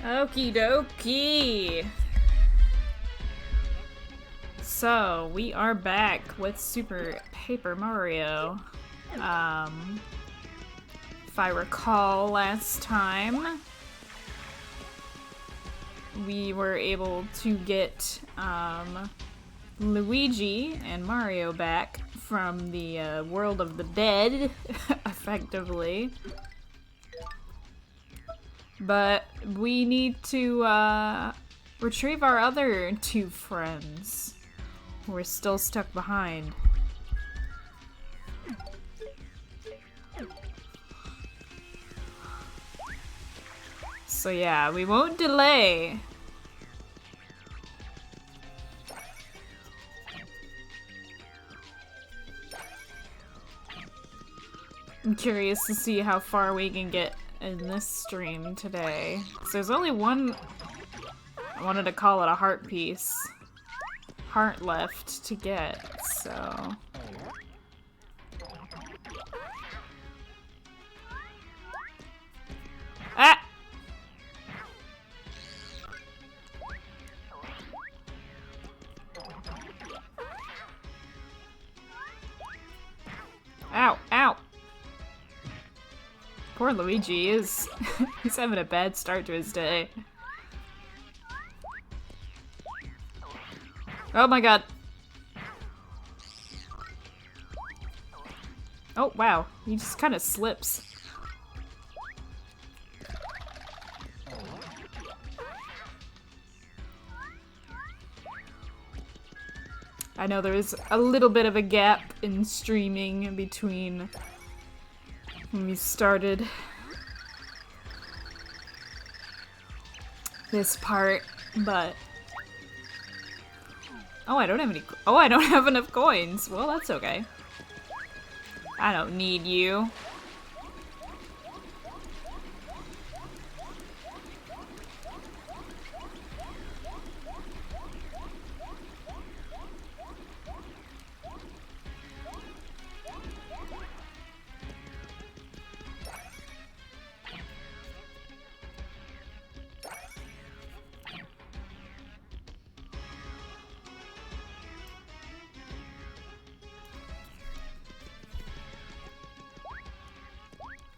Okie dokie. So, we are back with Super Paper Mario. If I recall last time, we were able to get Luigi and Mario back from the world of the dead, effectively. But we need to retrieve our other two friends who are still stuck behind. So yeah, we won't delay. I'm curious to see how far we can get in this stream today. So there's only one, I wanted to call it a heart piece, heart left to get, so. Ah! Ow, ow! Poor Luigi is, he's having a bad start to his day. Oh my god. Oh wow, he just kind of slips. I know there is a little bit of a gap in streaming between when we started this part, but I don't have enough coins. Well, that's okay. I don't need you.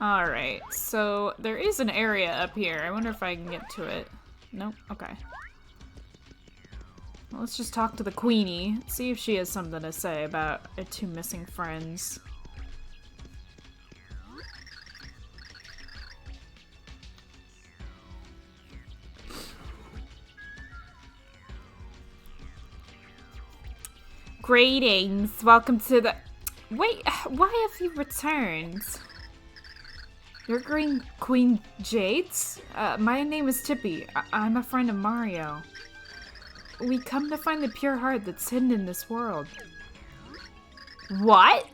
Alright, so there is an area up here. I wonder if I can get to it. Nope, okay. Well, let's just talk to the Queenie, see if she has something to say about our two missing friends. Greetings, welcome to the... Wait, why have you returned? You're Queen Jades? My name is Tippy. I'm a friend of Mario. We come to find the pure heart that's hidden in this world. What?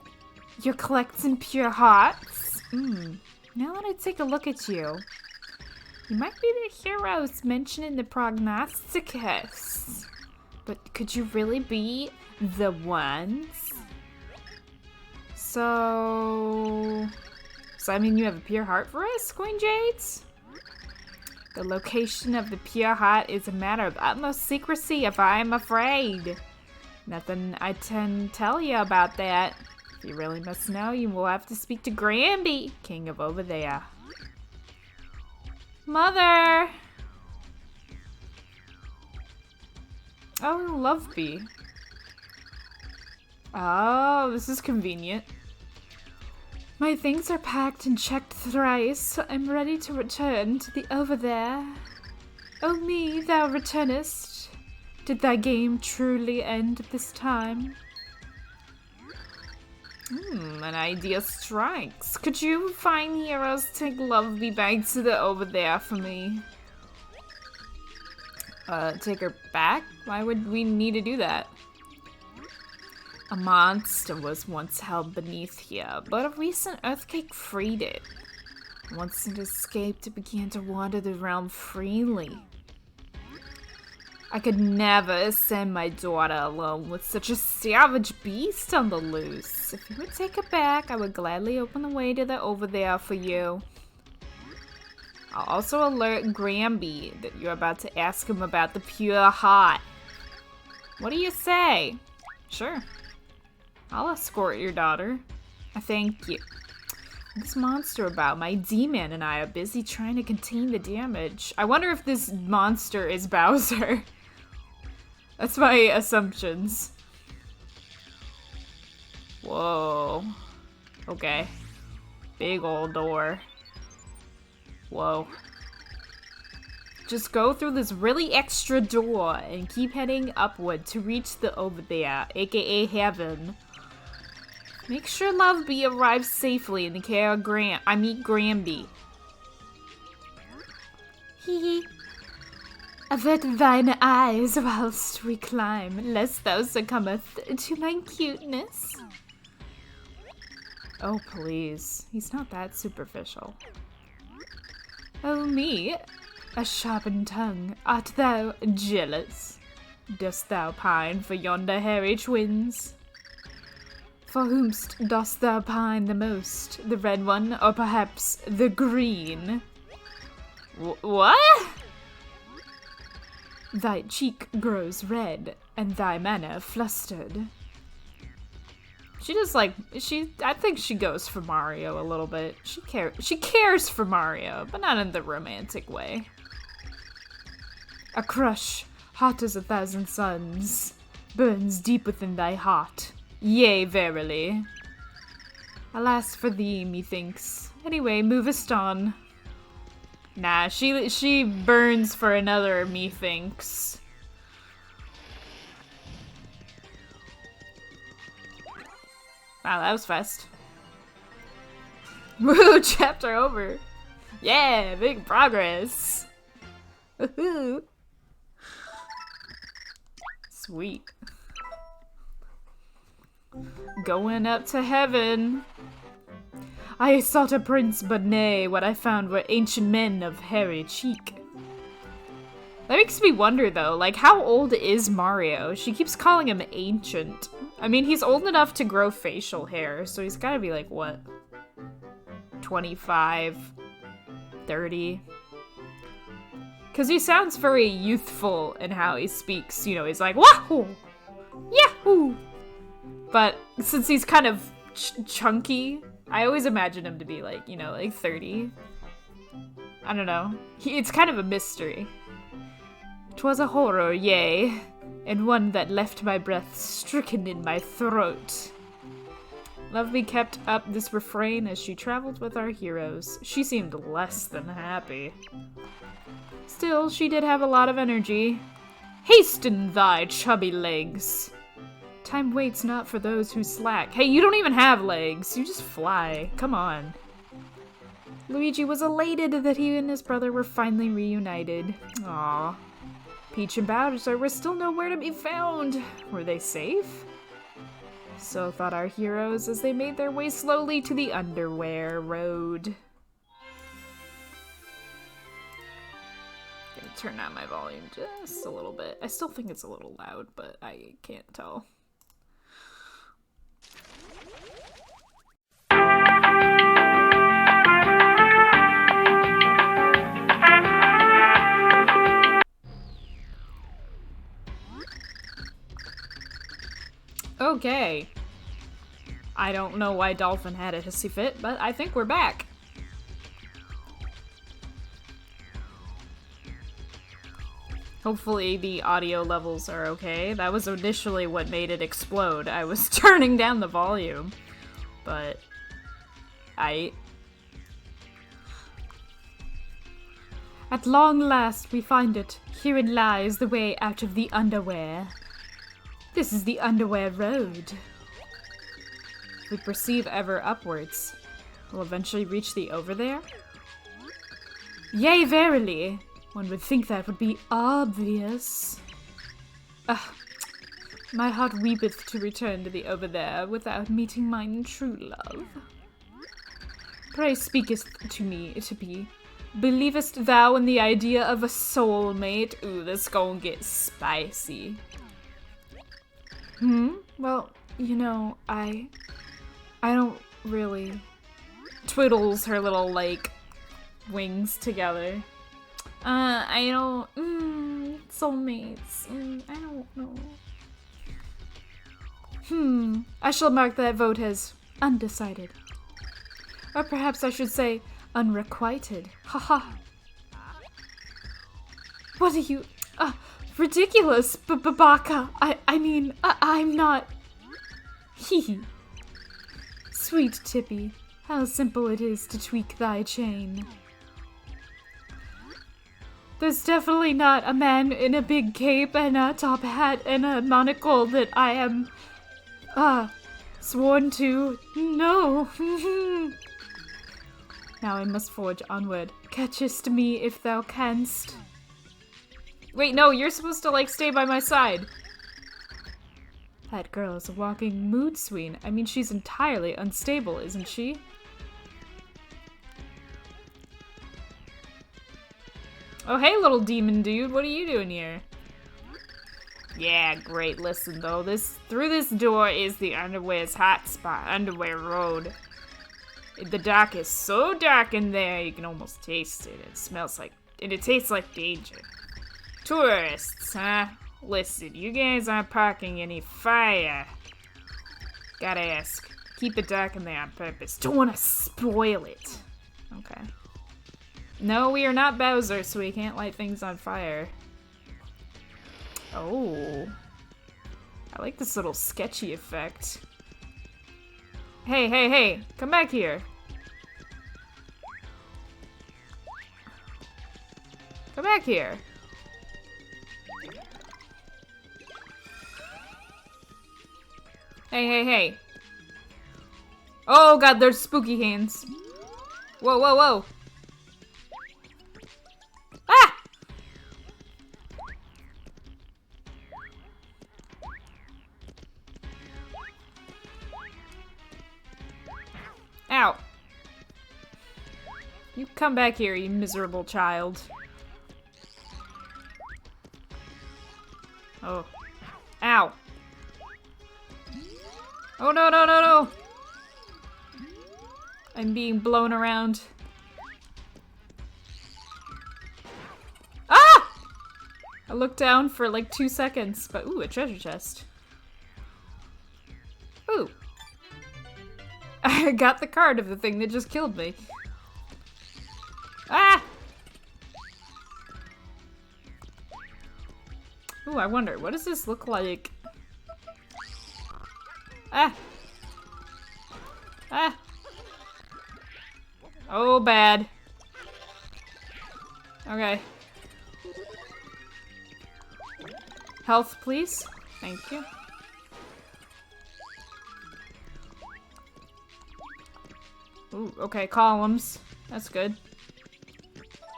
You're collecting pure hearts? Now that I take a look at you, you might be the heroes mentioned in the prognosticus. But could you really be the ones? So I mean you have a pure heart for us, Queen Jades? The location of the pure heart is a matter of utmost secrecy, if I'm afraid. Nothing I can tell you about that. If you really must know, you will have to speak to Granby, king of over there. Mother! Oh, Love Bee. Oh, this is convenient. My things are packed and checked thrice. I'm ready to return to the over there. O me, thou returnest. Did thy game truly end this time? An idea strikes. Could you fine heroes take Lovely back to the over there for me? Take her back? Why would we need to do that? A monster was once held beneath here, but a recent earthquake freed it. Once it escaped, it began to wander the realm freely. I could never send my daughter alone with such a savage beast on the loose. If you would take her back, I would gladly open the way to the over there for you. I'll also alert Granby that you're about to ask him about the pure heart. What do you say? Sure. I'll escort your daughter. Thank you. This monster about my D-Man and I are busy trying to contain the damage. I wonder if this monster is Bowser. That's my assumptions. Whoa. Okay. Big old door. Whoa. Just go through this really extra door and keep heading upward to reach the over there, aka heaven. Make sure Love Bee arrives safely in the care of Granby. Hee hee. Avert thine eyes whilst we climb, lest thou succumbeth to my cuteness. Oh, please. He's not that superficial. Oh, me? A sharpened tongue. Art thou jealous? Dost thou pine for yonder hairy twins? For whomst dost thou pine the most? The red one, or perhaps the green? What? Thy cheek grows red, and thy manner flustered. She just I think she goes for Mario a little bit. She cares for Mario, but not in the romantic way. A crush, hot as 1,000 suns, burns deep within thy heart. Yea, verily. Alas for thee, methinks. Anyway, movest on. Nah, she burns for another, methinks. Wow, that was fast. Woo, chapter over. Yeah, big progress. Woohoo. Sweet. Going up to heaven. I sought a prince, but nay, what I found were ancient men of hairy cheek. That makes me wonder, though, like, how old is Mario? She keeps calling him ancient. I mean, he's old enough to grow facial hair, so he's gotta be, like, what? 25? 30? Because he sounds very youthful in how he speaks. You know, he's like, wahoo! Yahoo! But since he's kind of chunky, I always imagine him to be, like, you know, like 30. I don't know. It's kind of a mystery. 'Twas a horror, yea, and one that left my breath stricken in my throat. Lovely kept up this refrain as she traveled with our heroes. She seemed less than happy. Still, she did have a lot of energy. Hasten thy chubby legs. Time waits not for those who slack. Hey, you don't even have legs. You just fly. Come on. Luigi was elated that he and his brother were finally reunited. Aww. Peach and Bowser were still nowhere to be found. Were they safe? So thought our heroes as they made their way slowly to the underwear road. Gonna turn down my volume just a little bit. I still think it's a little loud, but I can't tell. Okay. I don't know why Dolphin had a hissy fit, but I think we're back. Hopefully the audio levels are okay. That was initially what made it explode. I was turning down the volume, but At long last we find it. Herein lies the way out of the underwear. This is the underwear road. We perceive ever upwards. We'll eventually reach the over there? Yea, verily! One would think that would be obvious. My heart weepeth to return to the over there without meeting mine true love. Pray speakest to me to be. Believest thou in the idea of a soulmate? Ooh, this gonna get spicy. Well, you know, I don't really... Twiddles her little, like, wings together. I don't... soulmates. I don't know. I shall mark that vote as undecided. Or perhaps I should say unrequited. Haha. What are you... ridiculous, Baka. I mean, I'm not... Hee. Sweet Tippy, how simple it is to tweak thy chain. There's definitely not a man in a big cape and a top hat and a monocle that I am, sworn to. No. Now I must forge onward. Catchest me if thou canst. Wait, no, you're supposed to, like, stay by my side. That girl is a walking mood swing. I mean, she's entirely unstable, isn't she? Oh, hey, little demon dude, what are you doing here? Yeah, great. Listen, though, through this door is the Underwear's hotspot, Underwear Road. The dark is so dark in there, you can almost taste it. It smells like, and it tastes like danger. Tourists, huh? Listen, you guys aren't parking any fire. Gotta ask. Keep it dark in there on purpose. Don't want to spoil it. Okay. No, we are not Bowser, so we can't light things on fire. Oh. I like this little sketchy effect. Hey, hey, hey! Come back here! Come back here! Hey, hey, hey. Oh god, there's spooky hands. Whoa, whoa, whoa. Ah! Ow. You come back here, you miserable child. Oh. Ow. Oh no, no, no, no! I'm being blown around. Ah! I looked down for like 2 seconds, but ooh, a treasure chest. Ooh. I got the card of the thing that just killed me. Ah! Ooh, I wonder, what does this look like? Ah! Ah! Oh, bad. Okay. Health, please. Thank you. Ooh, okay, columns. That's good.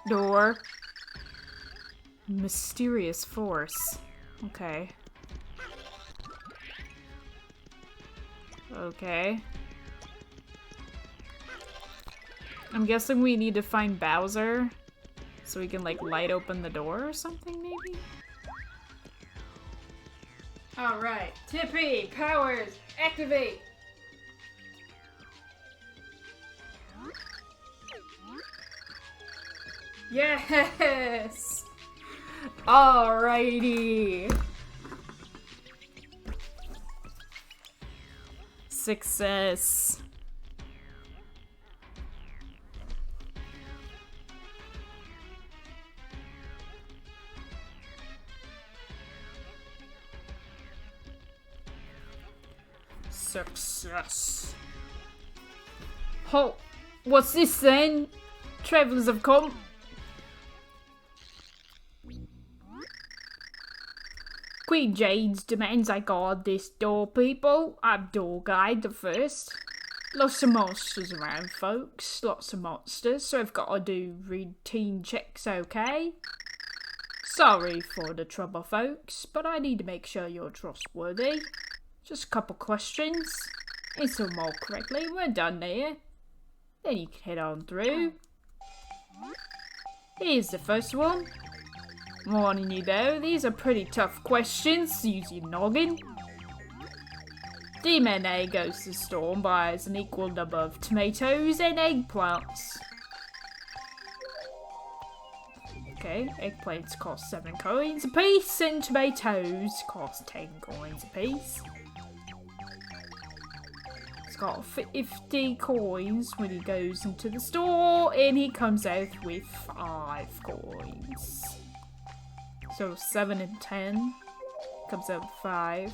Door. Mysterious force. Okay. Okay. I'm guessing we need to find Bowser so we can, like, light open the door or something, maybe? Alright. Tippy, powers, activate! Yes! Alrighty! Success. Success. Ho! What's this then? Travelers have come. Queen Jade's demands I guard this door, people. I'm door guide the first. Lots of monsters around, folks. Lots of monsters, so I've got to do routine checks, okay? Sorry for the trouble, folks, but I need to make sure you're trustworthy. Just a couple questions. Answer them all correctly. We're done here. Then you can head on through. Here's the first one. Warning you though, these are pretty tough questions. Use your noggin. Demon A goes to store and buys an equal number of tomatoes and eggplants. Okay, eggplants cost 7 coins a piece, and tomatoes cost 10 coins a piece. He's got 50 coins when he goes into the store, and he comes out with 5 coins. So 7 and 10 comes out with 5.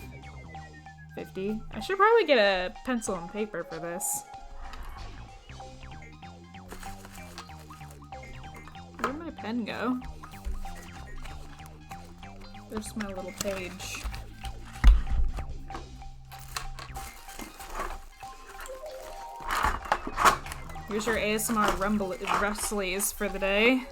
50. I should probably get a pencil and paper for this. Where'd my pen go? There's my little page. Here's your ASMR Rustlys for the day.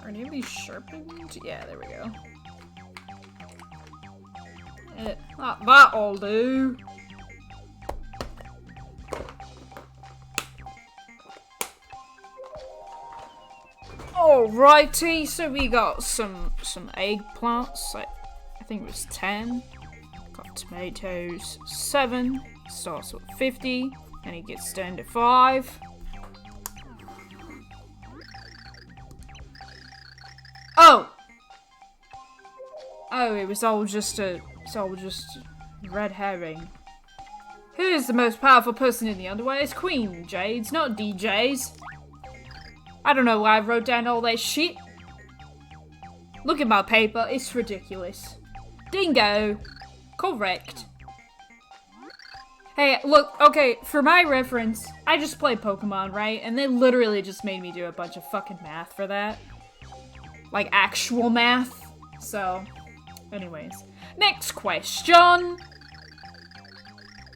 Are any of these sharpened? Yeah, there we go. That'll do. Alrighty, so we got some eggplants. I think it was 10. Got tomatoes, 7. Starts with 50, and he gets down to 5. Oh, it was all just red herring. Who is the most powerful person in the underworld? It's Queen Jades, not DJs. I don't know why I wrote down all that shit. Look at my paper, it's ridiculous. Dingo. Correct. Hey, look, okay, for my reference, I just play Pokemon, right? And they literally just made me do a bunch of fucking math for that. Like, actual math. So, anyways. Next question.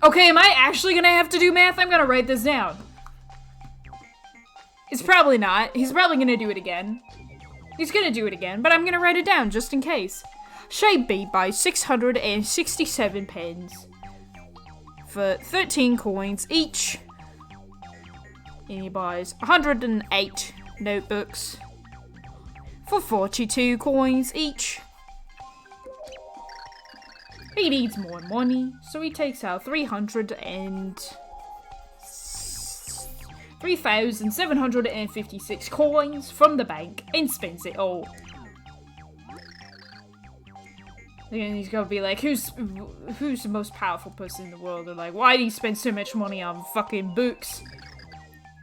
Okay, am I actually gonna have to do math? I'm gonna write this down. It's probably not. He's probably gonna do it again. He's gonna do it again, but I'm gonna write it down just in case. Shay B buys 667 pens for 13 coins each. And he buys 108 notebooks for 42 coins each. He needs more money, so he takes out 3,756 coins from the bank and spends it all. And he's gonna be like, who's the most powerful person in the world? Or like, why do you spend so much money on fucking books?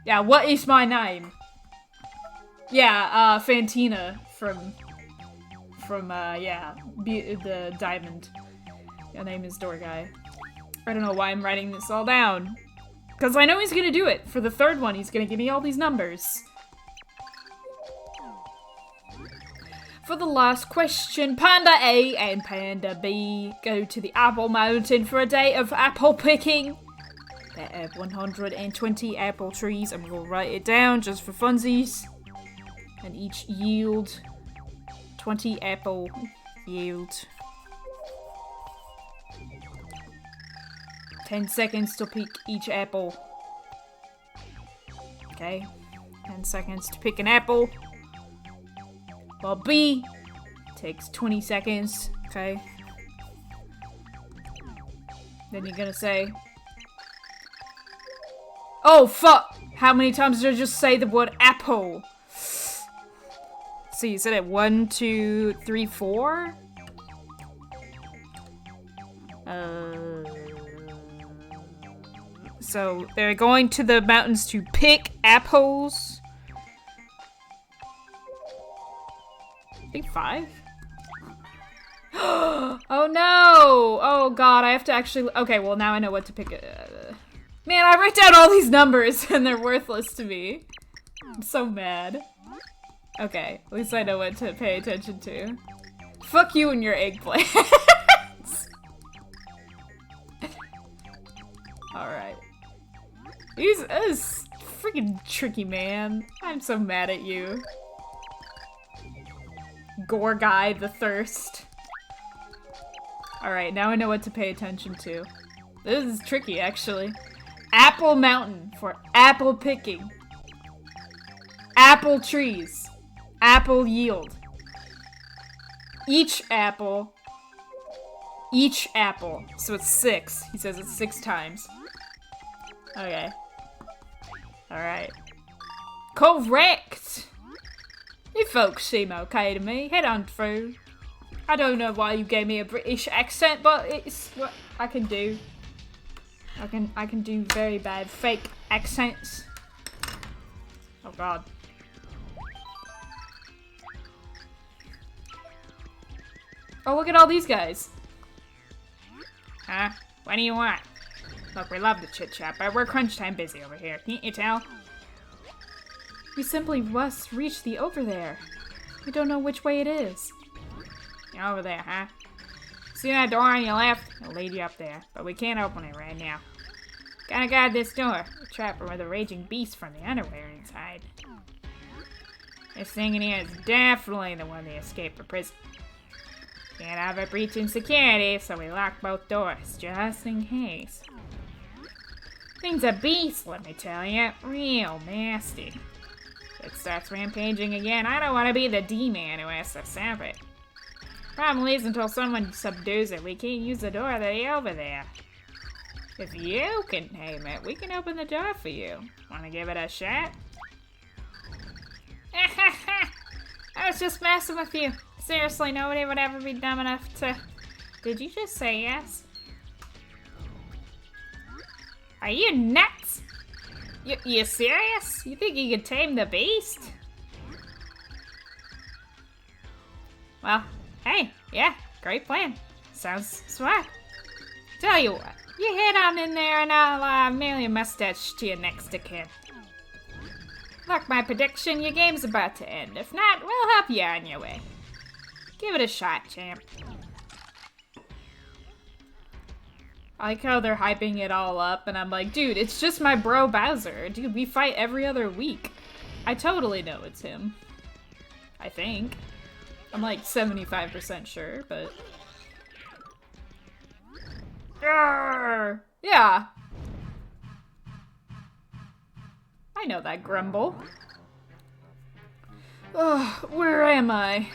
Yeah, what is my name? Yeah, Fantina from the Diamond. Your name is Dorguy. I don't know why I'm writing this all down. Because I know he's gonna do it. For the third one, he's gonna give me all these numbers. For the last question, Panda A and Panda B go to the Apple Mountain for a day of apple picking. They have 120 apple trees. I'm gonna write it down just for funsies. And each yield 20 apple yield. 10 seconds to pick each apple. Okay. 10 seconds to pick an apple. Well, B takes 20 seconds. Okay. Then you're gonna say, oh, fuck! How many times did I just say the word apple? So you said it 1, 2, 3, 4? So they're going to the mountains to pick apples. I think 5? Oh no! Oh god, I have to actually... Okay, well now I know what to pick. Man, I write down all these numbers and they're worthless to me. I'm so mad. Okay, at least I know what to pay attention to. Fuck you and your eggplants. Alright. He's freaking tricky, man. I'm so mad at you. Gore guy, the thirst. Alright, now I know what to pay attention to. This is tricky, actually. Apple Mountain for apple picking. Apple trees. Apple yield. Each apple. Each apple. So it's 6. He says it's 6 times. Okay. Alright. Correct! You folks seem okay to me. Head on through. I don't know why you gave me a British accent, but it's what I can do. I can do very bad fake accents. Oh god. Oh, look at all these guys. Huh? What do you want? Look, we love the chit-chat, but we're crunch time busy over here. Can't you tell? We simply must reach the over there. We don't know which way it is. Over there, huh? See that door on your left? It'll lead you up there, but we can't open it right now. Gotta guard this door. We're trapped with a raging beast from the underwear inside. This thing in here is definitely the one that escaped from prison. Can't have it breaching security, so we lock both doors, just in case. Thing's a beast, let me tell you. Real nasty. If it starts rampaging again, I don't want to be the D-man who has to stop it. Problem is, until someone subdues it, we can't use the door that's over there. If you can tame it, we can open the door for you. Wanna give it a shot? I was just messing with you. Seriously, nobody would ever be dumb enough to... Did you just say yes? Are you nuts? You serious? You think you could tame the beast? Well, hey, yeah, great plan. Sounds swag. Tell you what, you head on in there and I'll mail your mustache to your next of kin. Look, my prediction, your game's about to end. If not, we'll help you on your way. Give it a shot, champ. I like how they're hyping it all up, and I'm like, dude, it's just my bro Bowser. Dude, we fight every other week. I totally know it's him. I think. I'm like 75% sure, but... Arrgh! Yeah. I know that grumble. Ugh, where am I?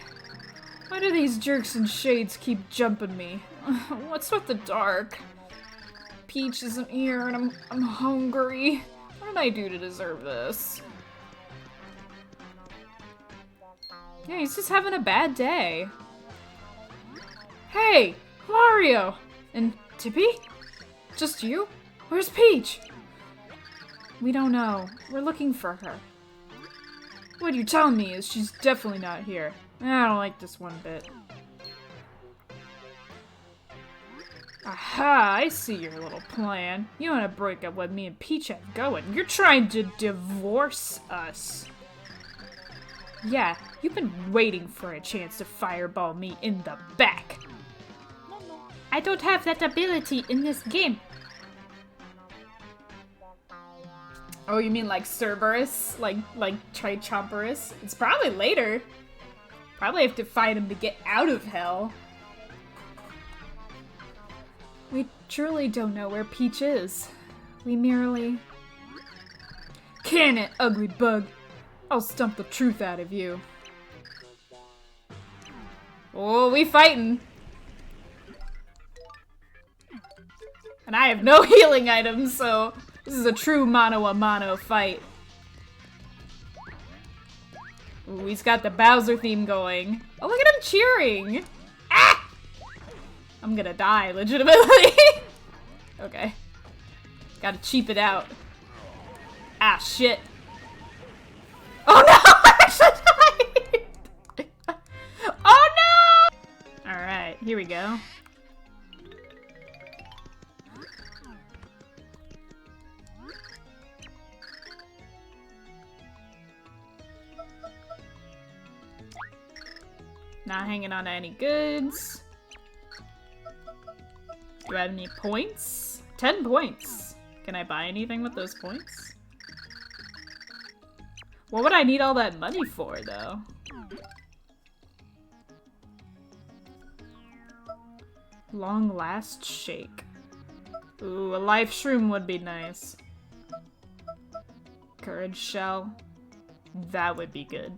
Why do these jerks in shades keep jumping me? What's with the dark? Peach isn't here and I'm hungry. What did I do to deserve this? Yeah, he's just having a bad day. Hey, Mario! And Tippy? Just you? Where's Peach? We don't know. We're looking for her. What you're telling me is she's definitely not here. I don't like this one bit. Aha, I see your little plan. You want to break up what me and Peach have going. You're trying to divorce us. Yeah, you've been waiting for a chance to fireball me in the back. I don't have that ability in this game. Oh, you mean like Cerberus? Like Trichomperus? It's probably later. Probably have to fight him to get out of hell. We truly don't know where Peach is. We merely... Can it, ugly bug? I'll stump the truth out of you. Oh, we fighting. And I have no healing items, so this is a true mano-a-mano fight. Ooh, he's got the Bowser theme going. Oh, look at him cheering! Ah! I'm gonna die, legitimately. Okay. Gotta cheap it out. Ah, shit. Oh no! I actually died! Oh no! Alright, here we go. Not hanging on to any goods. Do I have any points? 10 points. Can I buy anything with those points? What would I need all that money for, though? Long last shake. Ooh, a life shroom would be nice. Courage shell. That would be good.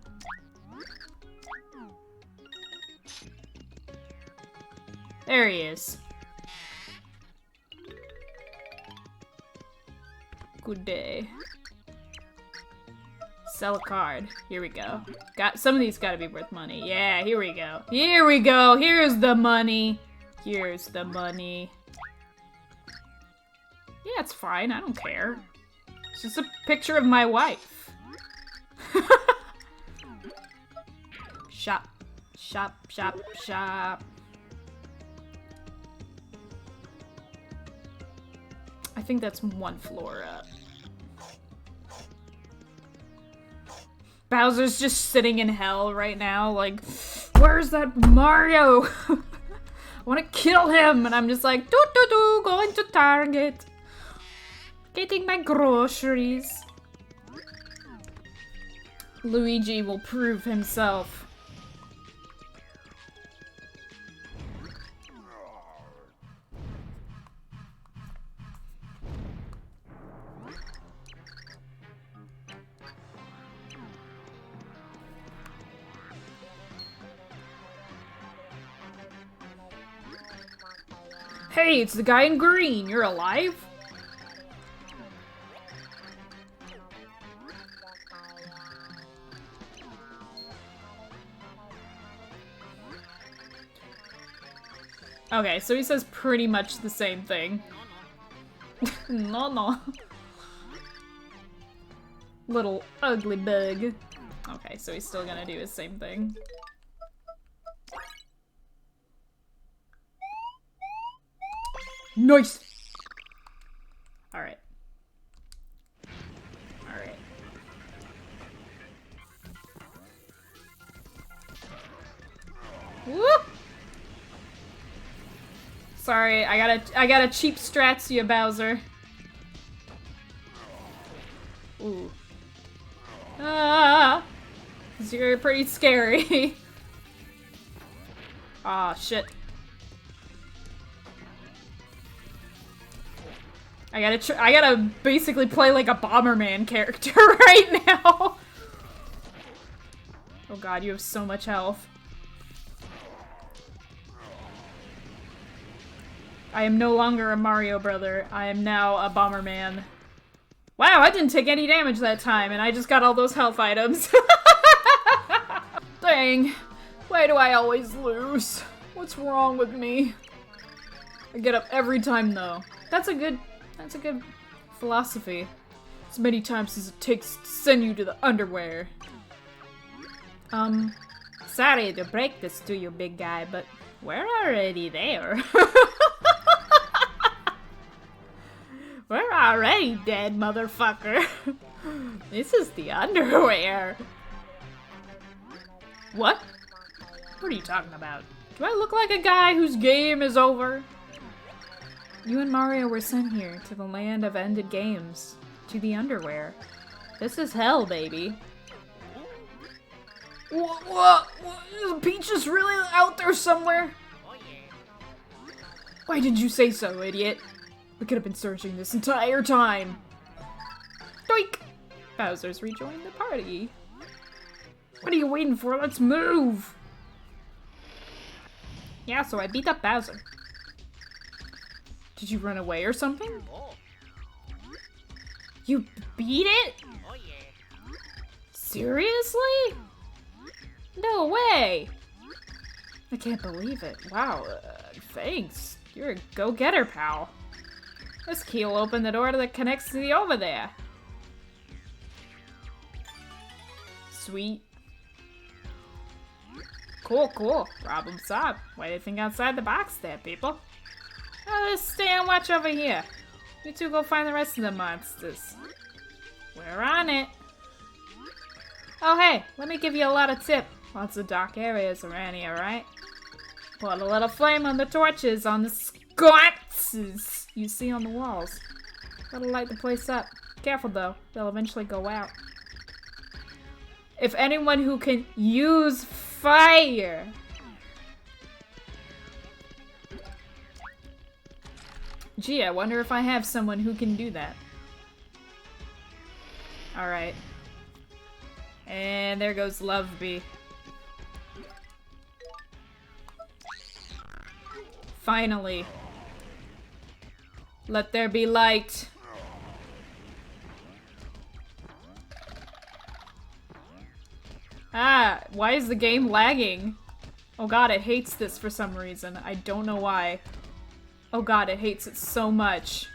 There he is. Good day. Sell a card. Here we go. Some of these gotta be worth money. Yeah, here we go. Here we go. Here's the money. Here's the money. Yeah, it's fine. I don't care. It's just a picture of my wife. Shop. Shop, shop, shop. I think that's one floor up. Bowser's just sitting in hell right now, like, where's that Mario? I want to kill him, and I'm just like, doo-doo-doo, going to Target. Getting my groceries. Luigi will prove himself. Hey, it's the guy in green. You're alive? Okay, so he says pretty much the same thing. No, no. Little ugly bug. Okay, so he's still gonna do his same thing. Nice! Alright. Alright. Whoop! Sorry, I got a cheap strats you, Bowser. Ooh. Ah! You're pretty scary. Aw, shit. I gotta basically play like a Bomberman character right now. Oh god, you have so much health. I am no longer a Mario brother. I am now a Bomberman. Wow, I didn't take any damage that time, and I just got all those health items. Dang. Why do I always lose? What's wrong with me? I get up every time, though. That's a good philosophy. As many times as it takes to send you to the underwear. Sorry to break this to you, big guy, but we're already there. We're already dead, motherfucker. This is the underwear. What? What are you talking about? Do I look like a guy whose game is over? You and Mario were sent here to the land of ended games. To the underwear. This is hell, baby. What? Peach is really out there somewhere? Why did you say so, idiot? We could have been searching this entire time. Doink! Bowser's rejoined the party. What are you waiting for? Let's move! Yeah, so I beat up Bowser. Did you run away or something? You beat it? Seriously? No way! I can't believe it. Wow, thanks. You're a go-getter, pal. This key will open the door that connects to the over there. Sweet. Cool, cool. Problem solved. What do you think outside the box there, people? Let's stay and watch over here. You two go find the rest of the monsters. We're on it. Oh hey, let me give you a lot of tip. Lots of dark areas around here, right? Put a little flame on the torches on the sconces you see on the walls. That'll light the place up. Careful though, they'll eventually go out. If anyone who can use fire. Gee, I wonder if I have someone who can do that. Alright. And there goes Love Bee. Finally. Let there be light. Ah, why is the game lagging? Oh god, it hates this for some reason. I don't know why. Oh god, it hates it so much.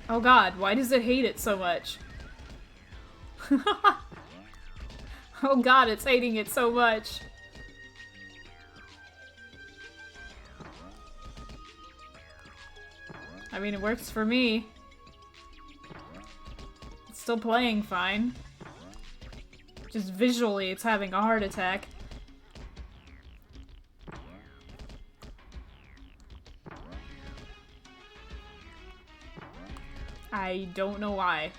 Oh god, why does it hate it so much? Oh god, it's hating it so much. I mean, it works for me. It's still playing fine. Just visually, it's having a heart attack. I don't know why.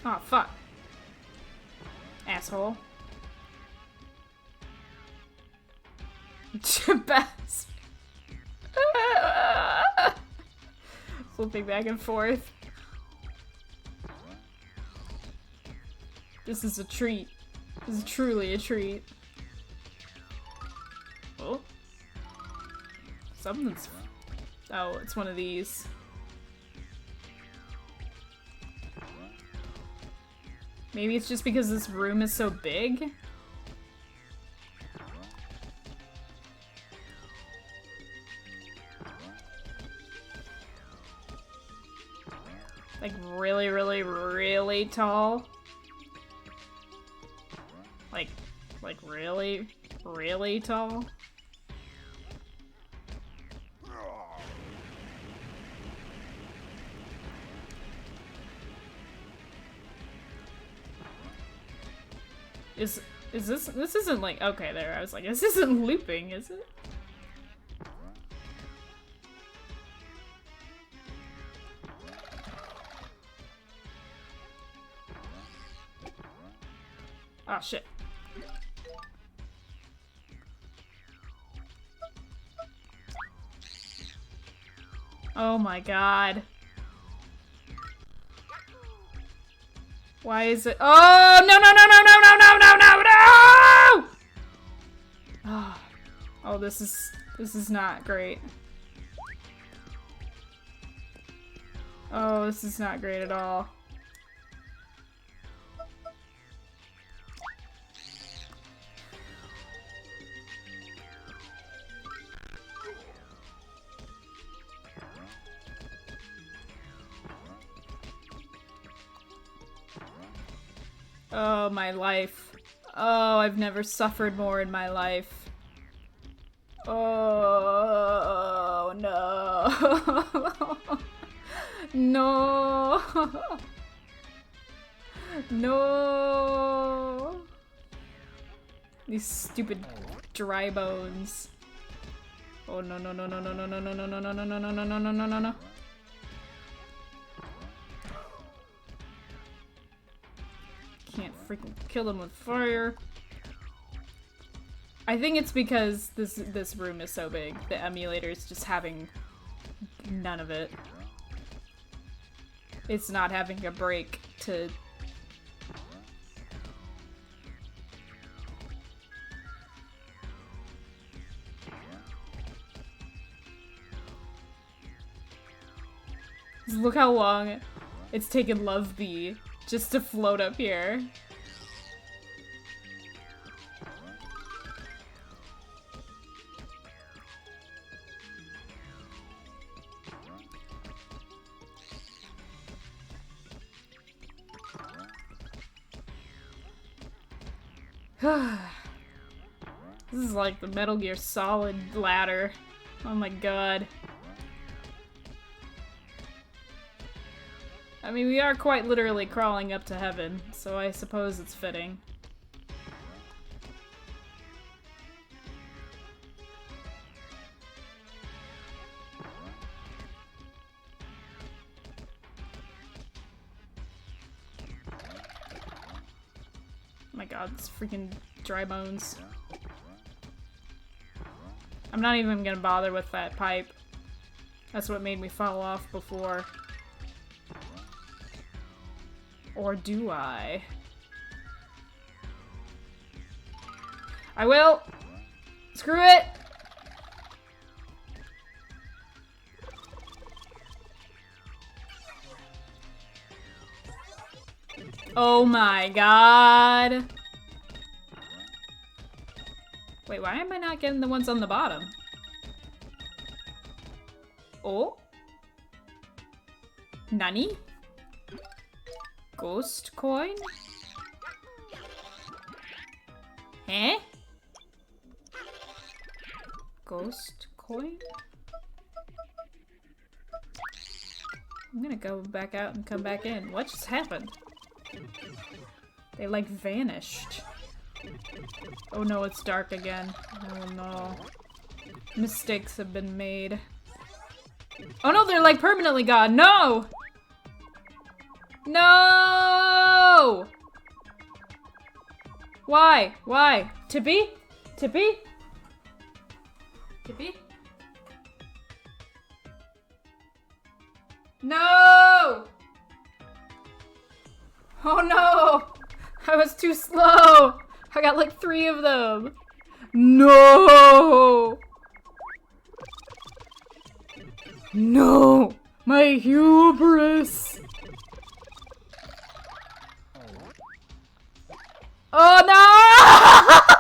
Oh, fuck. Asshole. Best. Flipping back and forth. This is a treat. This is truly a treat. Oh. Something's... Oh, it's one of these. Maybe it's just because this room is so big? Like really, really, really tall? Like really, really tall? Is this isn't like, okay, there, I was like, this isn't looping, is it? Oh shit. Oh my god. Why is it? Oh no no no no no no no no no no! Oh, oh, this is not great. Oh, this is not great at all. Oh, my life. Oh, I've never suffered more in my life. Oh, no. No. No. These stupid dry bones. Oh, no, no, no, no, no, no, no, no, no, no, no, no, no, no, no, no, no, no, no. Can't freaking kill them with fire. I think it's because this room is so big. The emulator is just having none of it. It's not having a break to... Look how long it's taken Love Bee just to float up here. This is like the Metal Gear Solid ladder. Oh my god. I mean, we are quite literally crawling up to heaven, so I suppose it's fitting. my god, it's freaking dry bones. I'm not even gonna bother with that pipe. That's what made me fall off before. Or do I? I will! Screw it! Oh my god! Wait, why am I not getting the ones on the bottom? Oh? Nani? Ghost coin? Eh? Ghost coin? I'm gonna go back out and come back in. What just happened? They like vanished. Oh no, it's dark again. Oh no. Mistakes have been made. Oh no, they're like permanently gone. No! No! Why? Why? Tippy? Tippy? Tippy? No! Oh no! I was too slow! I got like 3 of them! No! No! My hubris! Oh no!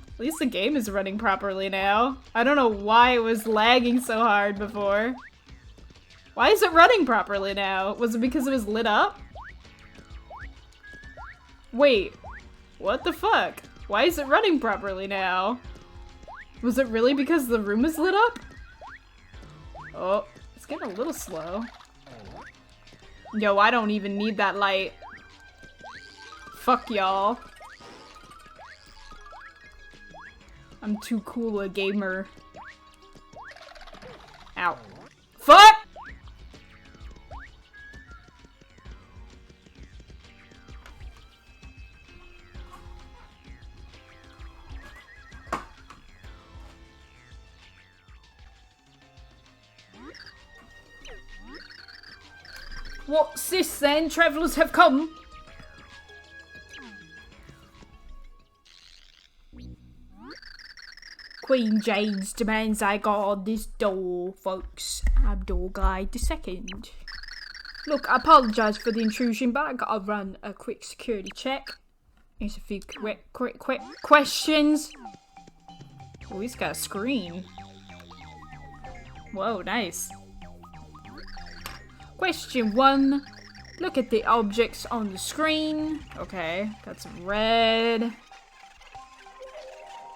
At least the game is running properly now. I don't know why it was lagging so hard before. Why is it running properly now? Was it because it was lit up? Wait, what the fuck? Why is it running properly now? Was it really because the room is lit up? Oh, it's getting a little slow. Yo, I don't even need that light. Fuck y'all. I'm too cool a gamer. Ow. Fuck! What's this then? Travellers have come. Queen Jane's demands I guard this door, folks. I'm door guy the second. Look, I apologise for the intrusion, but I gotta run a quick security check. Here's a few quick questions. Oh, he's got a screen. Whoa, nice. Question 1. Look at the objects on the screen. Okay, got some red,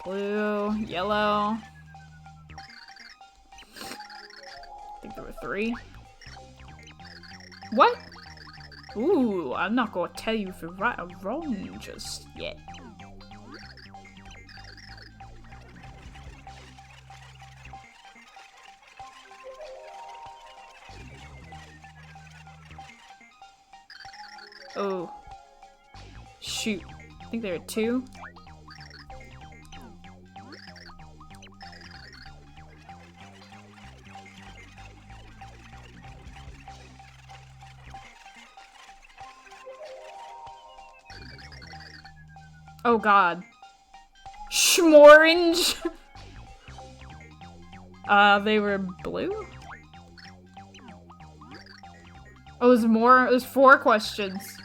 blue, yellow. I think there were 3. What? Ooh, I'm not gonna tell you if you're right or wrong just yet. Oh. Shoot. I think there are 2. Oh god. Schmorange! They were blue? Oh, there's more? There's 4 questions.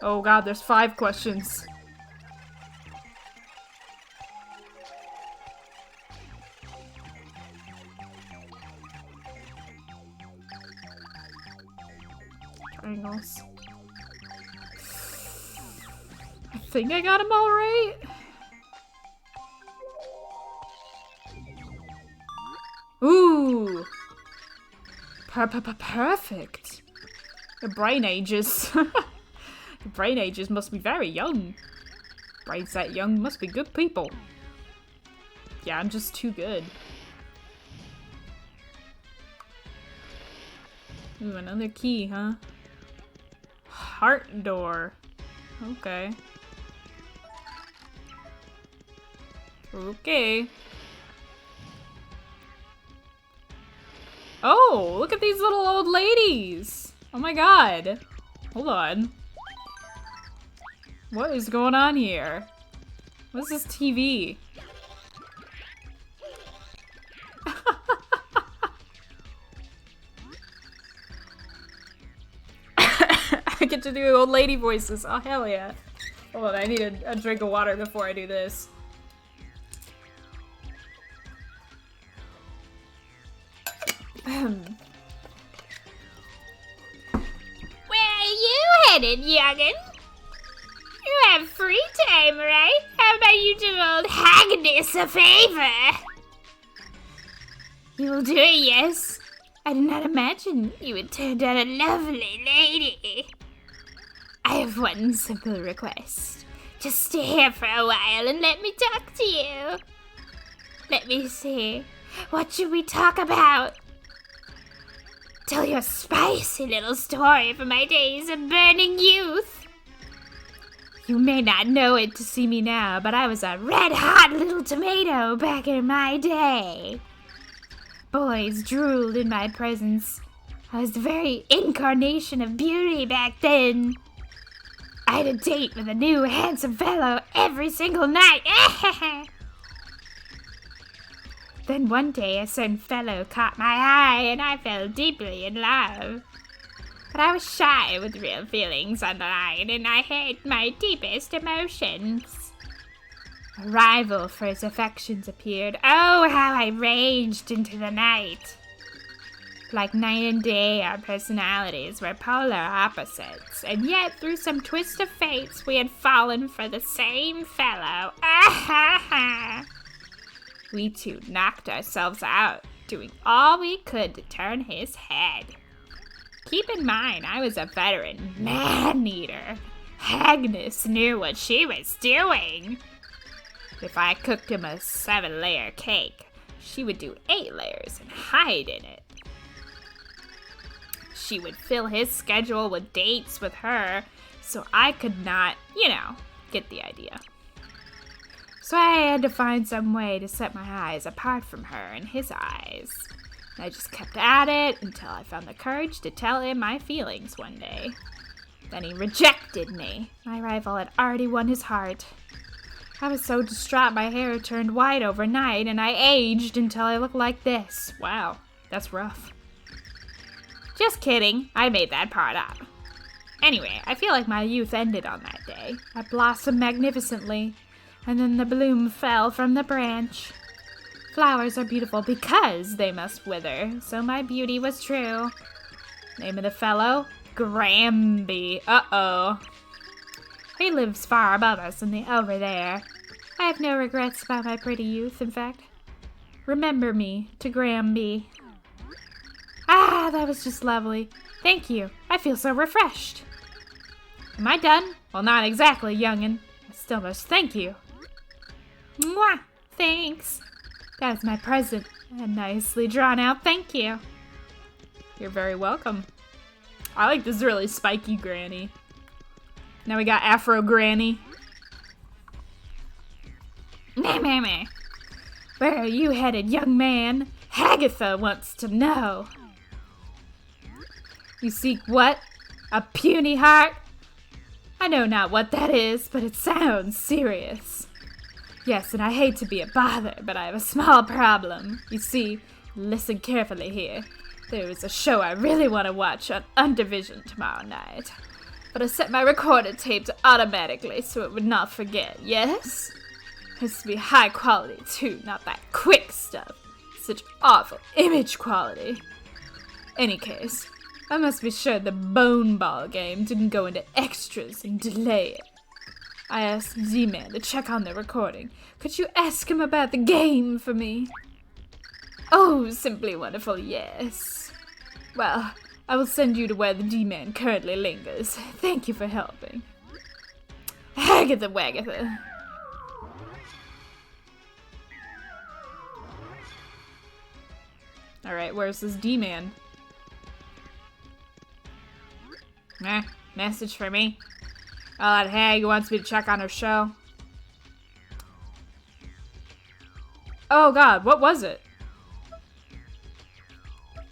Oh god, there's 5 questions. Triangles. I think I got them all right. Ooh! Perfect! The brain ages. The brain ages must be very young. Brains that young must be good people. Yeah, I'm just too good. Ooh, another key, huh? Heart door. Okay. Okay. Oh, look at these little old ladies. Oh my god. Hold on. What is going on here? What's this TV? I get to do old lady voices. Oh, hell yeah. Hold on, I need a drink of water before I do this. Where are you headed, youngin'? You have free time, right? How about you do old Agnes a favor? You will do it, yes? I did not imagine you would turn down a lovely lady. I have one simple request. Just stay here for a while and let me talk to you. Let me see. What should we talk about? Tell you a spicy little story from my days of burning youth. You may not know it to see me now, but I was a red-hot little tomato back in my day. Boys drooled in my presence. I was the very incarnation of beauty back then. I had a date with a new handsome fellow every single night. Then one day a certain fellow caught my eye and I fell deeply in love. But I was shy with real feelings on the line and I hid my deepest emotions. A rival for his affections appeared. Oh, how I raged into the night. Like night and day, our personalities were polar opposites, and yet through some twist of fates, we had fallen for the same fellow. We two knocked ourselves out, doing all we could to turn his head. Keep in mind, I was a veteran man-eater. Agnes knew what she was doing. If I cooked him a 7-layer cake, she would do 8 layers and hide in it. She would fill his schedule with dates with her, so I could not, get the idea. So I had to find some way to set my eyes apart from her and his eyes. I just kept at it until I found the courage to tell him my feelings one day. Then he rejected me. My rival had already won his heart. I was so distraught my hair turned white overnight and I aged until I looked like this. Wow, that's rough. Just kidding, I made that part up. Anyway, I feel like my youth ended on that day. I blossomed magnificently, and then the bloom fell from the branch. Flowers are beautiful because they must wither, so my beauty was true. Name of the fellow? Gramby. Uh-oh. He lives far above us over there. I have no regrets about my pretty youth, in fact. Remember me to Gramby. Ah, that was just lovely. Thank you. I feel so refreshed. Am I done? Well, not exactly, youngin'. I still must thank you. Mwah! Thanks. That was my present. A nicely drawn out thank you. You're very welcome. I like this really spiky granny. Now we got Afro Granny. Meh. Where are you headed, young man? Hagatha wants to know. You seek what? A puny heart? I know not what that is, but it sounds serious. Yes, and I hate to be a bother, but I have a small problem. You see, listen carefully here. There is a show I really want to watch on Undivision tomorrow night. But I set my recorder tapes automatically so it would not forget, yes? It has to be high quality too, not that quick stuff. Such awful image quality. Any case, I must be sure the bone ball game didn't go into extras and delay it. I asked Z-Man to check on the recording. Could you ask him about the game for me? Oh, simply wonderful, yes. Well, I will send you to where the D-Man currently lingers. Thank you for helping. Agatha Wagatha. Alright, where's this D-Man? Message for me. Oh, that hag wants me to check on her show. Oh god, what was it?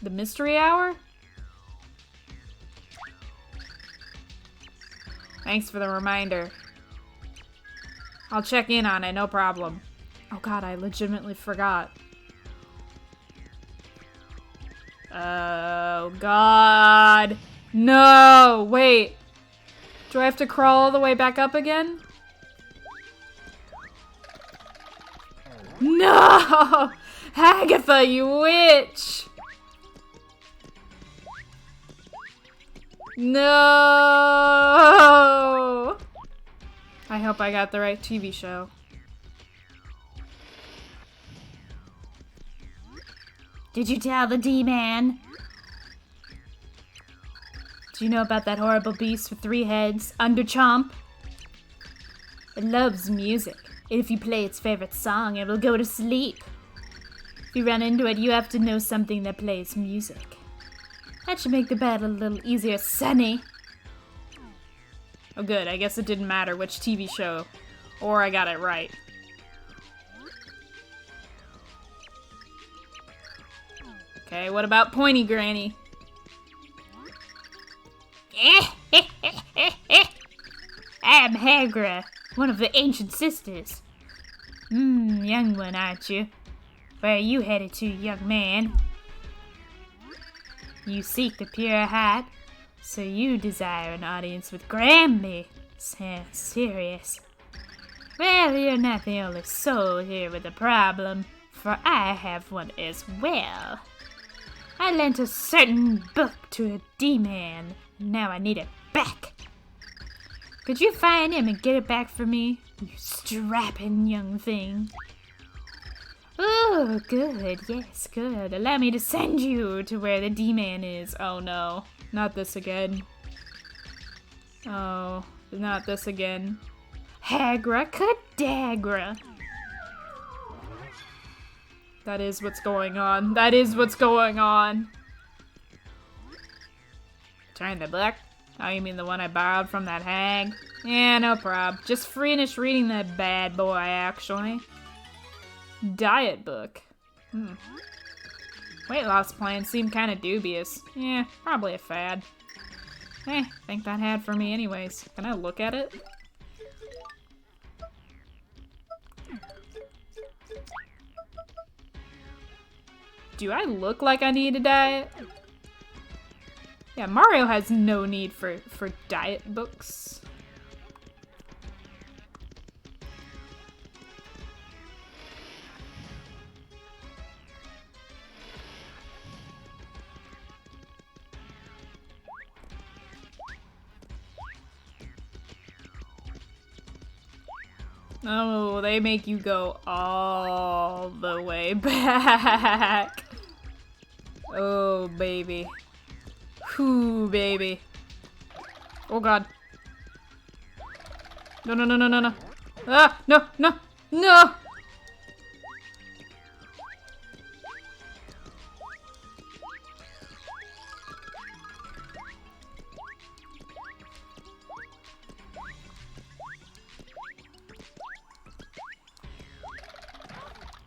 The mystery hour? Thanks for the reminder. I'll check in on it, no problem. Oh god, I legitimately forgot. Oh god. No! Wait. Do I have to crawl all the way back up again? No! Agatha, you witch! No! I hope I got the right TV show. Did you tell the D-Man? Do you know about that horrible beast with 3 heads, Underchomp? It loves music. And if you play its favorite song, it will go to sleep. If you run into it, you have to know something that plays music. That should make the battle a little easier, Sonny. Oh good, I guess it didn't matter which TV show. Or I got it right. Okay, what about Pointy Granny? I am Hagra, one of the ancient sisters. Young one, aren't you? Where are you headed to, young man? You seek the pure heart, so you desire an audience with Granby. Sounds serious. Well, you're not the only soul here with a problem, for I have one as well. I lent a certain book to a D-Man. Now I need it back. Could you find him and get it back for me, you strapping young thing? Oh, good. Yes, good. Allow me to send you to where the D-Man is. Oh no, not this again. Oh, not this again. Hagra Cadagra. That is what's going on. That is what's going on. Turn the book? Oh, you mean the one I borrowed from that hag? Yeah, no prob. Just finished reading that bad boy, actually. Diet book. Weight loss plans seem kind of dubious. Yeah, probably a fad. Think that had for me anyways. Can I look at it? Do I look like I need a diet? Yeah, Mario has no need for diet books. Oh, they make you go all the way back. Oh, baby. Whew, baby. Oh, God. No, no, no, no, no, no. Ah, no, no, no!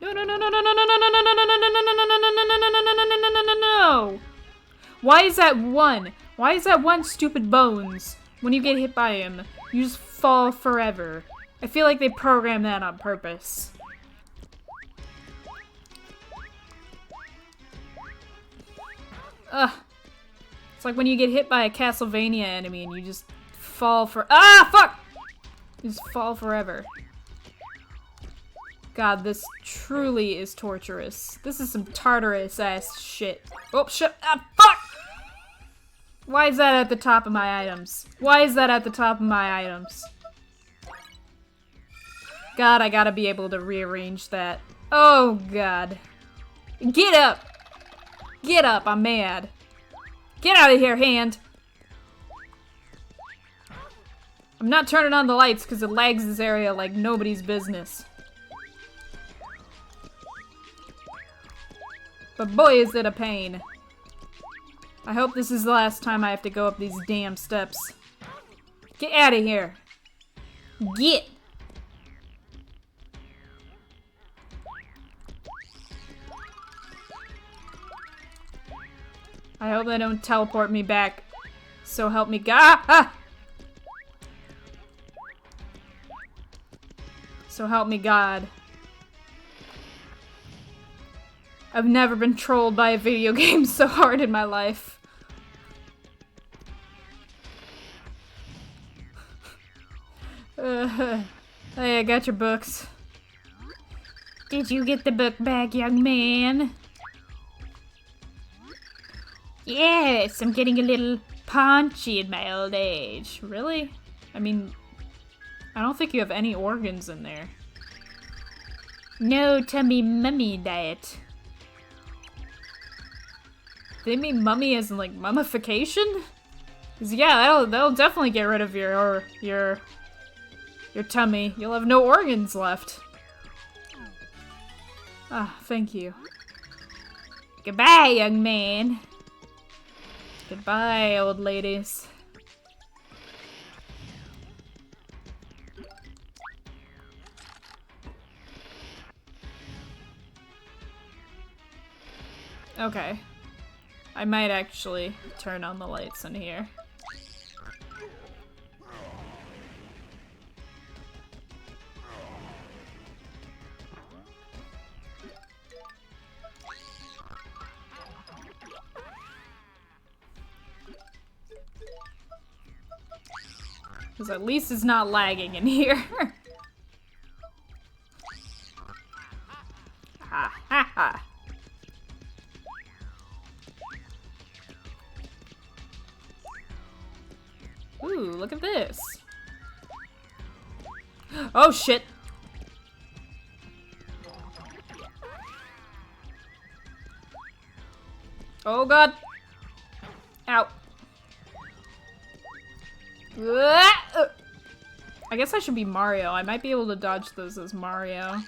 No, no, no, no, no, no, no, no, no, no, no, no, no, no, no, no, no, no, no, no. Why is that one? Why is that one stupid bones? When you get hit by him, you just fall forever. I feel like they programmed that on purpose. Ugh. It's like when you get hit by a Castlevania enemy and you just fall for— ah, fuck! You just fall forever. God, this truly is torturous. This is some Tartarus ass shit. Oh, shit. Ah, fuck! Why is that at the top of my items? Why is that at the top of my items? God, I gotta be able to rearrange that. Oh, God. Get up! Get up, I'm mad. Get out of here, hand! I'm not turning on the lights because it lags this area like nobody's business. But boy, is it a pain. I hope this is the last time I have to go up these damn steps. Get out of here. Get. I hope they don't teleport me back. So help me God. Ah! So help me God. I've never been trolled by a video game so hard in my life. Hey, I got your books. Did you get the book back, young man? Yes, I'm getting a little paunchy in my old age. Really? I mean, I don't think you have any organs in there. No tummy mummy diet. They mean mummy as in like mummification? 'Cause yeah, that'll definitely get rid of your tummy. You'll have no organs left. Ah, thank you. Goodbye, young man. Goodbye, old ladies. Okay. I might actually turn on the lights in here. Because at least it's not lagging in here. Ha ha ha. Ooh, look at this. Oh shit. Oh god. Ow. I guess I should be Mario. I might be able to dodge those as Mario.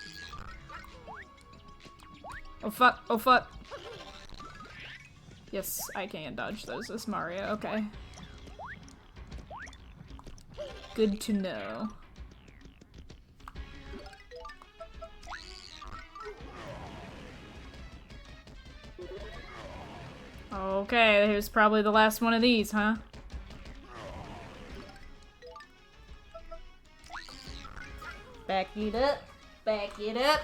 Oh fuck, oh fuck. Yes, I can dodge those as Mario, okay. Good to know. Okay, here's probably the last one of these, huh? Back it up, back it up.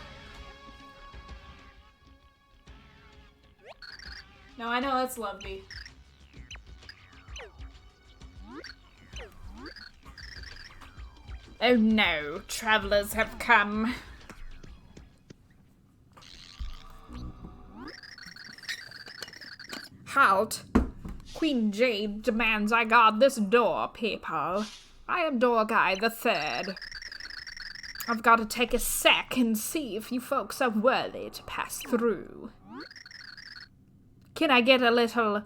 No, I know that's lovely. Oh no, travelers have come. Halt! Queen Jade demands I guard this door, people. I am Door Guy the Third. I've got to take a sec and see if you folks are worthy to pass through. Can I get a little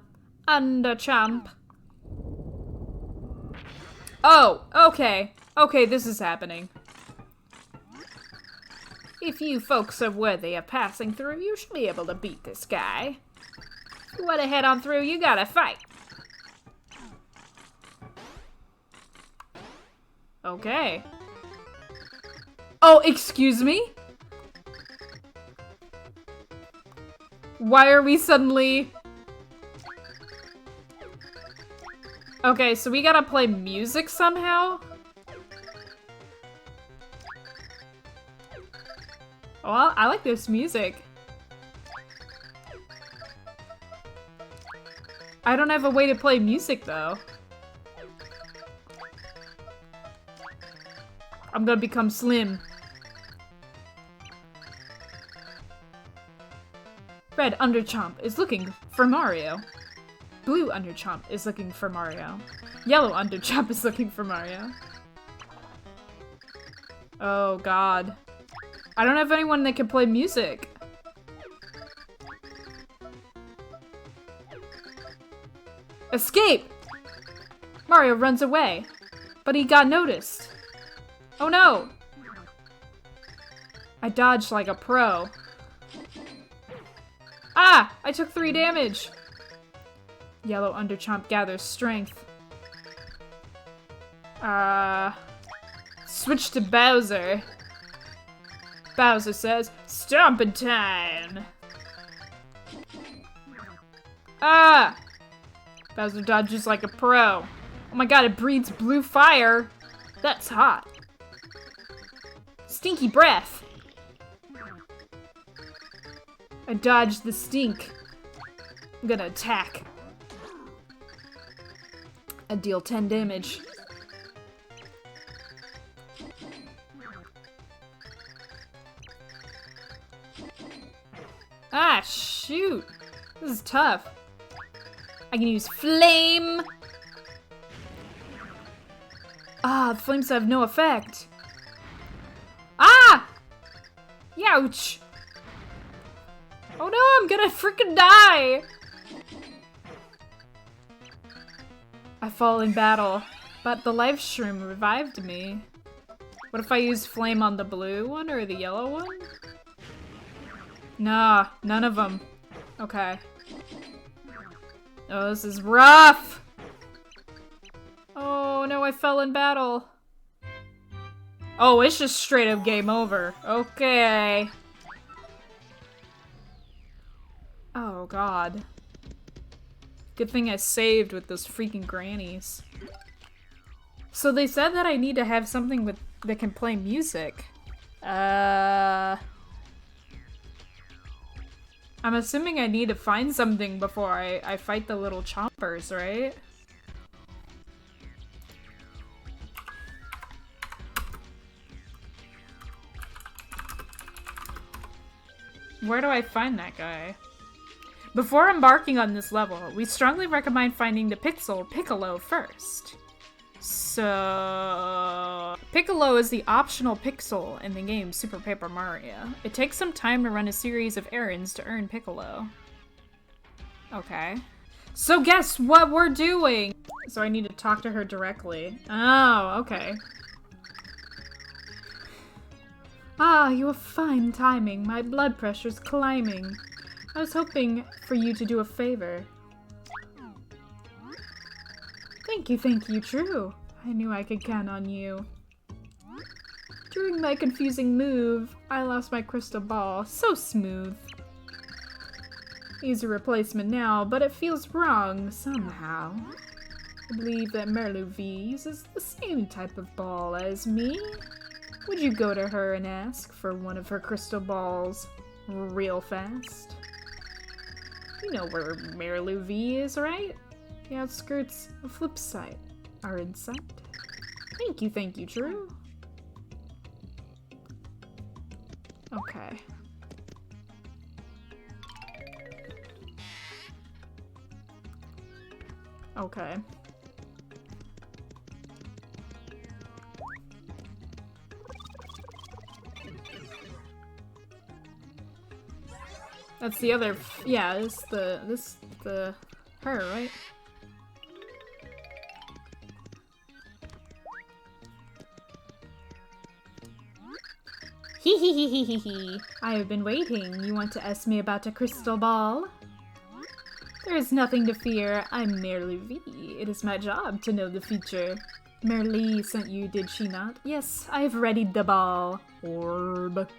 underchump? Oh, okay. Okay, this is happening. If you folks are worthy of passing through, you should be able to beat this guy. If you want to head on through, you gotta fight. Okay. Oh, excuse me? Why are we suddenly... Okay, so we gotta play music somehow? Well, I like this music. I don't have a way to play music, though. I'm gonna become slim. Red Underchomp is looking for Mario. Blue Underchomp is looking for Mario. Yellow Underchomp is looking for Mario. Oh god. I don't have anyone that can play music. Escape! Mario runs away, but he got noticed. Oh no! I dodged like a pro. Ah! I took 3 damage. Yellow Underchomp gathers strength. Switch to Bowser. Bowser says, stomping time! Ah! Bowser dodges like a pro. Oh my god, it breathes blue fire! That's hot. Stinky breath! I dodged the stink. I'm gonna attack. I deal 10 damage. Ah, shoot! This is tough. I can use flame! Ah, the flames have no effect. Ah! Youch! Oh no, I'm gonna freaking die! I fall in battle, but the life shroom revived me. What if I use flame on the blue one or the yellow one? Nah, none of them. Okay. Oh, this is rough! Oh no, I fell in battle. Oh, it's just straight up game over. Okay. Oh god. Good thing I saved with those freaking grannies. So they said that I need to have something that can play music. I'm assuming I need to find something before I fight the little chompers, right? Where do I find that guy? Before embarking on this level, we strongly recommend finding the Piccolo first. So... Piccolo is the optional pixel in the game Super Paper Mario. It takes some time to run a series of errands to earn Piccolo. Okay. So guess what we're doing? So I need to talk to her directly. Oh, okay. Ah, you have fine timing. My blood pressure's climbing. I was hoping for you to do a favor. Thank you, true. I knew I could count on you. During my confusing move, I lost my crystal ball. So smooth. Easy replacement now, but it feels wrong somehow. I believe that Merlu V uses the same type of ball as me. Would you go to her and ask for one of her crystal balls real fast? You know where Merlu V is, right? The outskirts of Flipside are in sight. Thank you, true. Okay. Okay. That's the other, yeah, the her, right? Hee hee hee hee hee hee. I have been waiting. You want to ask me about a crystal ball? There is nothing to fear. I'm Merlu V. It is my job to know the future. Merlu sent you, did she not? Yes, I have readied the ball. Orb.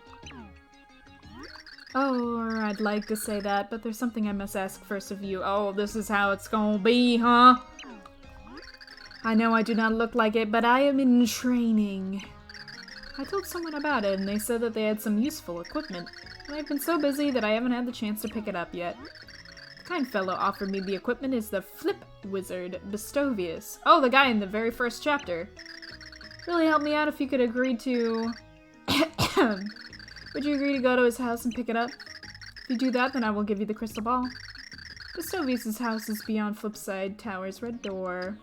Oh, or I'd like to say that, but there's something I must ask first of you. Oh, this is how it's gonna be, huh? I know I do not look like it, but I am in training. I told someone about it, and they said that they had some useful equipment. And I've been so busy that I haven't had the chance to pick it up yet. The kind fellow offered me the equipment is the Flip Wizard, Bestovius. Oh, the guy in the very first chapter. Really help me out if you could agree to... Would you agree to go to his house and pick it up? If you do that, then I will give you the crystal ball. Bestovius' house is beyond Flipside Tower's red door.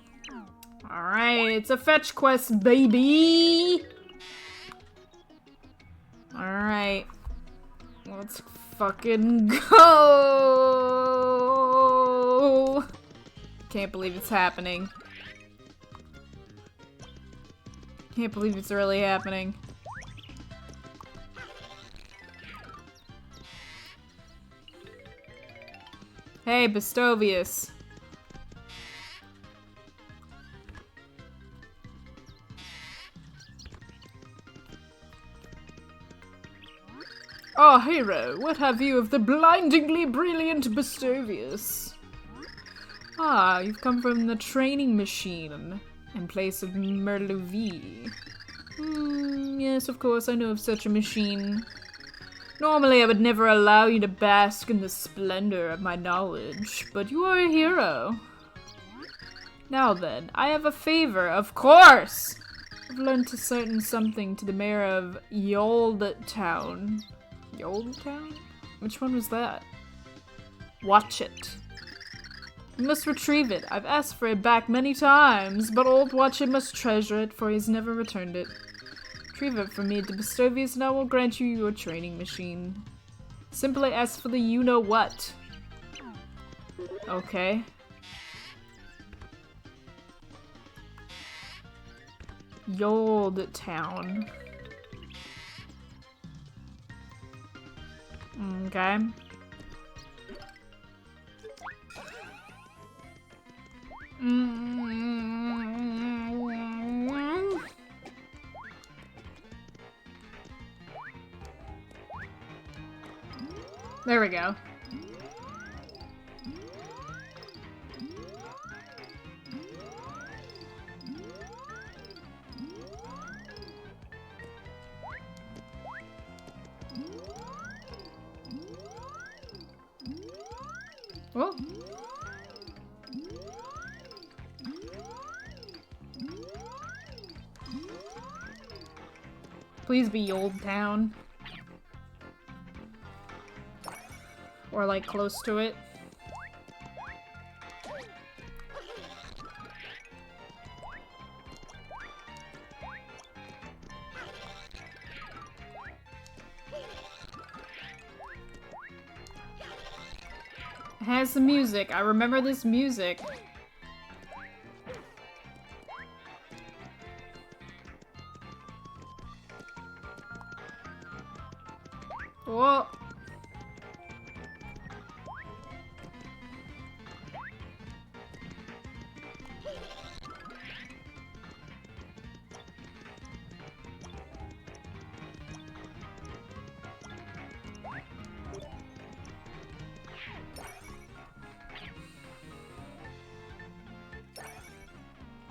Alright, it's a fetch quest, baby! Alright. Let's fucking go! Can't believe it's happening. Can't believe it's really happening. Hey, Bestovius. Our hero, what have you of the blindingly brilliant Bustovius? Ah, you've come from the training machine in place of Merluvi. Yes, of course, I know of such a machine. Normally, I would never allow you to bask in the splendor of my knowledge, but you are a hero. Now then, I have a favor, of course! I've learned to certain something to the mayor of Yoldtown. Yoldtown? Which one was that? Watch it. You must retrieve it. I've asked for it back many times, but old Watch It must treasure it, for he's never returned it. Retrieve it for me to Bustovius, and I will grant you your training machine. Simply ask for the you-know-what. Okay. Yoldtown. Okay. There we go. Oh. Please be Old Town. Or like close to it. It has the music. I remember this music. Whoa.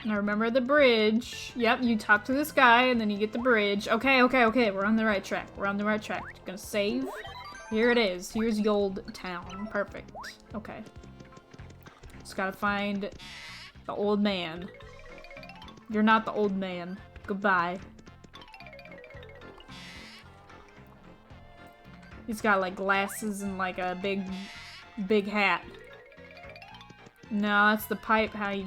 I remember the bridge. Yep, you talk to this guy and then you get the bridge. Okay, okay, okay. We're on the right track. We're on the right track. Gonna save. Here it is. Here's Yold Town. Perfect. Okay. Just gotta find the old man. You're not the old man. Goodbye. He's got like glasses and like a big hat. No, that's the pipe. How you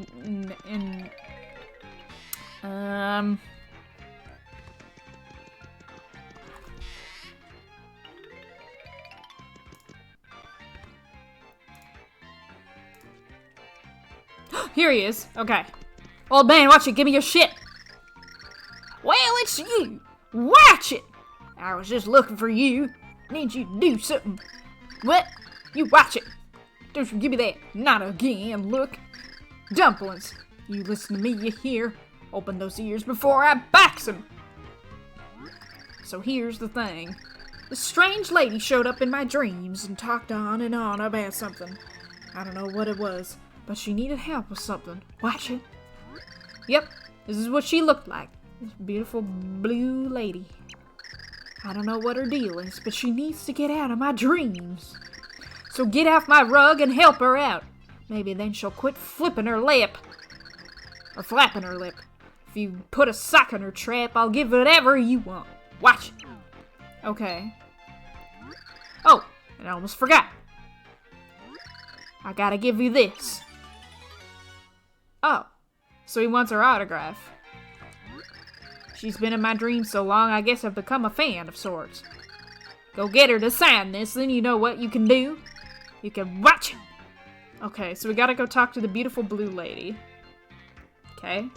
Here he is. Okay. Old man, watch it. Give me your shit. Well, it's you. Watch it. I was just looking for you. Need you to do something. What? You watch it. Don't you give me that. Not again. Look. Dumplings. You listen to me, you hear. Open those ears before I box them. So here's the thing. This strange lady showed up in my dreams and talked on and on about something. I don't know what it was, but she needed help with something. Watch it. Yep, this is what she looked like. This beautiful blue lady. I don't know what her deal is, but she needs to get out of my dreams. So get off my rug and help her out. Maybe then she'll quit flipping her lip. Or flapping her lip. If you put a sock in her trap, I'll give whatever you want. Watch it. Okay. Oh, and I almost forgot. I gotta give you this. Oh, so he wants her autograph. She's been in my dreams so long, I guess I've become a fan of sorts. Go get her to sign this, then you know what you can do. You can watch it. Okay, so we gotta go talk to the beautiful blue lady. Okay.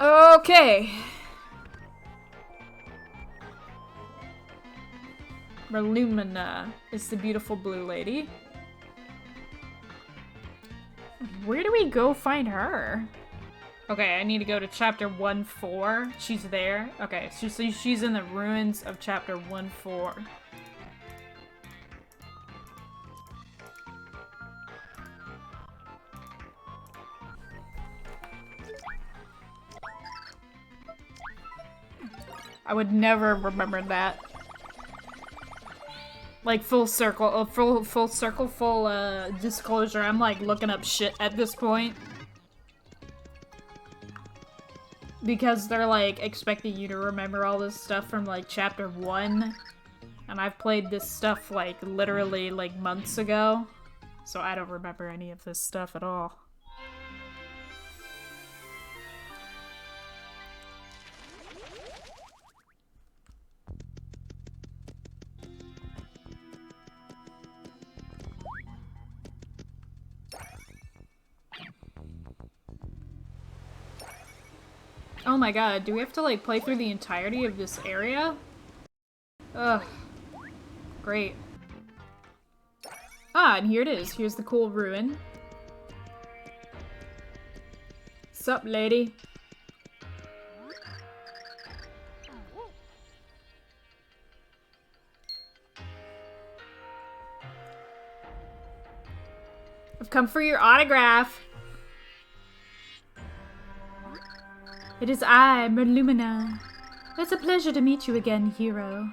Okay. Merlumina is the beautiful blue lady. Where do we go find her? Okay, I need to go to chapter 1-4. She's there. Okay, so she's in the ruins of chapter 1-4. I would never remember that. Like full circle, full disclosure. I'm like looking up shit at this point. Because they're like expecting you to remember all this stuff from like chapter 1. And I've played this stuff like literally like months ago. So I don't remember any of this stuff at all. Oh my god, do we have to like play through the entirety of this area? Ugh. Great. Ah, and here it is. Here's the cool ruin. Sup, lady? I've come for your autograph. It is I, Merlumina. It's a pleasure to meet you again, hero.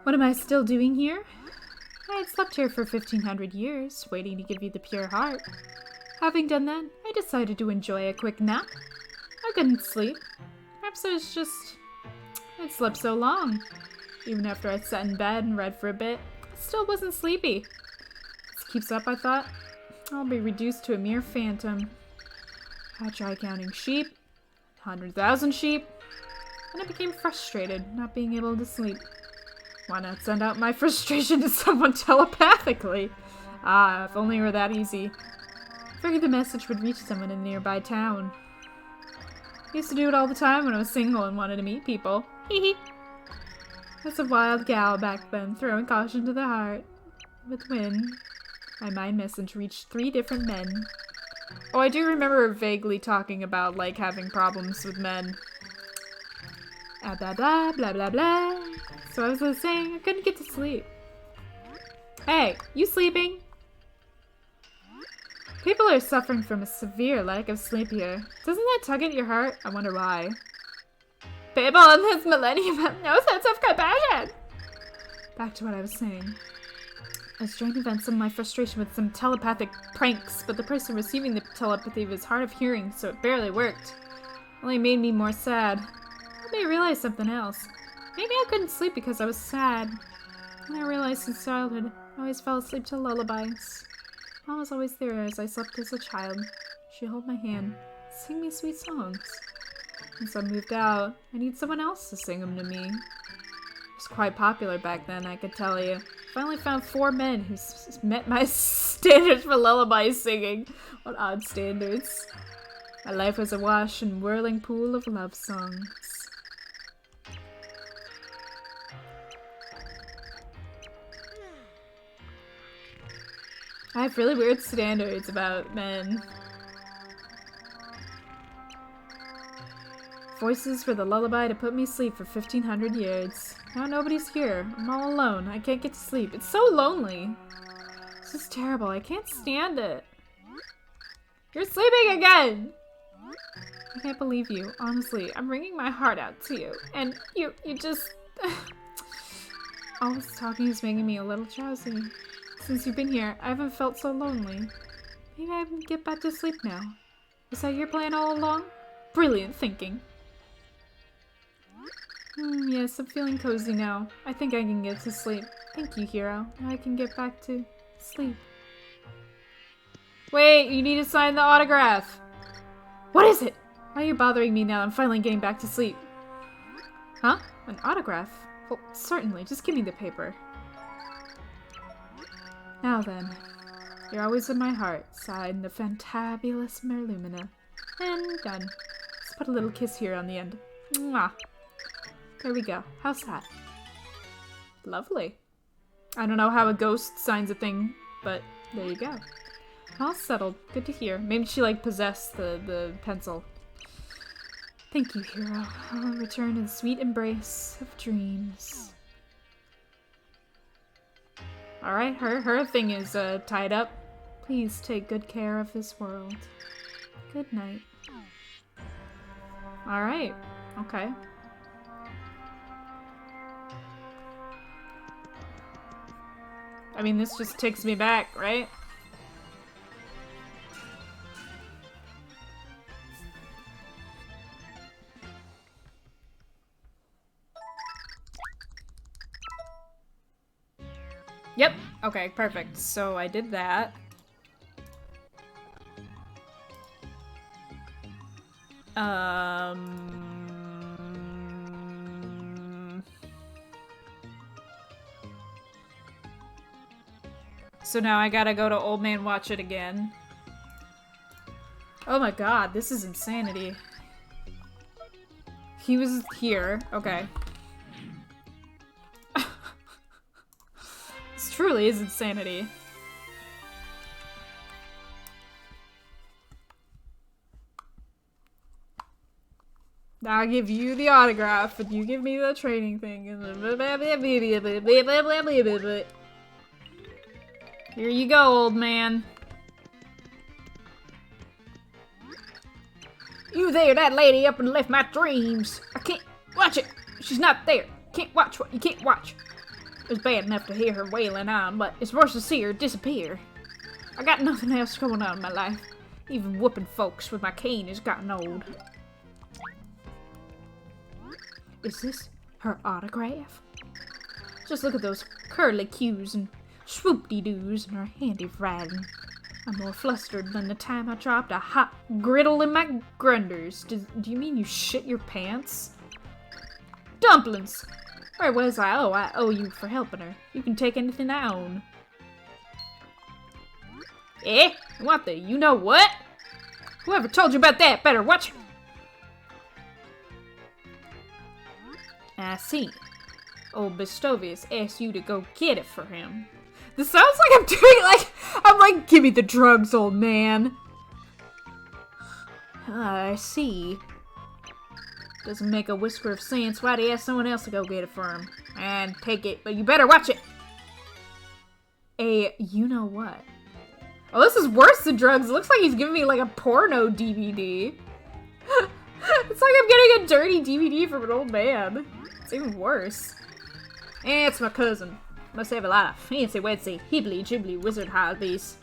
What am I still doing here? I had slept here for 1500 years, waiting to give you the pure heart. Having done that, I decided to enjoy a quick nap. I couldn't sleep. Perhaps it was just... I'd slept so long. Even after I sat in bed and read for a bit, I still wasn't sleepy. If this keeps up, I thought, I'll be reduced to a mere phantom. I tried counting sheep, 100,000 sheep, and I became frustrated not being able to sleep. Why not send out my frustration to someone telepathically? Ah, if only it were that easy. I figured the message would reach someone in a nearby town. I used to do it all the time when I was single and wanted to meet people. Hee. I was a wild gal back then, throwing caution to the heart. But when my mind message reached 3 different men. Oh, I do remember vaguely talking about, like, having problems with men. Ah, blah blah, blah blah blah. So I was saying I couldn't get to sleep. Hey, you sleeping? People are suffering from a severe lack of sleep here. Doesn't that tug at your heart? I wonder why. People in this millennium have no sense of compassion! Back to what I was saying. I was trying to vent some of my frustration with some telepathic pranks, but the person receiving the telepathy was hard of hearing, so it barely worked. It only made me more sad. It made me realize something else. Maybe I couldn't sleep because I was sad. And I realized since childhood, I always fell asleep to lullabies. Mom was always there as I slept as a child. She'd hold my hand, sing me sweet songs. Since I moved out, I need someone else to sing them to me. It was quite popular back then, I could tell you. I finally found 4 men who met my standards for lullaby singing. What odd standards. My life was awash in a whirling pool of love songs. I have really weird standards about men. Voices for the lullaby to put me to sleep for 1500 years. Now nobody's here. I'm all alone. I can't get to sleep. It's so lonely. This is terrible. I can't stand it. You're sleeping again! I can't believe you. Honestly, I'm wringing my heart out to you. And you just... All this talking is making me a little drowsy. Since you've been here, I haven't felt so lonely. Maybe I can get back to sleep now. Was that your plan all along? Brilliant thinking. Yes, I'm feeling cozy now. I think I can get to sleep. Thank you, hero. Now I can get back to sleep. Wait, you need to sign the autograph. What is it? Why are you bothering me now? I'm finally getting back to sleep. Huh? An autograph? Well, certainly. Just give me the paper. Now then, you're always in my heart, signed the fantabulous Merlumina. And done. Let's put a little kiss here on the end. Mwah. There we go. How's that? Lovely. I don't know how a ghost signs a thing, but there you go. All settled. Good to hear. Maybe she, like, possessed the pencil. Thank you, hero. I'll return in the sweet embrace of dreams. Alright, her thing is tied up. Please take good care of this world. Good night. Alright. Okay. I mean, this just takes me back, right? Yep. Okay, perfect. So I did that. So now I gotta go to Old Man Watch It again. Oh my god, this is insanity. He was here. Okay. This truly is insanity. I'll give you the autograph, and you give me the training thing. Here you go, old man. You there, that lady up and left my dreams. I can't watch it. She's not there. Can't watch what you can't watch. It was bad enough to hear her wailing on, but it's worse to see her disappear. I got nothing else going on in my life. Even whooping folks with my cane has gotten old. Is this her autograph? Just look at those curly cues and swoop-de-doos in her handy writing. I'm more flustered than the time I dropped a hot griddle in my grunders. Do you mean you shit your pants? Dumplings! Where was I? Oh, I owe you for helping her. You can take anything I own. Eh? What the you know what? Whoever told you about that better watch it. I see. Old Bestovius asked you to go get it for him. This sounds like I'm doing I'm like, give me the drugs, old man. I see. Doesn't make a whisper of sense. Why'd he ask someone else to go get it for him? And take it, but you better watch it. You know what? Oh, this is worse than drugs. It looks like he's giving me like a porno DVD. It's like I'm getting a dirty DVD from an old man. It's even worse. It's my cousin. Must have a lot of fancy-wancy, hibbly-jibbly wizard hobbies.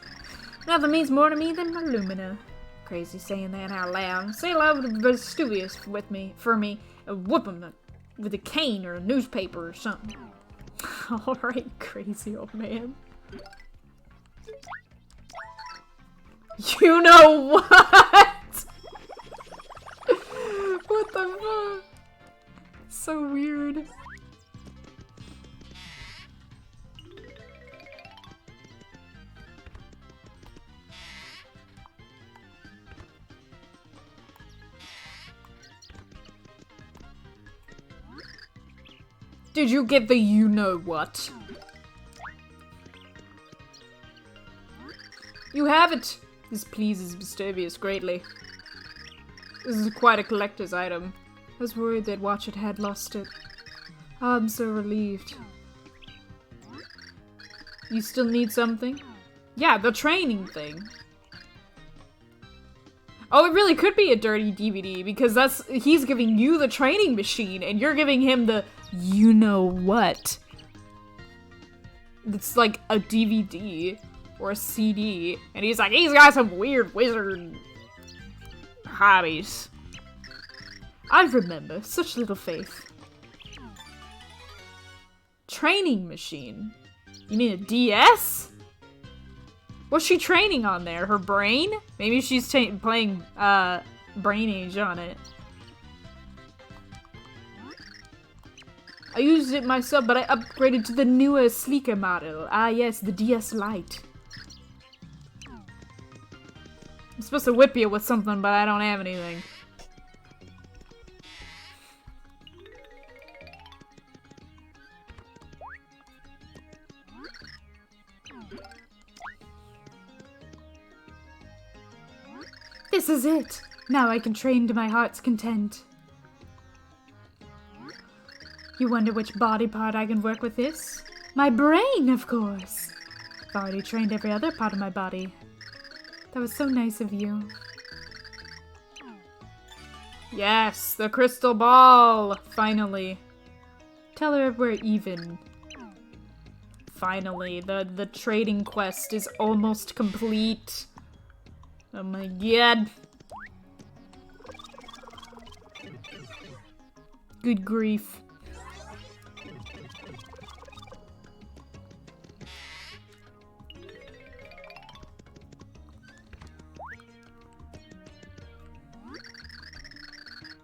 Nothing means more to me than my Lumina. Crazy saying that out loud. Say hello to Vestuvius for me, and whoop him with a cane or a newspaper or something. Alright, crazy old man. You know what? What the fuck? So weird. Did you get the you-know-what? You have it! This pleases Vestuvius greatly. This is quite a collector's item. I was worried that Watch It had lost it. I'm so relieved. You still need something? Yeah, the training thing. Oh, it really could be a dirty DVD because he's giving you the training machine and you're giving him the you-know-what. It's like a DVD or a CD and he's like, he's got some weird wizard hobbies. I remember, such little faith. Training machine? You mean a DS? What's she training on there? Her brain? Maybe she's playing Brain Age on it. I used it myself, but I upgraded to the newer, sleeker model. Ah yes, the DS Lite. I'm supposed to whip you with something, but I don't have anything. This is it! Now I can train to my heart's content. You wonder which body part I can work with this? My brain, of course! I've already trained every other part of my body. That was so nice of you. Yes, the crystal ball! Finally. Tell her we're even. Finally, the trading quest is almost complete. Oh my god. Good grief.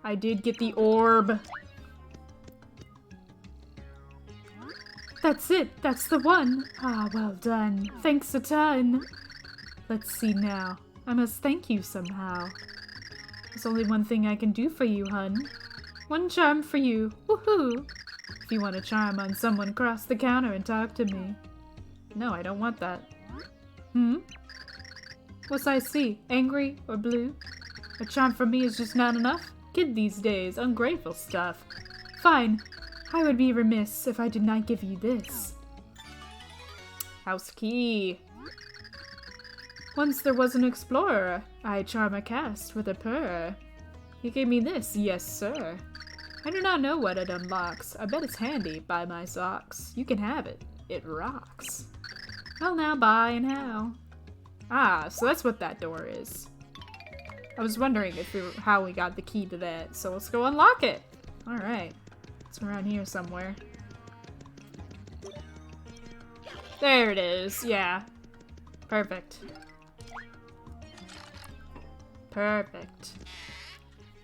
I did get the orb. That's it. That's the one. Ah, well done. Thanks a ton. Let's see now. I must thank you somehow. There's only one thing I can do for you, hun. One charm for you. Woohoo! If you want a charm on someone, cross the counter and talk to me. No, I don't want that. What size C? Angry or blue? A charm for me is just not enough? Kid these days, ungrateful stuff. Fine. I would be remiss if I did not give you this. House key. Once there was an explorer. I charm a cast with a purr. He gave me this, yes sir. I do not know what it unlocks. I bet it's handy, by my socks. You can have it. It rocks. Well now, bye and how. Ah, so that's what that door is. I was wondering how we got the key to that, so let's go unlock it. Alright. It's around here somewhere. There it is, yeah. Perfect. Perfect.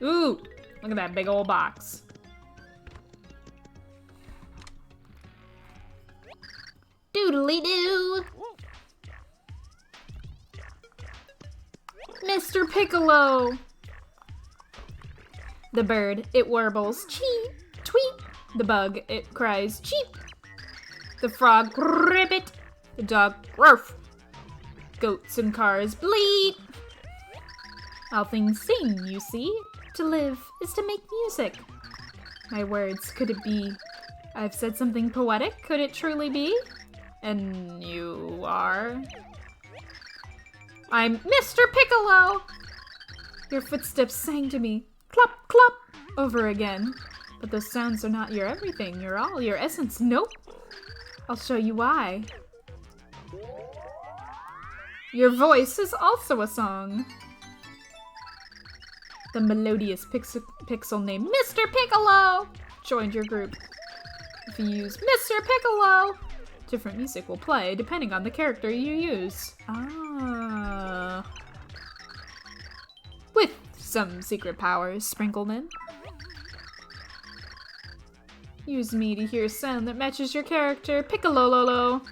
Ooh! Look at that big old box. Doodly-doo! Mr. Piccolo! The bird, it warbles, cheep, tweet. The bug, it cries, cheep. The frog, ribbit. The dog, ruff. Goats and cars, bleat. All things sing, you see. To live is to make music. My words, could it be? I've said something poetic, could it truly be? And you are? I'm Mr. Piccolo! Your footsteps sang to me, clop, clop, over again. But those sounds are not your everything, your all, your essence, nope. I'll show you why. Your voice is also a song. The melodious pixel named Mr. Piccolo joined your group. If you use Mr. Piccolo, different music will play depending on the character you use. Ah. With some secret powers sprinkled in. Use me to hear a sound that matches your character, Piccolo-lolo.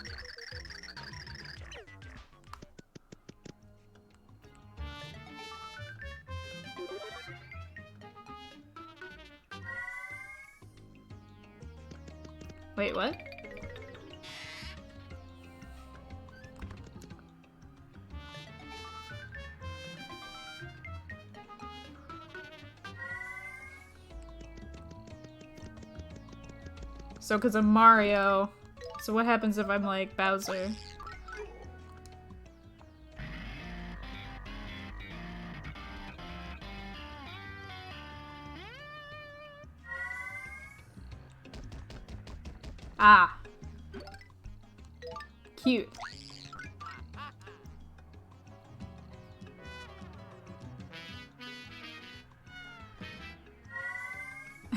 Wait, what? So, because I'm Mario. So what happens if I'm like Bowser? Ah. Cute.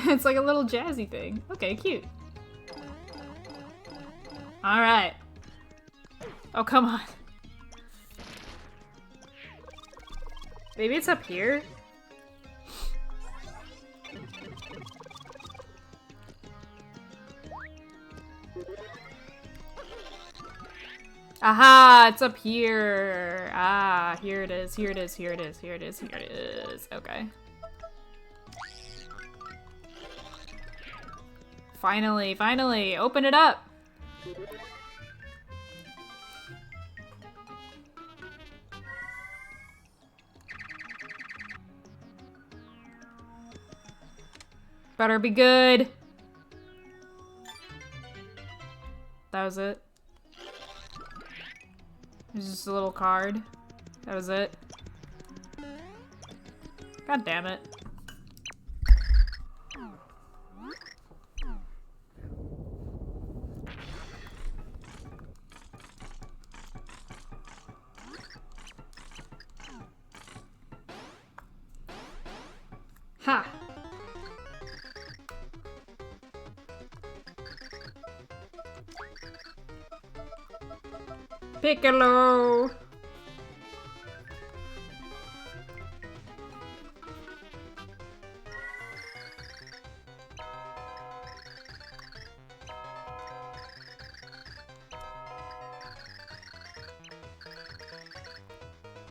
It's like a little jazzy thing. Okay, cute. Alright. Oh, come on. Maybe it's up here? Aha! It's up here! Ah, here it is, here it is, here it is, here it is, here it is. Okay. Finally, finally! Open it up! Better be good. That was it. It was just a little card. That was it. God damn it. Ha! Piccolo!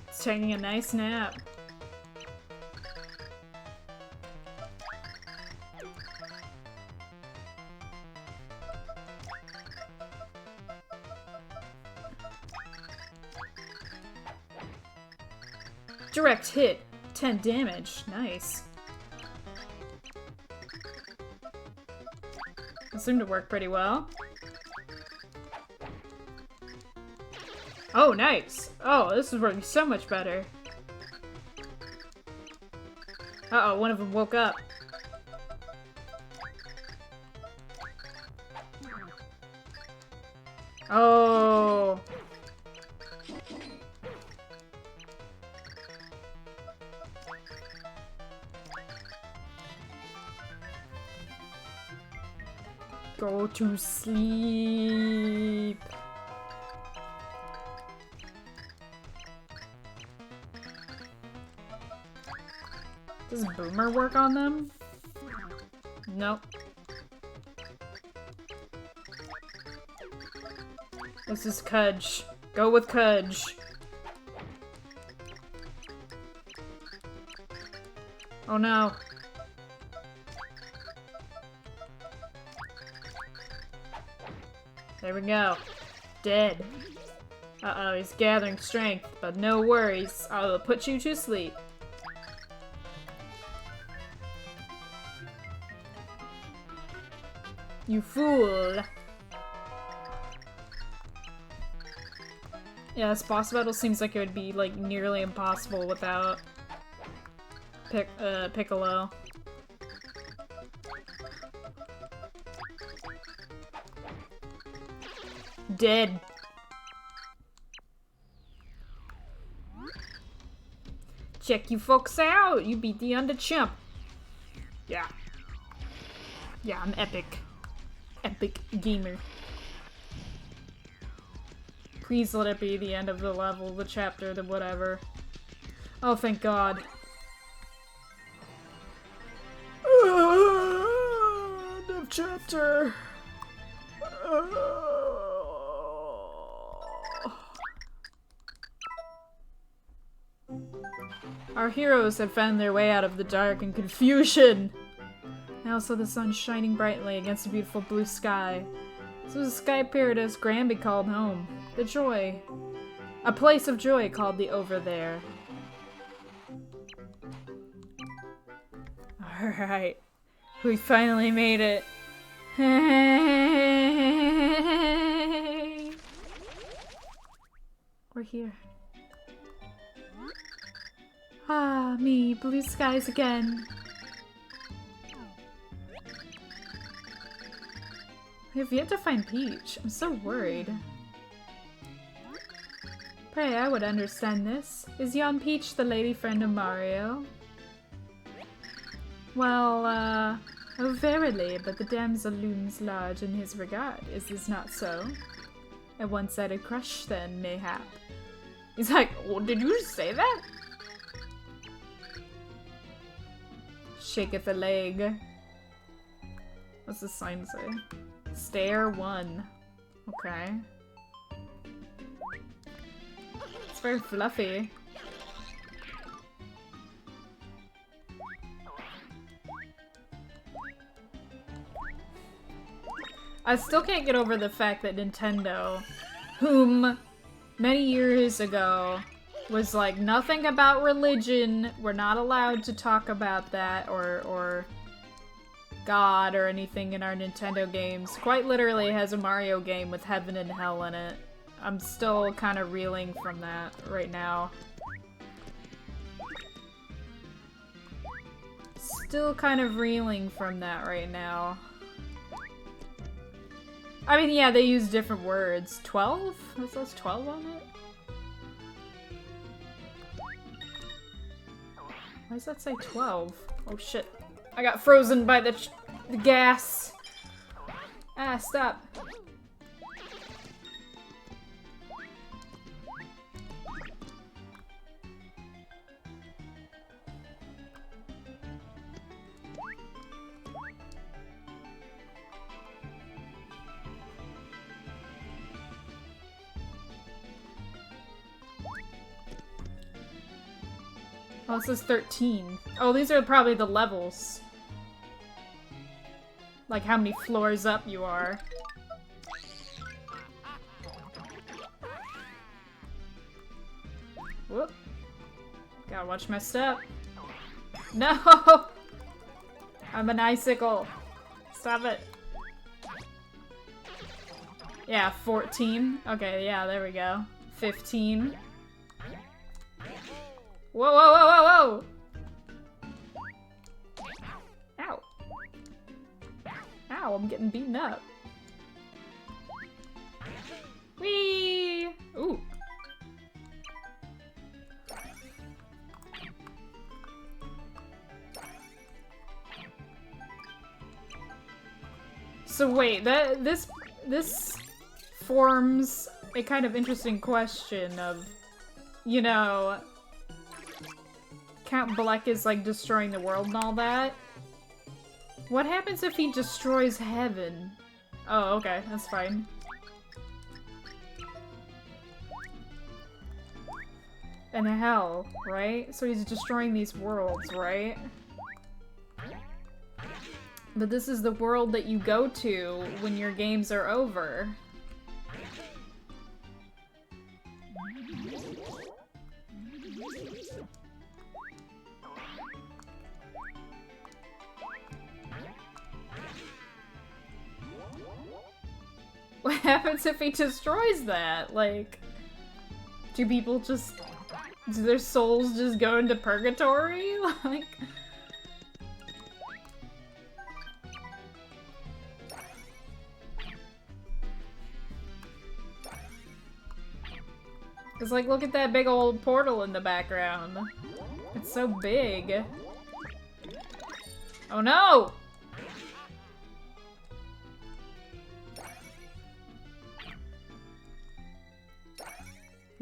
It's taking a nice nap. Direct hit, 10 damage. Nice. It seemed to work pretty well. Oh, nice. Oh, this is working so much better. Uh-oh, one of them woke up. Oh. Go to sleep. Does Boomer work on them? Nope. This is Kudge. Go with Kudge. Oh no. There we go. Dead. Uh-oh, he's gathering strength, but no worries. I'll put you to sleep. You fool. Yeah, this boss battle seems like it would be, like, nearly impossible without Piccolo. Dead. Check you folks out! You beat the Underchump. Yeah. Yeah, I'm epic. Epic gamer. Please let it be the end of the level, the chapter, the whatever. Oh, thank God. End of chapter. Our heroes had found their way out of the dark and confusion. Now saw the sun shining brightly against a beautiful blue sky. This was a sky paradise Granby called home. The joy. A place of joy called the Over There. Alright. We finally made it. We're here. Ah, me, blue skies again. I have yet to find Peach. I'm so worried. Pray, I would understand this. Is yon Peach the lady friend of Mario? Well, oh verily, but the damsel looms large in his regard. Is this not so? A one-sided crush, then, mayhap. He's like, oh, did you say that? Shaketh a leg. What's the sign say? Stare 1. Okay. It's very fluffy. I still can't get over the fact that Nintendo, whom many years ago was like nothing about religion, we're not allowed to talk about that or God or anything in our Nintendo games. Quite literally, it has a Mario game with heaven and hell in it. I'm still kind of reeling from that right now. Still kind of reeling from that right now. I mean, yeah, they use different words. 12? It says 12 on it? Why does that say 12? Oh shit. I got frozen by the gas. Ah, stop. Oh, it says 13. Oh, these are probably the levels. Like how many floors up you are. Whoop. Gotta watch my step. No! I'm an icicle. Stop it. Yeah, 14. Okay, yeah, there we go. 15. Whoa, whoa, whoa, whoa, whoa! Ow. Ow, I'm getting beaten up. Whee! Ooh. So wait, this forms a kind of interesting question of, you know, Count Bleck is like destroying the world and all that. What happens if he destroys heaven? Oh, okay, that's fine. And hell, right? So he's destroying these worlds, right? But this is the world that you go to when your games are over. What happens if he destroys that? Like, do people just... do their souls just go into purgatory? Like... It's like, look at that big old portal in the background. It's so big. Oh no!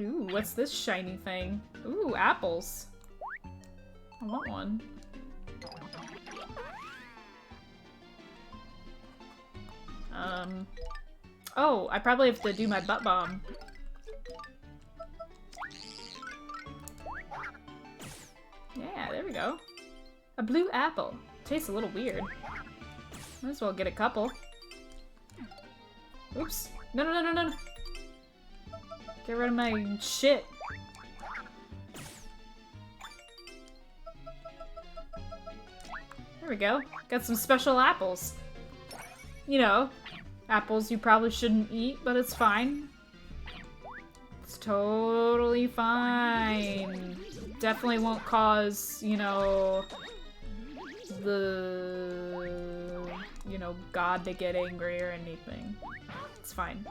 Ooh, what's this shiny thing? Ooh, apples. I want one. Oh, I probably have to do my butt bomb. Yeah, there we go. A blue apple. Tastes a little weird. Might as well get a couple. Oops. No, no, no, no, no. Get rid of my shit. There we go. Got some special apples. You know, apples you probably shouldn't eat, but it's fine. It's totally fine. Definitely won't cause, you know, God to get angry or anything. It's fine.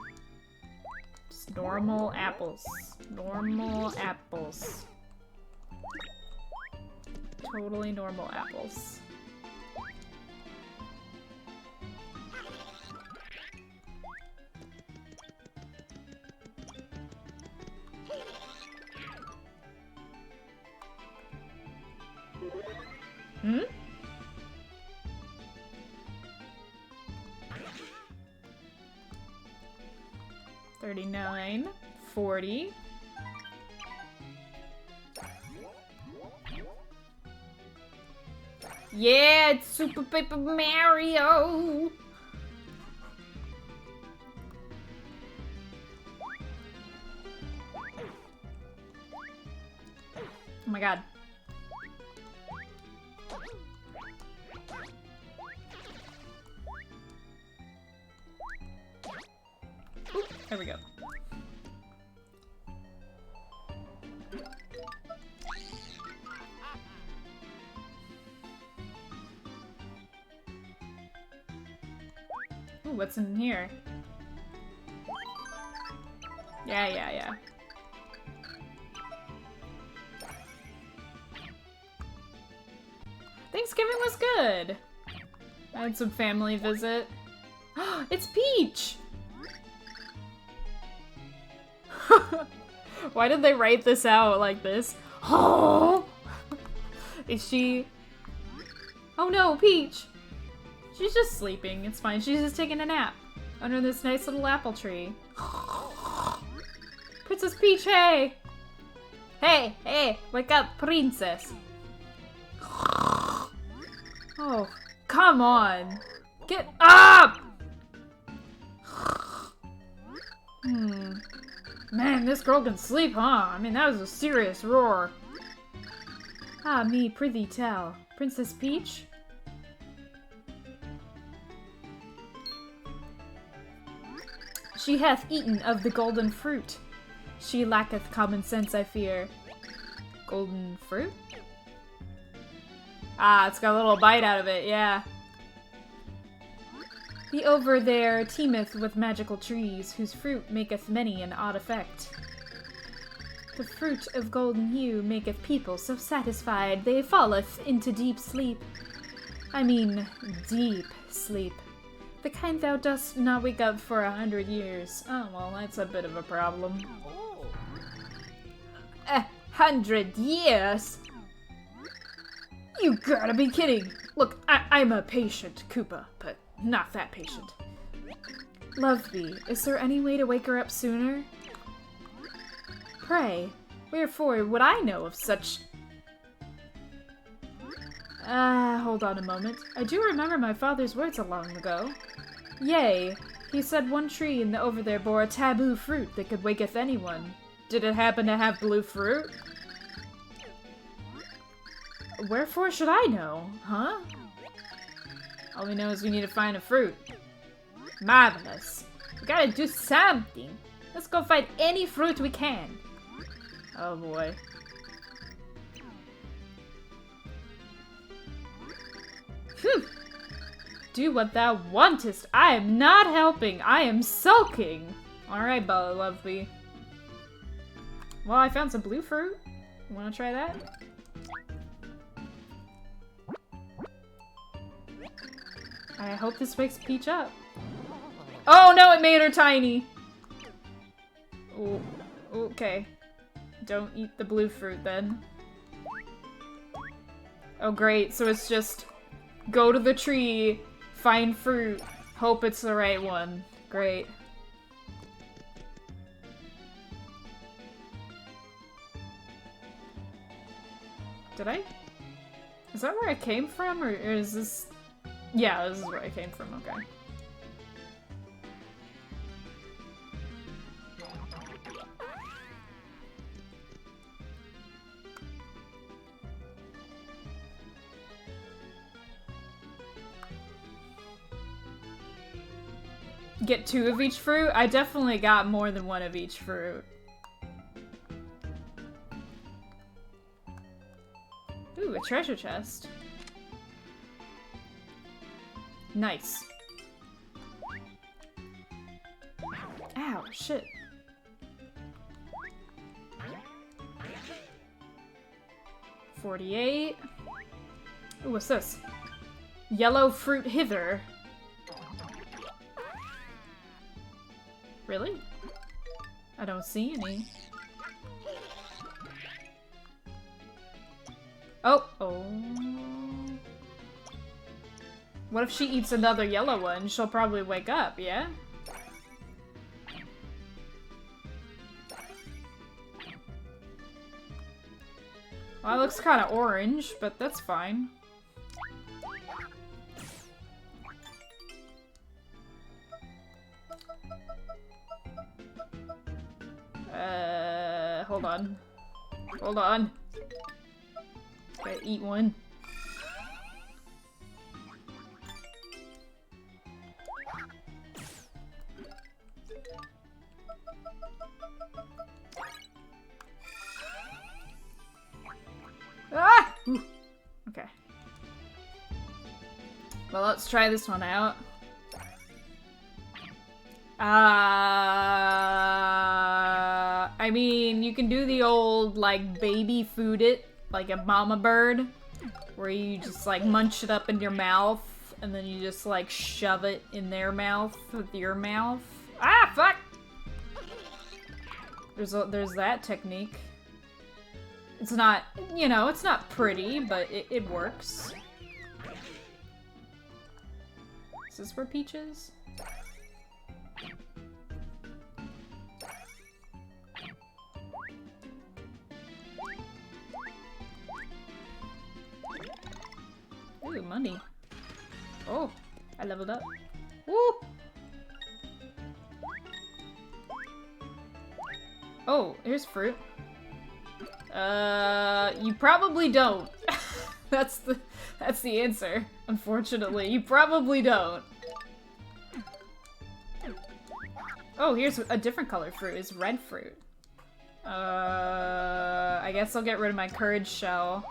Just normal apples. Normal apples. Totally normal apples. Hmm? $39, $40. Yeah, it's Super Paper Mario! Oh my god. There we go. Ooh, what's in here? Yeah. Thanksgiving was good. I had some family visit. It's Peach! Why did they write this out like this? Oh! Is she... Oh no, Peach! She's just sleeping. It's fine. She's just taking a nap under this nice little apple tree. Princess Peach, hey! Hey, wake up, princess. Oh, come on. Get up! Man, this girl can sleep, huh? I mean, that was a serious roar. Ah, me, prithee tell. Princess Peach? She hath eaten of the golden fruit. She lacketh common sense, I fear. Golden fruit? Ah, it's got a little bite out of it, yeah. The over there teemeth with magical trees, whose fruit maketh many an odd effect. The fruit of golden hue maketh people so satisfied they falleth into deep sleep. I mean, deep sleep. The kind thou dost not wake up for 100 years. Oh, well, that's a bit of a problem. 100 years? You gotta be kidding! Look, I'm a patient, Koopa, but not that patient. Lovely, is there any way to wake her up sooner? Pray, wherefore would I know of such... hold on a moment. I do remember my father's words a long ago. Yea, he said one tree in the over there bore a taboo fruit that could waketh anyone. Did it happen to have blue fruit? Wherefore should I know, huh? All we know is we need to find a fruit. Marvelous. We gotta do something. Let's go find any fruit we can. Oh boy. Do what thou wantest. I am not helping. I am sulking. Alright, Bella Lovely. Well, I found some blue fruit. You wanna try that? I hope this wakes Peach up. Oh no, it made her tiny! Oh, okay. Don't eat the blue fruit then. Oh great, so it's just go to the tree, find fruit, hope it's the right one. Great. Did I? Is that where I came from, or is this... Yeah, this is where I came from, okay. Get 2 of each fruit? I definitely got more than 1 of each fruit. Ooh, a treasure chest. Nice. Ow, shit. $48. Ooh, what's this? Yellow fruit hither. Really? I don't see any. Oh! What if she eats another yellow one? She'll probably wake up, yeah? Well, it looks kind of orange, but that's fine. Hold on. Hold on. Gotta eat one. Well, let's try this one out. I mean, you can do the old, like, baby food it, like a mama bird, where you just, like, munch it up in your mouth, and then you just, like, shove it in their mouth with your mouth. Ah, fuck! There's that technique. It's not, you know, it's not pretty, but it works. Is this where Peach is? Ooh, money. Oh, I leveled up. Woo! Oh, here's fruit. You probably don't. That's the answer, unfortunately. You probably don't. Oh, here's a different colored fruit. It's red fruit. I guess I'll get rid of my courage shell.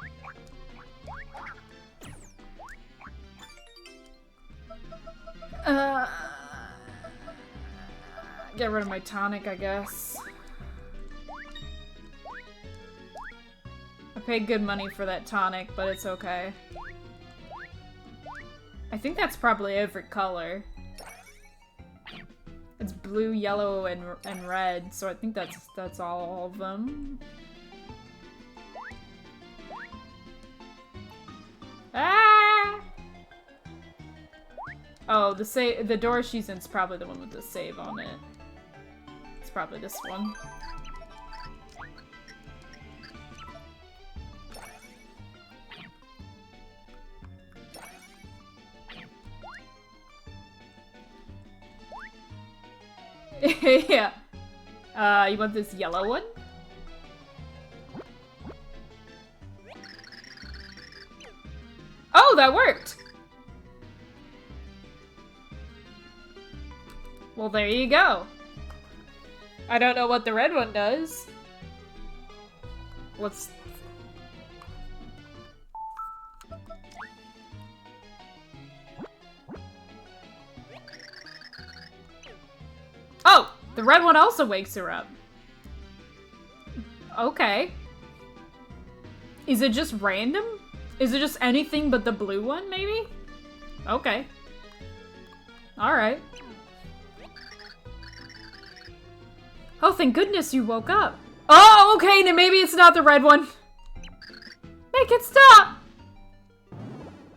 Get rid of my tonic, I guess. I paid good money for that tonic, but it's okay. I think that's probably every color. It's blue, yellow, and red, so I think that's all of them. Ah! Oh, the door she's in is probably the one with the save on it. It's probably this one. Yeah. You want this yellow one? Oh, that worked! Well, there you go. I don't know what the red one does. Let's... Oh! The red one also wakes her up. Okay. Is it just random? Is it just anything but the blue one, maybe? Okay. Alright. Oh, thank goodness you woke up. Oh, okay, then maybe it's not the red one. Make it stop!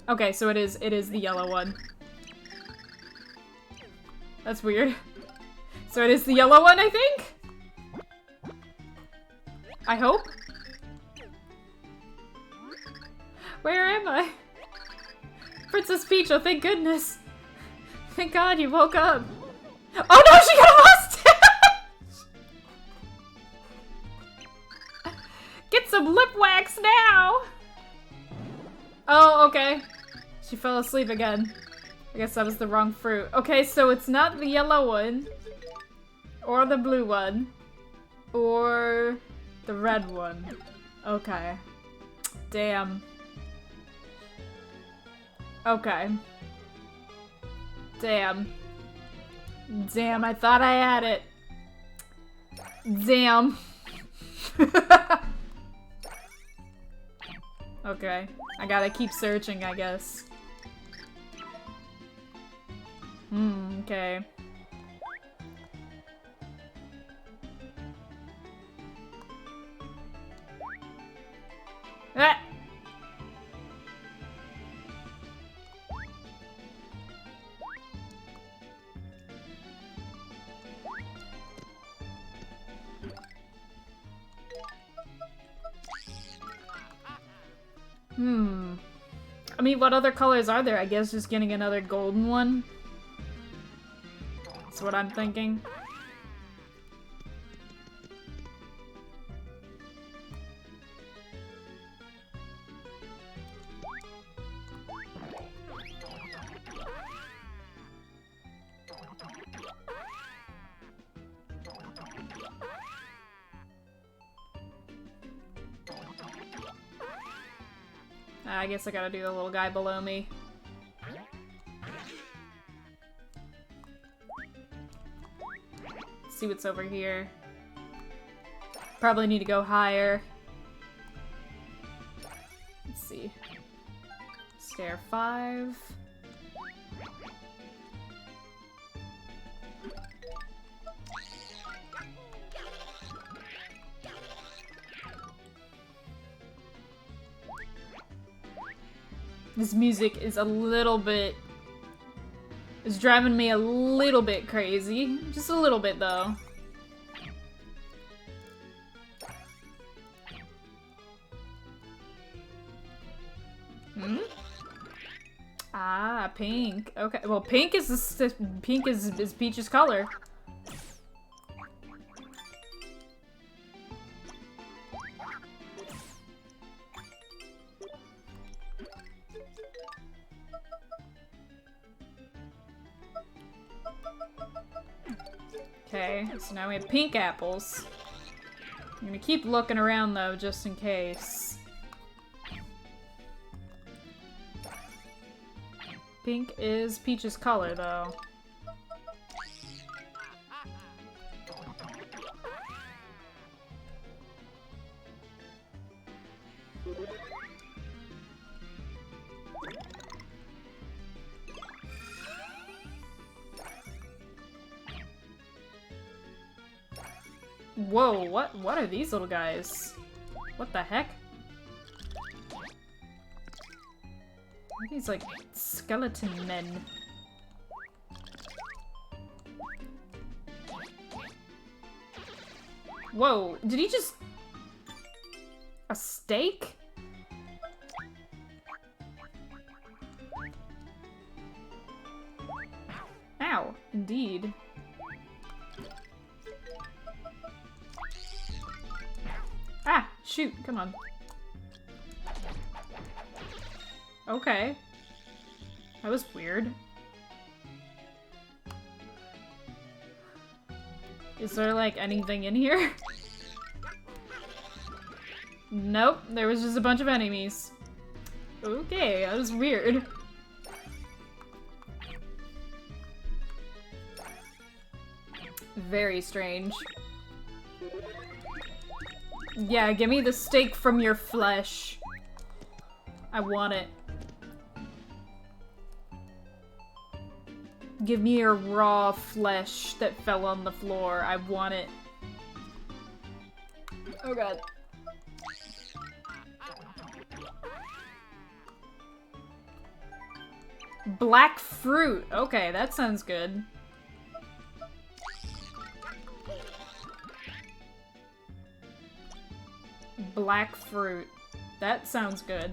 Okay, so it is the yellow one. That's weird. So it is the yellow one, I think? I hope? Where am I? Princess Peach, oh thank goodness. Thank God you woke up. Oh no, she got a mustache! Get some lip wax now! Oh, okay. She fell asleep again. I guess that was the wrong fruit. Okay, so it's not the yellow one. Or the blue one. Or the red one. Okay. Damn. Okay. Damn. Damn, I thought I had it. Damn. Okay. I gotta keep searching, I guess. Okay. Ah! I mean, what other colors are there? I guess just getting another golden one. That's what I'm thinking. I guess I gotta do the little guy below me. see what's over here. Probably need to go higher. Let's see. Stair 5. This music is a little bit... It's driving me a little bit crazy. Just a little bit, though. Hmm? Ah, pink. Okay, well, pink is Peach's color. Okay, so now we have pink apples. I'm gonna keep looking around though, just in case. Pink is Peach's color though. Whoa, what are these little guys? What the heck? Are these like skeleton men? Whoa, did he just... A steak? Ow, indeed. Ah, shoot, come on. Okay. That was weird. Is there, like, anything in here? Nope, there was just a bunch of enemies. Okay, that was weird. Very strange. Yeah, give me the steak from your flesh. I want it. Give me your raw flesh that fell on the floor. I want it. Oh god. Black fruit. Okay, that sounds good. Black fruit. That sounds good.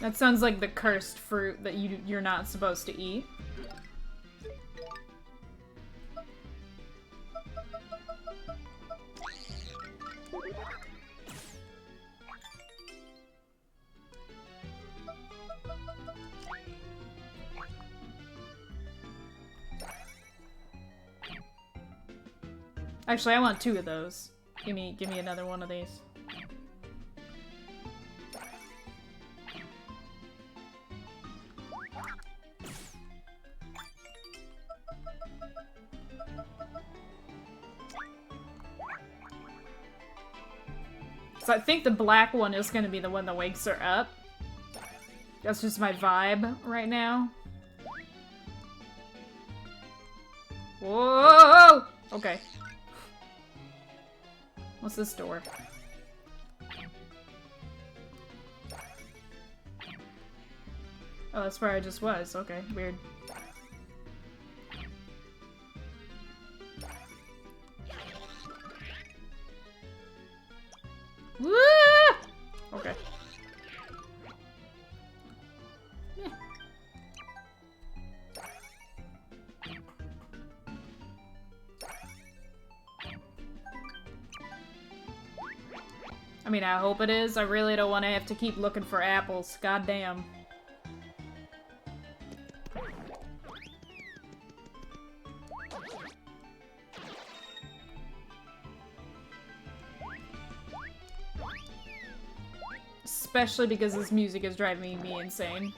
That sounds like the cursed fruit that you're not supposed to eat. Actually, I want 2 of those. Give me another one of these. So I think the black one is gonna be the one that wakes her up. That's just my vibe right now. Whoa! Okay. What's this door? Oh, that's where I just was. Okay, weird. Woo! Okay. Yeah. I mean, I hope it is. I really don't want to have to keep looking for apples. God damn. Especially because this music is driving me insane.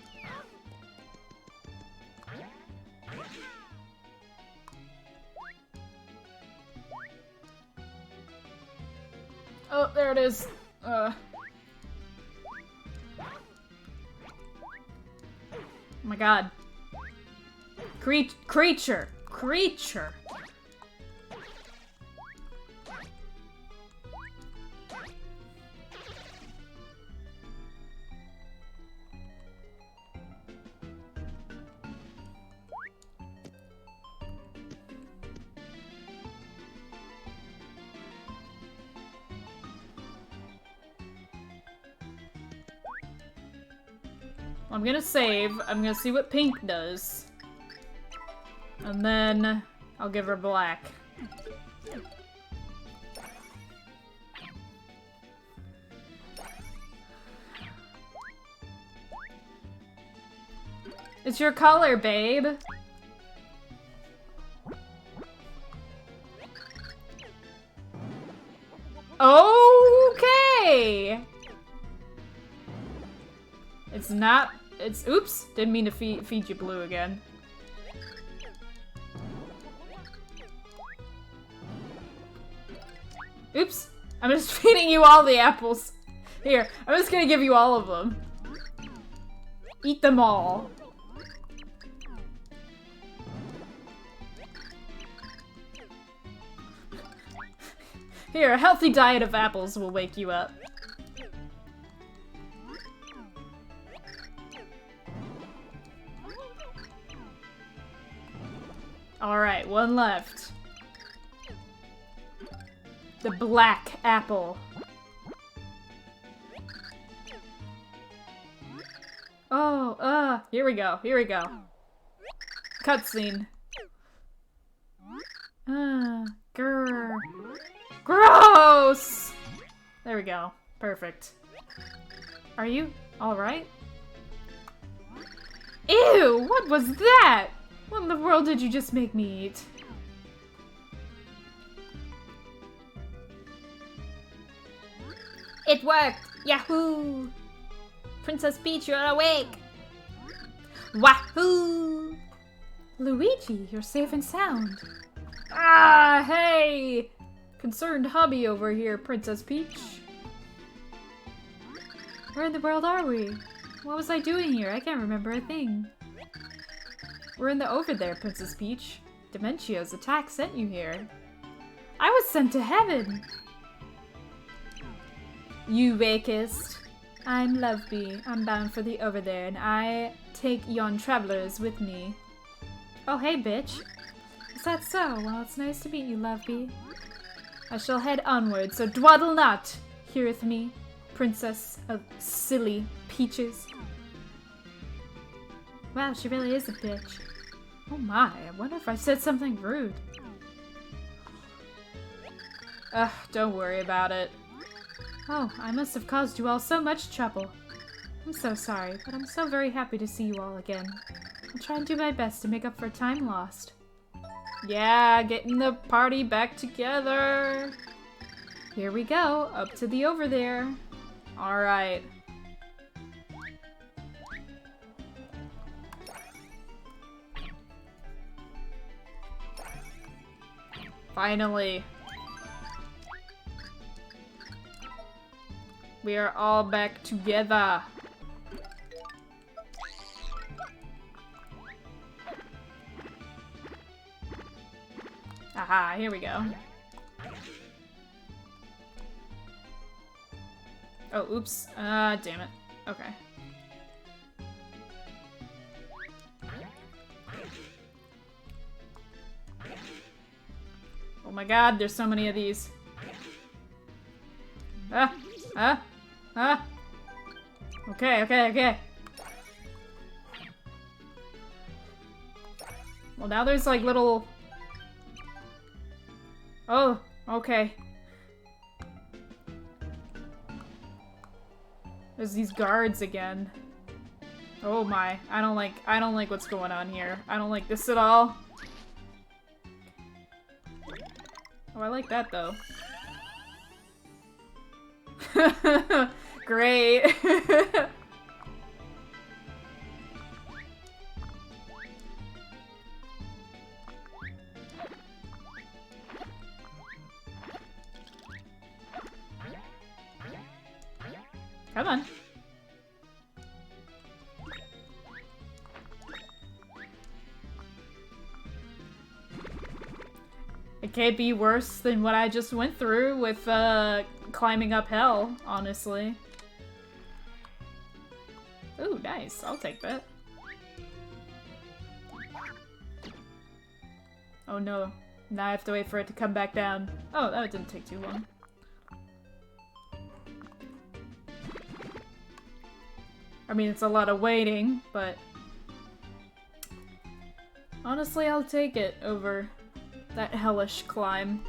There it is. Oh my god. Creature! Creature! I'm gonna save. I'm gonna see what pink does. And then I'll give her black. It's your color, babe. Okay. It's not. It's. Oops. Didn't mean to feed you blue again. Oops. I'm just feeding you all the apples. Here. I'm just gonna give you all of them. Eat them all. Here, a healthy diet of apples will wake you up. Alright, one left. The black apple. Oh, here we go, here we go. Cutscene. Grr. Gross! There we go. Perfect. Are you alright? Ew! What was that? What in the world did you just make me eat? It worked! Yahoo! Princess Peach, you're awake! Wahoo! Luigi, you're safe and sound. Ah, hey! Concerned hubby over here, Princess Peach. Where in the world are we? What was I doing here? I can't remember a thing. We're in the over there, Princess Peach. Dementio's attack sent you here. I was sent to heaven! You wakest. I'm Loveby. I'm bound for the over there, and I take yon travelers with me. Oh, hey, bitch. Is that so? Well, it's nice to meet you, Loveby. I shall head onward, so dwaddle not, heareth me, Princess of silly Peaches. Wow, she really is a bitch. Oh my, I wonder if I said something rude. Ugh, don't worry about it. Oh, I must have caused you all so much trouble. I'm so sorry, but I'm so very happy to see you all again. I'll try and do my best to make up for time lost. Yeah, getting the party back together. Here we go, up to the over there. Alright. Finally. We are all back together. Aha, here we go. Oh, oops. Damn it. Okay. Oh my god, there's so many of these. Okay, okay, okay. Well, now there's like little... Oh, okay. There's these guards again. Oh my, I don't like what's going on here. I don't like this at all. Oh, I like that though. Great. Come on. It can't be worse than what I just went through with climbing up hell, honestly. Ooh, nice. I'll take that. Oh no. Now I have to wait for it to come back down. Oh, that didn't take too long. I mean, it's a lot of waiting, but... honestly, I'll take it over that hellish climb.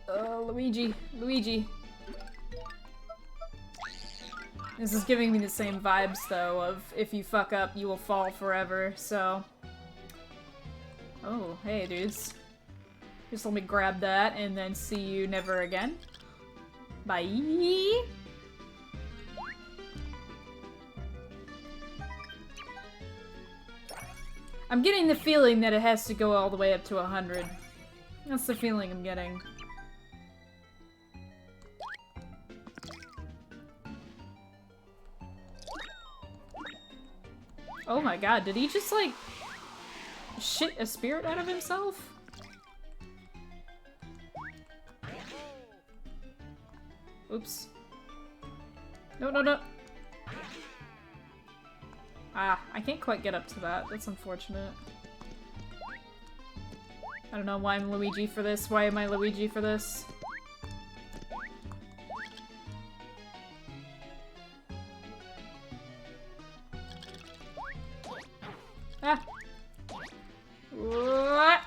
Oh, Luigi. Luigi. This is giving me the same vibes, though, of if you fuck up, you will fall forever, so... oh, hey, dudes. Just let me grab that, and then see you never again. Bye! I'm getting the feeling that it has to go all the way up to 100. That's the feeling I'm getting. Oh my god, did he just, like, shit a spirit out of himself? Oops. No, no, no. Ah, I can't quite get up to that. That's unfortunate. I don't know why I'm Luigi for this. Why am I Luigi for this? Ah! What?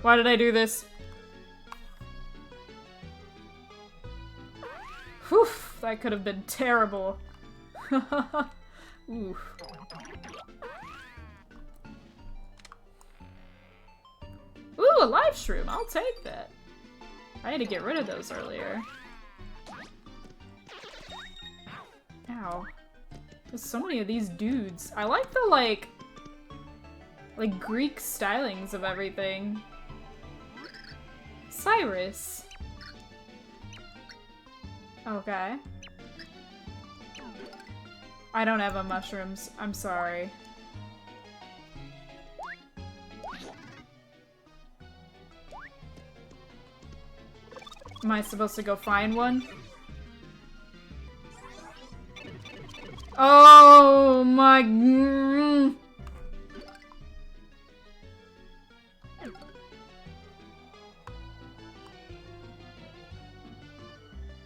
Why did I do this? Whew, that could have been terrible. Ooh. Ooh, a live shroom. I'll take that. I had to get rid of those earlier. Ow. There's so many of these dudes. I like the, like Greek stylings of everything. Cyrus. Okay. I don't have a mushrooms. I'm sorry. Am I supposed to go find one? Oh my...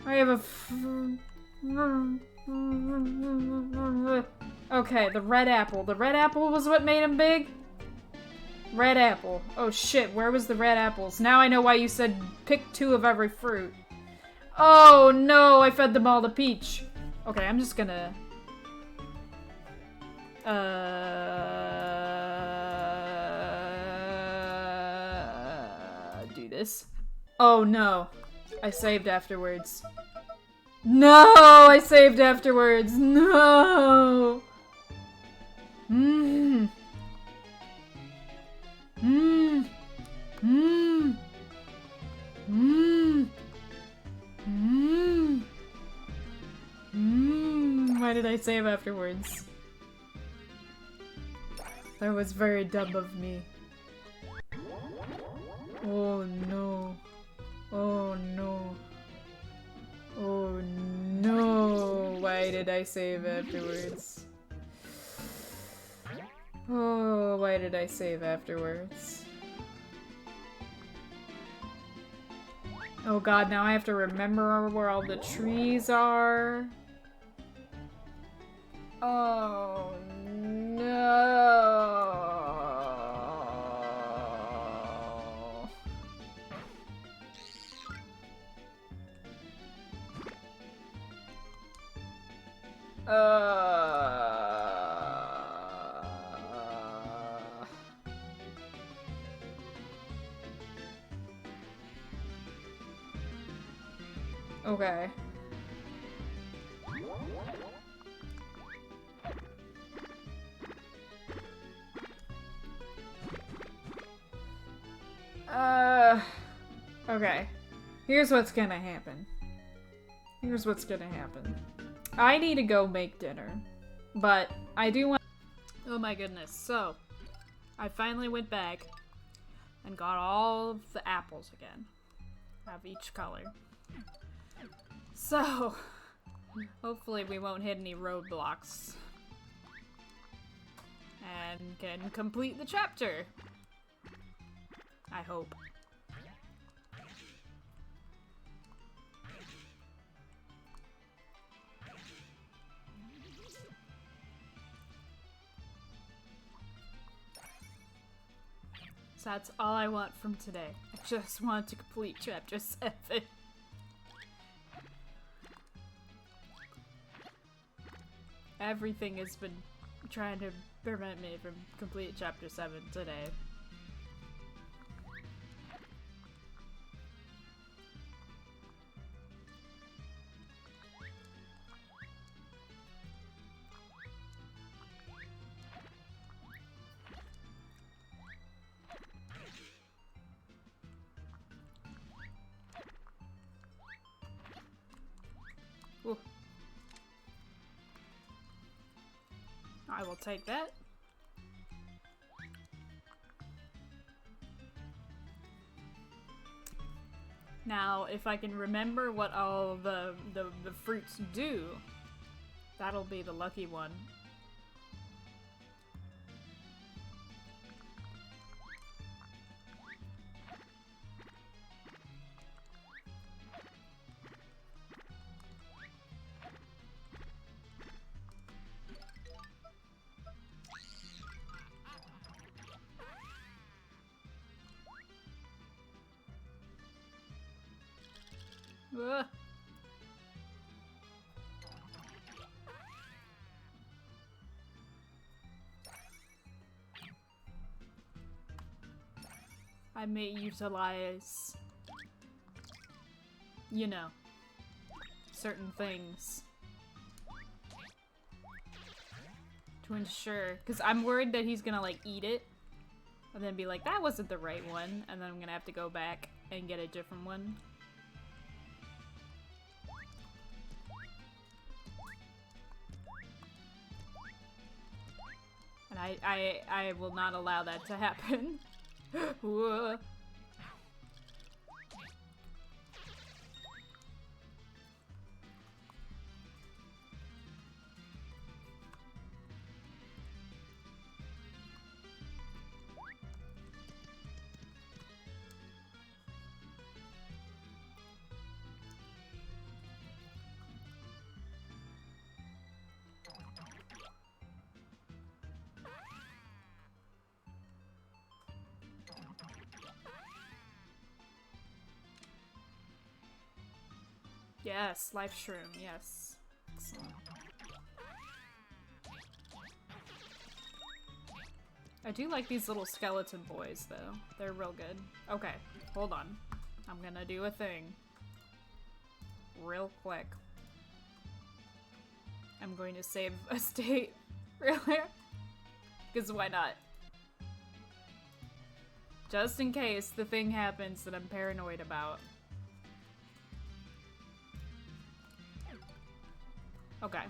I have a... okay, the red apple. The red apple was what made him big? Red apple. Oh shit, where was the red apples? Now I know why you said pick 2 of every fruit. Oh no, I fed them all to Peach. Okay, I'm just gonna... do this. Oh no. I saved afterwards. No! I saved afterwards! No! Mmm. Mmm. Mmm. Mmm. Mmm. Mmm. Why did I save afterwards? That was very dumb of me. Oh no. Oh no. Oh no. Why did I save afterwards? Oh, why did I save afterwards? Oh god, now I have to remember where all the trees are. Oh no. Okay. Okay. Here's what's gonna happen. Here's what's gonna happen. I need to go make dinner. But I do want... Oh my goodness. So, I finally went back and got all of the apples again. Of each color. So, hopefully we won't hit any roadblocks. And can complete the chapter. I hope. So that's all I want from today. I just want to complete chapter 7. Everything has been trying to prevent me from complete chapter 7 today. Ooh. I will take that. Now, if I can remember what all the fruits do, that'll be the lucky one. Ugh. I may utilize, you know, certain things to ensure, because I'm worried that he's gonna like eat it and then be like, that wasn't the right one, and then I'm gonna have to go back and get a different one. And I will not allow that to happen. Whoa. Yes, life shroom, yes. Excellent. I do like these little skeleton boys, though. They're real good. Okay, hold on. I'm gonna do a thing. Real quick. I'm going to save a state. Really? Because why not? Just in case the thing happens that I'm paranoid about. Okay.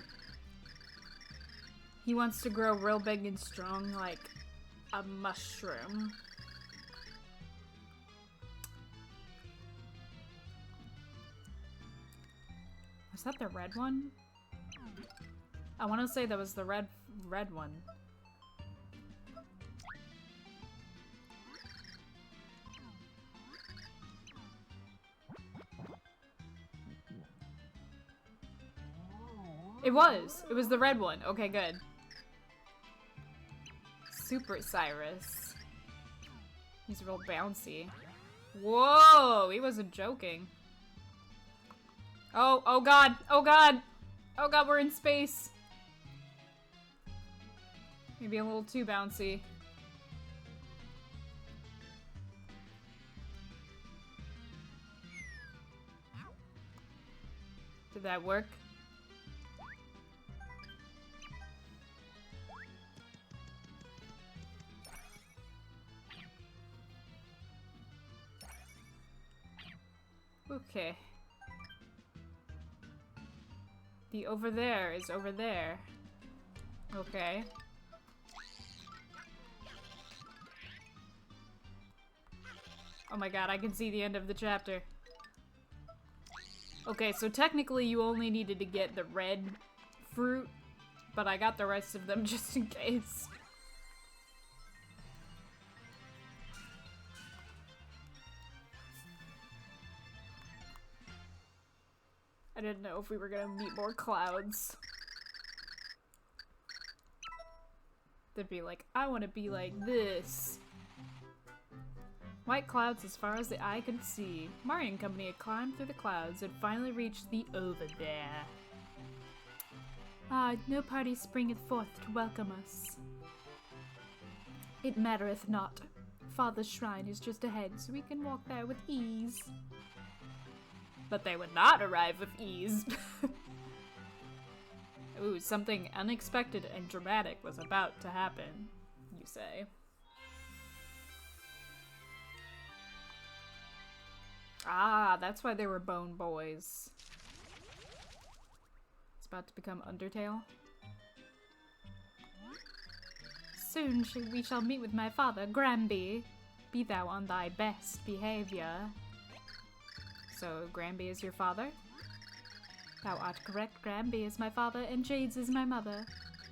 He wants to grow real big and strong like a mushroom. Was that the red one? I want to say that was the red one. It was! It was the red one. Okay, good. Super Cyrus. He's real bouncy. Whoa! He wasn't joking. Oh, oh god! Oh god! Oh god, we're in space! Maybe a little too bouncy. Did that work? Okay. The over there is over there. Okay. Oh my god, I can see the end of the chapter. Okay, so technically you only needed to get the red fruit, but I got the rest of them just in case. I didn't know if we were gonna meet more clouds. They'd be like, I want to be like this. White clouds as far as the eye could see. Mario and company had climbed through the clouds and finally reached the over there. Ah, no party springeth forth to welcome us. It mattereth not. Father's shrine is just ahead, so we can walk there with ease. But they would not arrive with ease. Ooh, something unexpected and dramatic was about to happen, you say. Ah, that's why they were Bone Boys. It's about to become Undertale. Soon we shall meet with my father, Granby. Be thou on thy best behavior. So, Granby is your father? Thou art correct, Granby is my father, and Jades is my mother.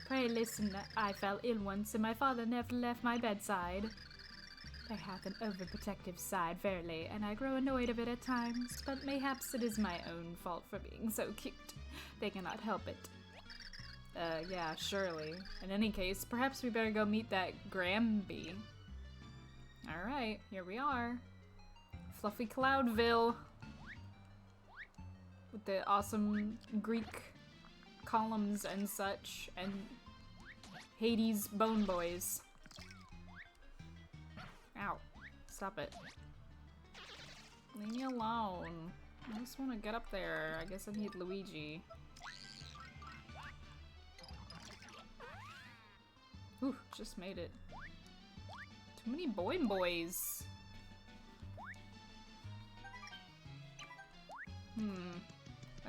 Pray listen, I fell ill once, and my father never left my bedside. There hath an overprotective side, verily, and I grow annoyed of it at times, but mayhaps it is my own fault for being so cute. They cannot help it. Yeah, surely. In any case, perhaps we better go meet that Granby. Alright, here we are. Fluffy Cloudville. With the awesome Greek columns and such, and Hades Bone Boys. Ow. Stop it. Leave me alone. I just want to get up there. I guess I need Luigi. Ooh, just made it. Too many Boing Boys.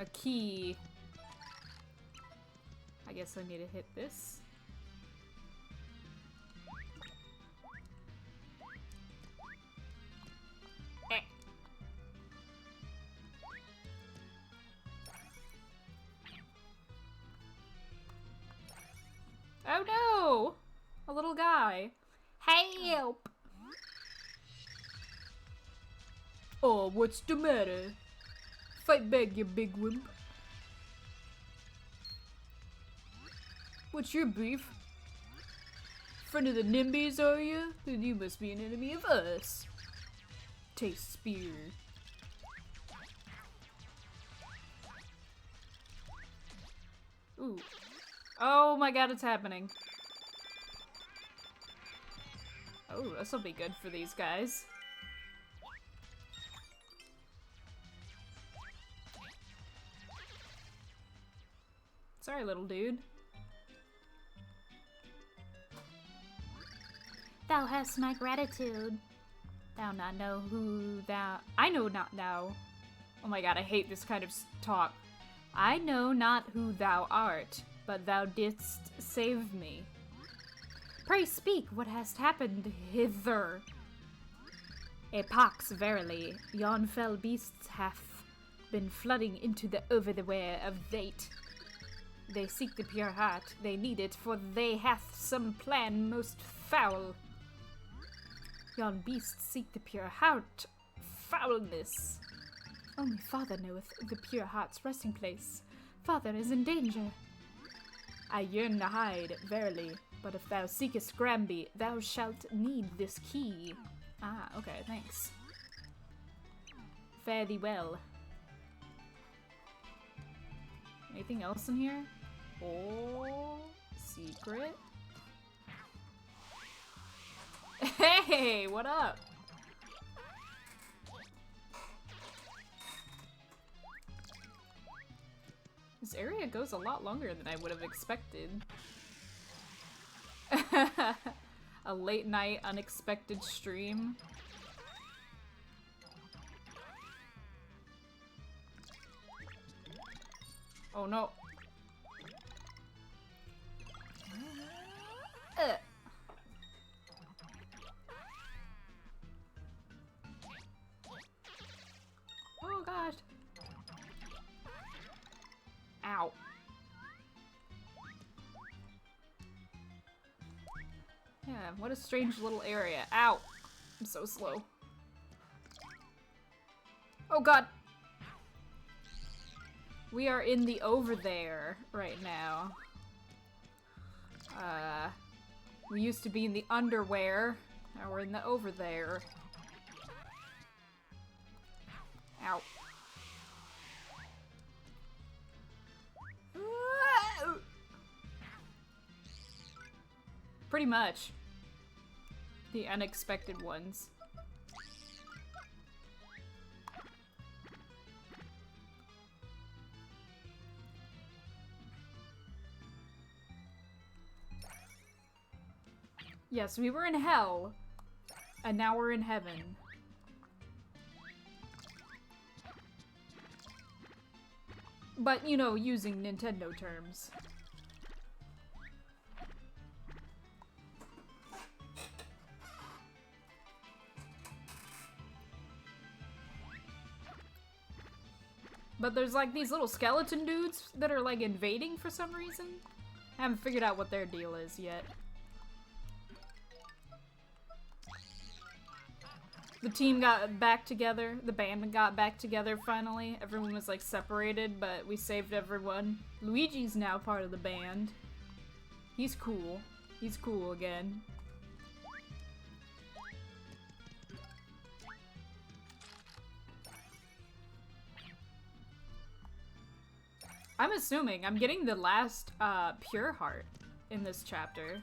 A key. I guess I need to hit this. Eh. Oh no! A little guy. Help! Oh, what's the matter? Fight back, you big wimp. What's your beef? Friend of the Nimbies, are you? Then you must be an enemy of us. Taste spear. Ooh. Oh my god, it's happening. Oh, this'll be good for these guys. Sorry, little dude. Thou hast my gratitude. Thou not know who thou... I know not thou. Oh my god, I hate this kind of talk. I know not who thou art, but thou didst save me. Pray speak, what hast happened hither? A pox, verily. Yon fell beasts hath been flooding into the over-the-ware of Vate. They seek the pure heart, they need it, for they hath some plan most foul. Yon beasts seek the pure heart. Foulness. Only Father knoweth the pure heart's resting place. Father is in danger. I yearn to hide, verily, but if thou seekest Granby, thou shalt need this key. Ah, okay, thanks. Fare thee well. Anything else in here? Oh, secret. Hey, what up? This area goes a lot longer than I would have expected. A late night unexpected stream. Oh no. Oh gosh. Ow. Yeah, what a strange little area. Ow. I'm so slow. Oh god. We are in the over there right now. We used to be in the underwear. Now we're in the over there. Ow. Pretty much. The unexpected ones. Yes, we were in hell, and now we're in heaven. But, you know, using Nintendo terms. But there's like these little skeleton dudes that are like invading for some reason. I haven't figured out what their deal is yet. The team got back together. The band got back together finally. Everyone was like separated, but we saved everyone. Luigi's now part of the band. He's cool. He's cool again. I'm assuming I'm getting the last pure heart in this chapter.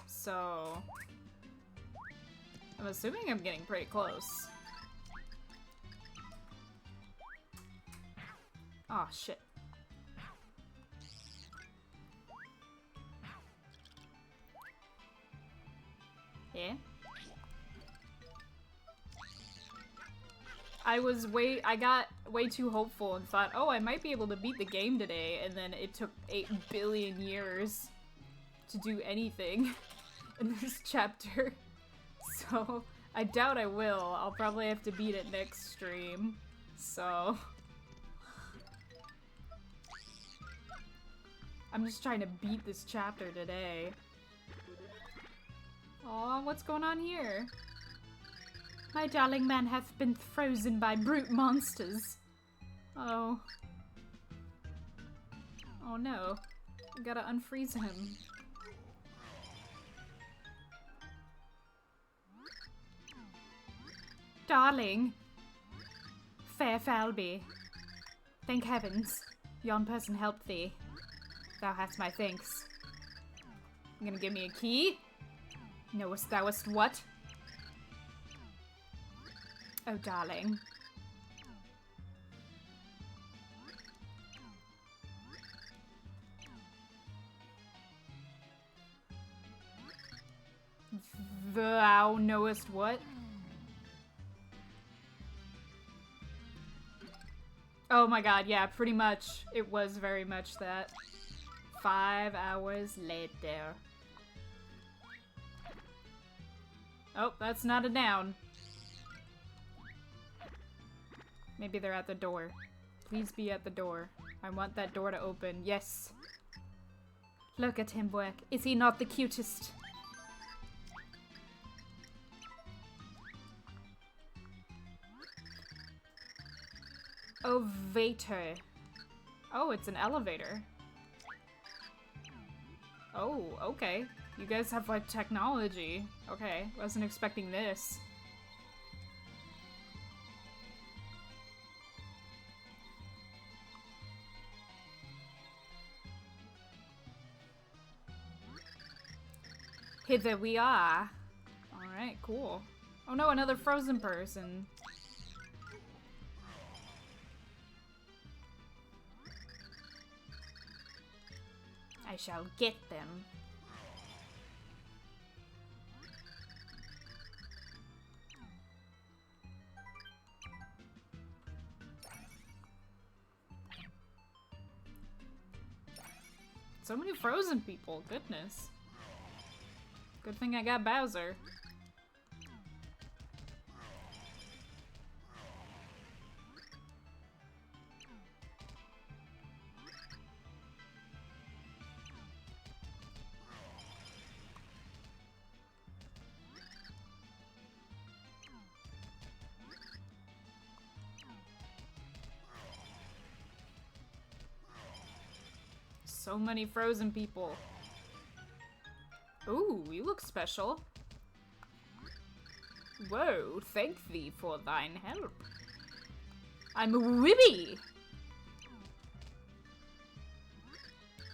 So I'm assuming I'm getting pretty close. Oh shit. Yeah. I got way too hopeful and thought, oh, I might be able to beat the game today, and then it took 8 billion years to do anything in this chapter. So, I doubt I will. I'll probably have to beat it next stream. So... I'm just trying to beat this chapter today. Aw, what's going on here? My darling man hath been frozen by brute monsters. Oh. Oh no. I gotta unfreeze him. Darling. Fair Falby. Thank heavens. Yon person helped thee. Thou hast my thanks. You gonna give me a key? Knowest thouest what? Oh, darling. Thou knowest what? Oh my god, yeah, pretty much. It was very much that. 5 hours later. Oh, that's not a down. Maybe they're at the door. Please be at the door. I want that door to open. Yes. Look at him work. Is he not the cutest? Elevator. Oh, it's an elevator. Oh, okay. You guys have like technology. Okay, wasn't expecting this. Hither we are. Alright, cool. Oh no, another frozen person. I shall get them. So many frozen people, goodness. Good thing I got Bowser. So many frozen people. Ooh, you look special. Whoa, thank thee for thine help. I'm Wibby!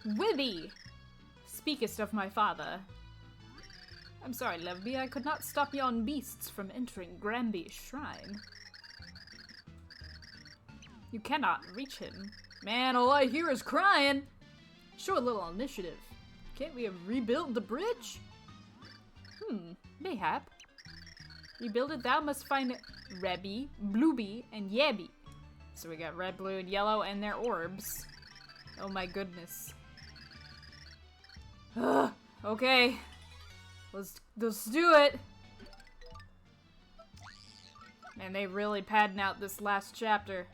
Wibby! Speakest of my father. I'm sorry, Levby, I could not stop yon beasts from entering Granby's shrine. You cannot reach him. Man, all I hear is crying! Show a little initiative. Can't we have rebuilt the bridge? Mayhap. Rebuild it, thou must find Rebby, Blueby, and Yabby. So we got red, blue, and yellow, and their orbs. Oh my goodness. Okay. Let's do it. Man, they really padding out this last chapter.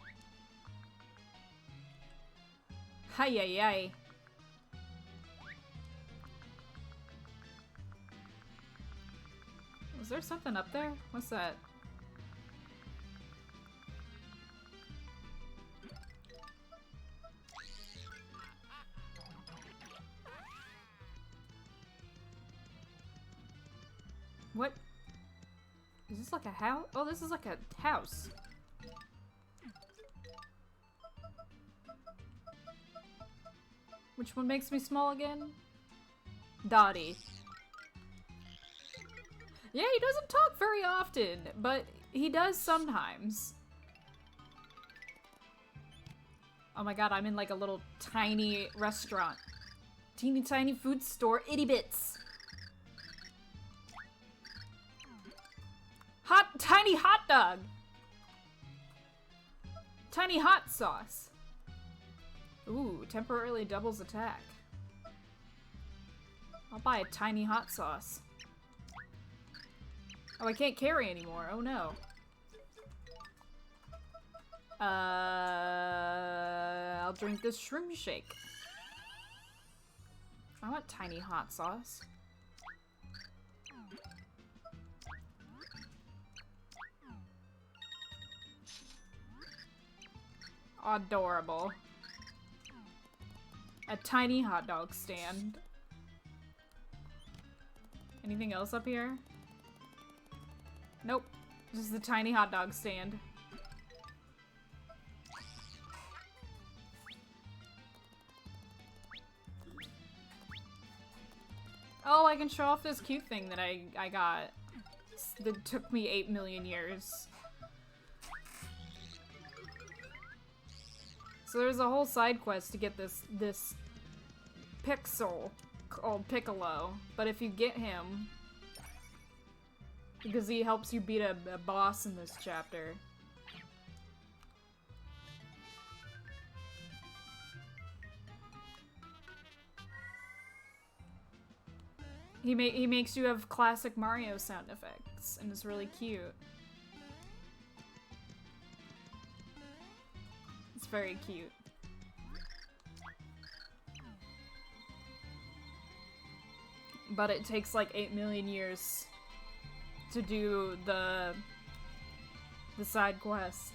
Hi-yi-yi. Was there something up there? What's that? What? Is this like a house? Oh, this is like a house. Which one makes me small again? Dottie. Yeah, he doesn't talk very often, but he does sometimes. Oh my god, I'm in like a little tiny restaurant. Teeny tiny food store, itty bits. Tiny hot dog. Tiny hot sauce. Ooh, temporarily doubles attack. I'll buy a tiny hot sauce. Oh, I can't carry anymore. Oh no. I'll drink this shroom shake. I want tiny hot sauce. Adorable. A tiny hot dog stand. Anything else up here? Nope. Just the tiny hot dog stand. Oh, I can show off this cute thing that I got. That took me 8 million years. So there's a whole side quest to get this Pixel called Piccolo. But if you get him, because he helps you beat a boss in this chapter. He makes you have classic Mario sound effects, and it's really cute. It's very cute. But it takes like 8 million years to do the side quest.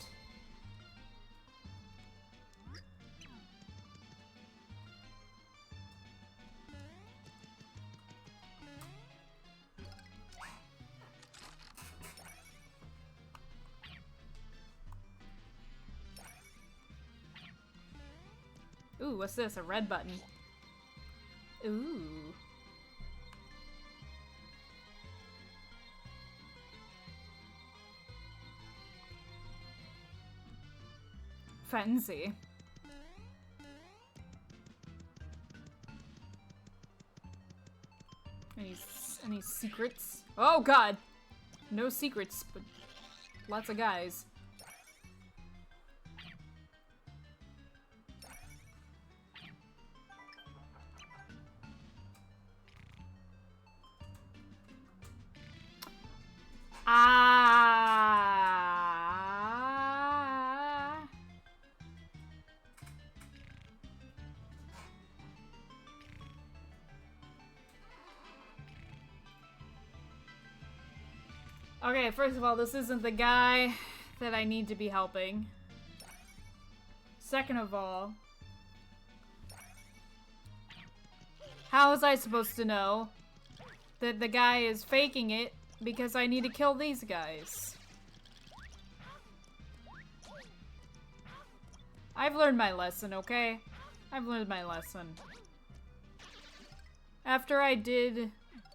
Ooh, what's this? A red button. Ooh. Fancy. Any secrets? Oh god! No secrets, but lots of guys. Ah. Okay, first of all, this isn't the guy that I need to be helping. Second of all, how was I supposed to know that the guy is faking it because I need to kill these guys? I've learned my lesson, okay? I've learned my lesson. After I did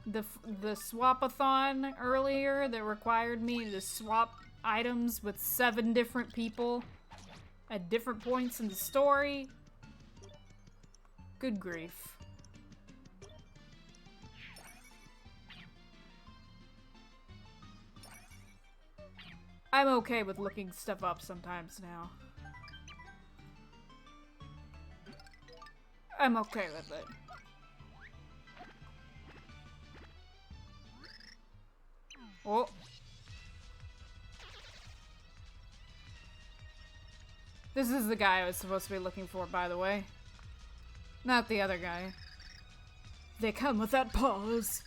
the swap-a-thon earlier that required me to swap items with 7 different people at different points in the story. Good grief. I'm okay with looking stuff up sometimes now. I'm okay with it. Oh. This is the guy I was supposed to be looking for, by the way. Not the other guy. They come without pause.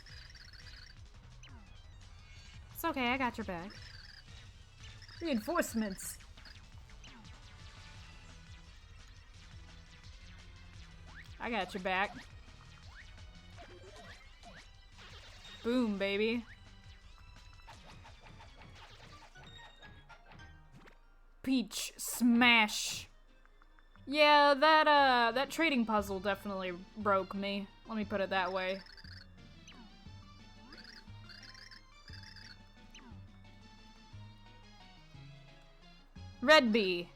It's okay, I got your back. Reinforcements. I got your back. Boom, baby. Peach smash. Yeah, that trading puzzle definitely broke me. Let me put it that way. Red bee.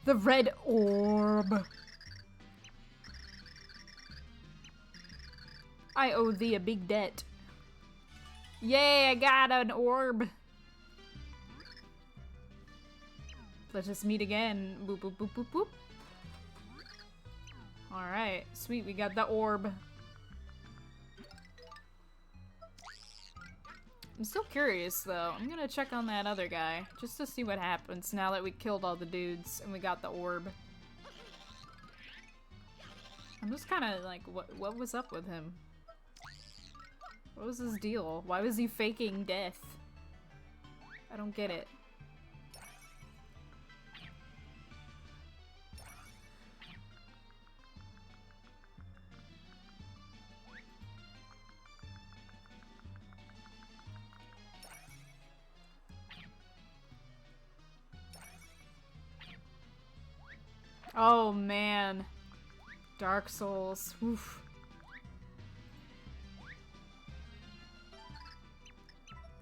The red orb. I owe thee a big debt. Yay, I got an orb. Let us meet again. Boop, boop, boop, boop, boop. Alright, sweet, we got the orb. I'm still curious, though. I'm gonna check on that other guy, just to see what happens now that we killed all the dudes and we got the orb. I'm just kinda like, what was up with him? What was his deal? Why was he faking death? I don't get it. Oh man. Dark Souls. Oof.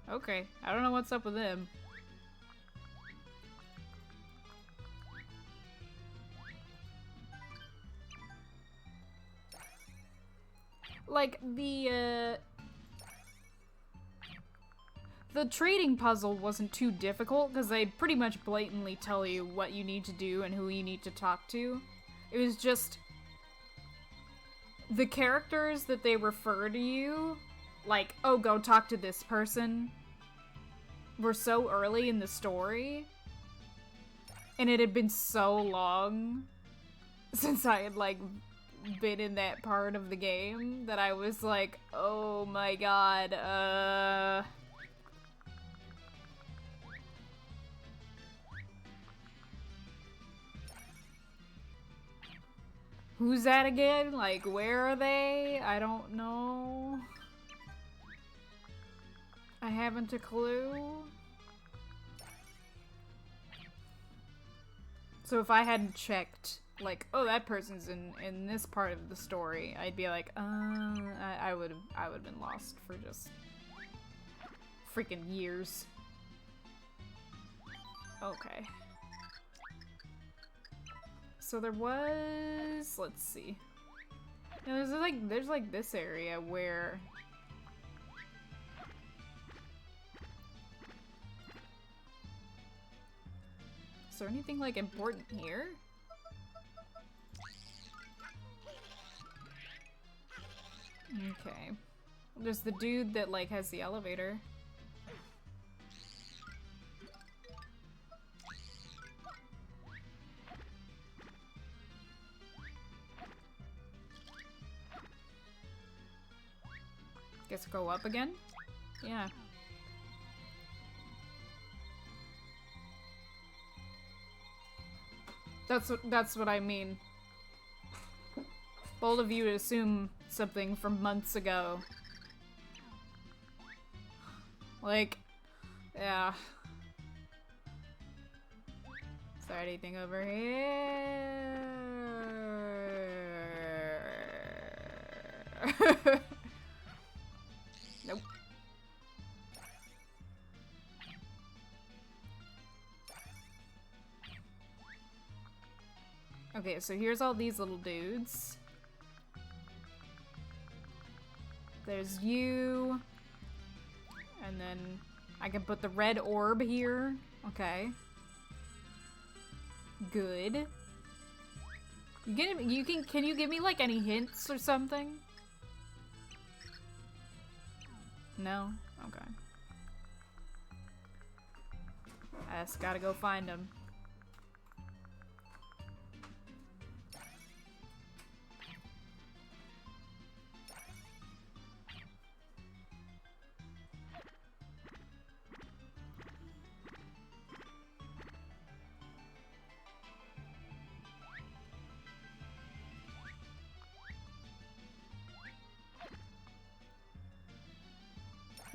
Okay, I don't know what's up with him. Like, the trading puzzle wasn't too difficult, because they pretty much blatantly tell you what you need to do and who you need to talk to. It was just the characters that they refer to you, like, oh, go talk to this person, were so early in the story, and it had been so long since I had, like, been in that part of the game that I was like, oh my god, who's that again? Like, where are they? I don't know. I haven't a clue. So if I hadn't checked, like, oh, that person's in this part of the story, I'd be like, I would have been lost for just freaking years. Okay. So there was, let's see. Now there's like this area where is there anything like important here? Okay. There's the dude that like has the elevator. Guess go up again? Yeah. That's what I mean. Bold of you to assume something from months ago. Like, yeah. Is there anything over here? Nope. Okay, so here's all these little dudes. There's you. And then I can put the red orb here. Okay. Good. Can you give me like any hints or something? No? Okay. I just gotta go find them.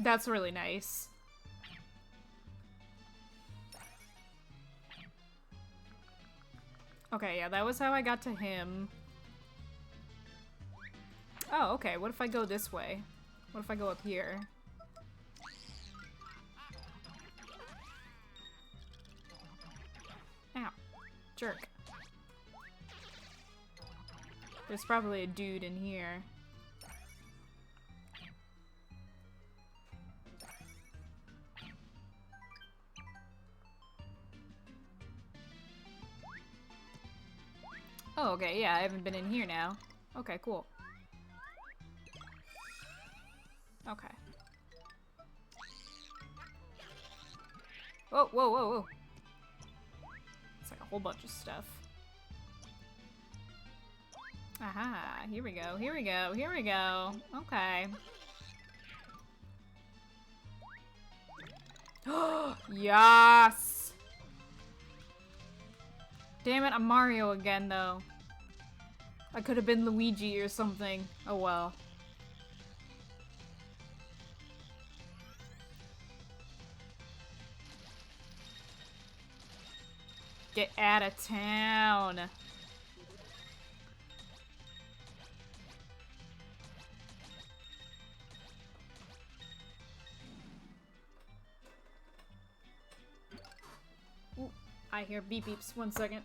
That's really nice. Okay, yeah, that was how I got to him. Oh, okay, what if I go this way? What if I go up here? Ow. Jerk. There's probably a dude in here. Oh, okay, yeah, I haven't been in here now. Okay, cool. Okay. Whoa, whoa, whoa, whoa. It's like a whole bunch of stuff. Aha, here we go, here we go, here we go. Okay. Yes! Damn it, I'm Mario again, though. I could have been Luigi or something. Oh well. Get out of town. Ooh, I hear beep beeps. 1 second.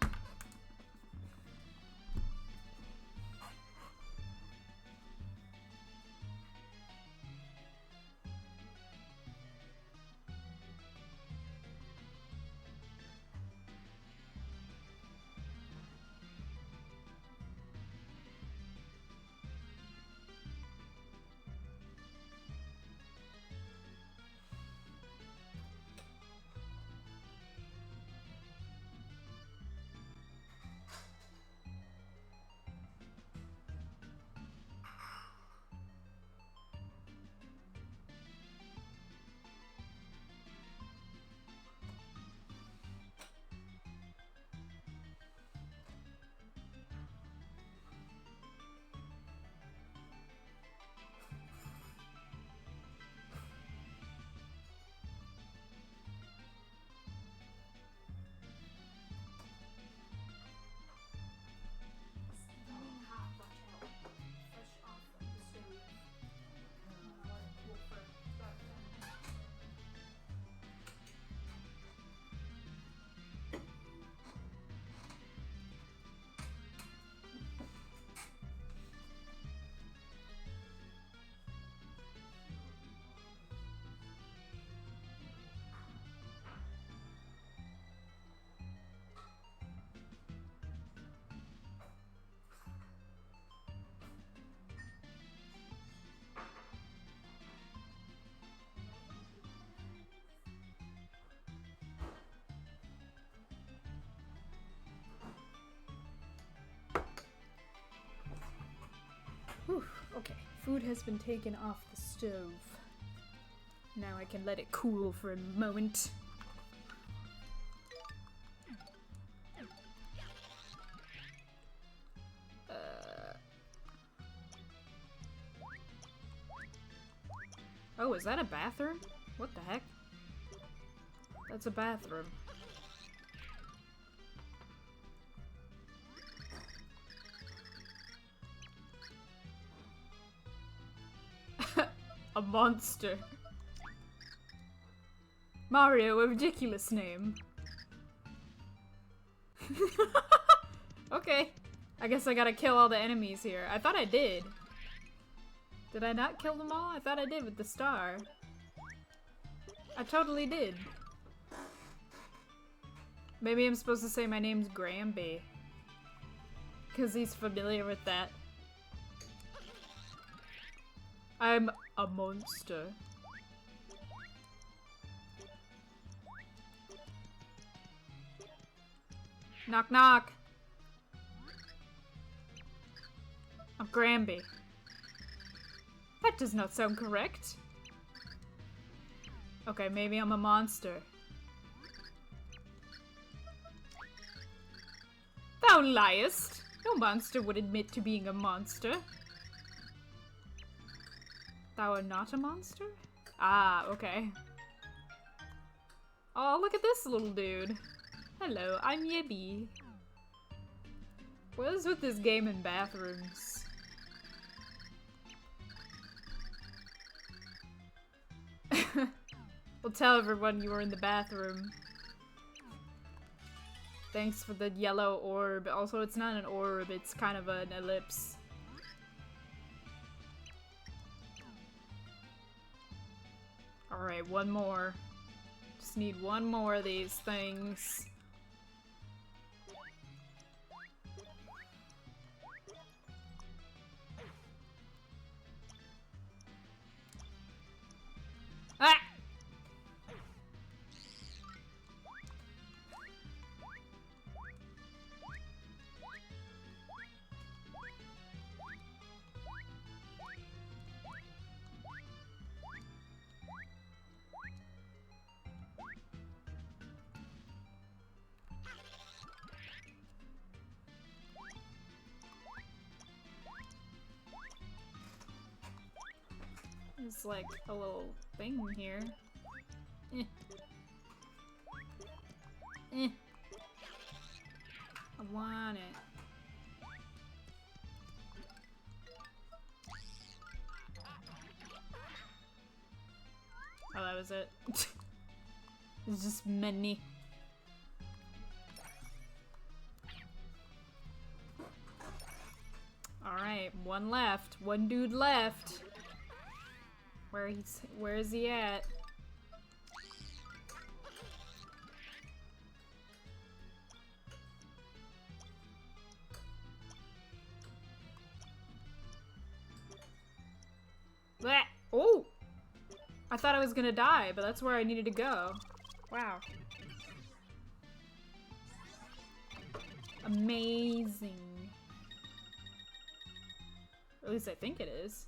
Food has been taken off the stove. Now I can let it cool for a moment. Oh, is that a bathroom? What the heck? That's a bathroom. A monster. Mario, a ridiculous name. Okay. I guess I gotta kill all the enemies here. I thought I did. Did I not kill them all? I thought I did with the star. I totally did. Maybe I'm supposed to say my name's Gramby. Because he's familiar with that. I'm a monster. Knock knock. I'm Gramby. That does not sound correct. Okay, maybe I'm a monster. Thou liest! No monster would admit to being a monster. Thou art not a monster? Ah, okay. Oh, look at this little dude. Hello, I'm Yibby. What is with this game in bathrooms? We'll tell everyone you were in the bathroom. Thanks for the yellow orb. Also, it's not an orb, it's kind of an ellipse. Alright, one more. Just need one more of these things. Ah! There's like a little thing here. Eh. Eh. I want it. Oh, that was it. It's just many. Alright, one left. One dude left. Where is he at? Blah! Oh! I thought I was gonna die, but that's where I needed to go. Wow. Amazing. At least I think it is.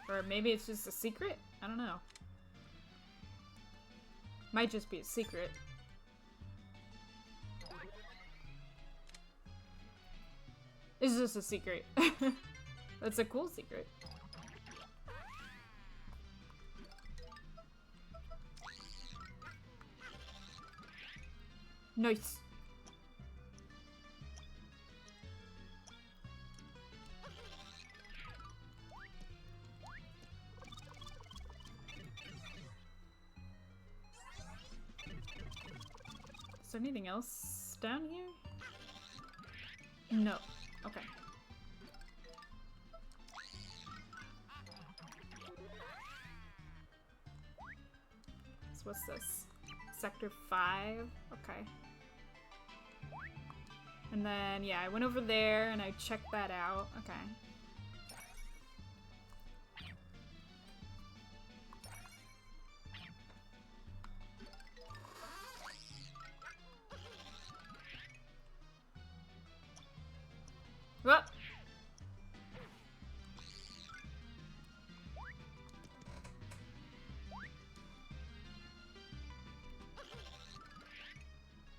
Or maybe it's just a secret? I don't know. Might just be a secret. It's just a secret. That's a cool secret. Nice. Is there anything else down here? No. Okay. So what's this? Sector 5? Okay. And then, yeah, I went over there and I checked that out. Okay.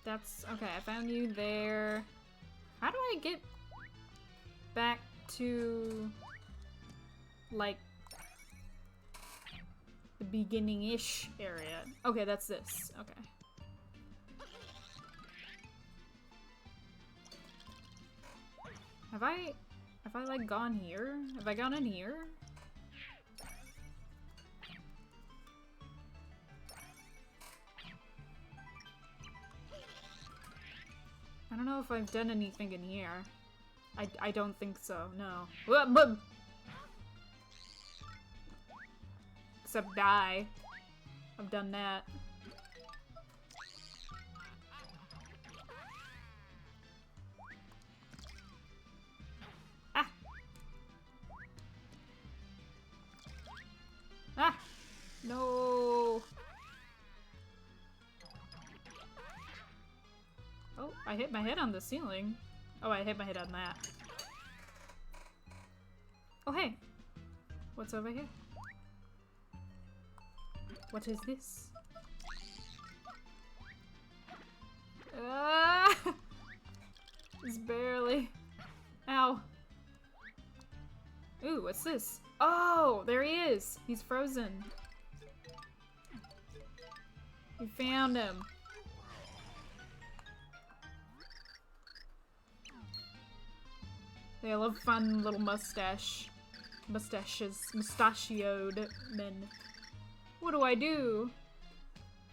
That's okay. I found you there. How do I get back to like the beginning-ish area? Okay, that's this. Okay. Have I like gone here? Have I gone in here? I don't know if I've done anything in here. I don't think so, no. Except die. I've done that. Ah! Ah! No! Oh, I hit my head on the ceiling. Oh, I hit my head on that. Oh, hey! What's over here? What is this? Ah! Just barely. Ow. Ooh, what's this? Oh, there he is! He's frozen. We found him. They all have fun little mustaches. Mustachioed men. What do I do?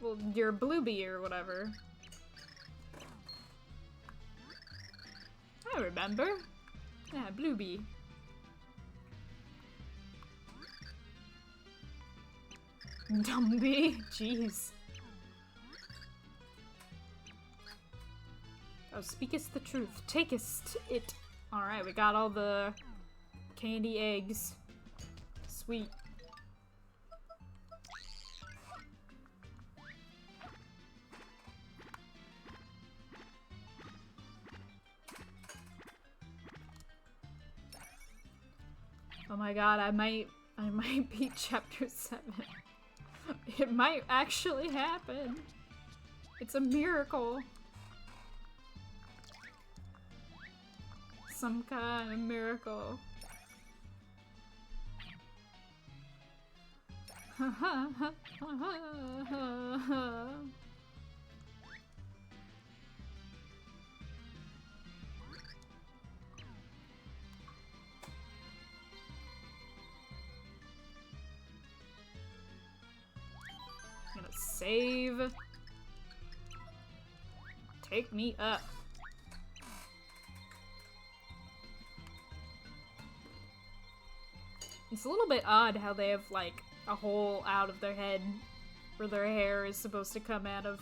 Well, you're a Bluebee or whatever. I remember. Yeah, Bluebee. Dumbee? Jeez. Thou speakest the truth. Takest it. Alright, we got all the candy eggs. Sweet. Oh my god, I might beat chapter 7. It might actually happen. It's a miracle. Some kind of miracle. I'm gonna save. Take me up. It's a little bit odd how they have, like, a hole out of their head where their hair is supposed to come out of.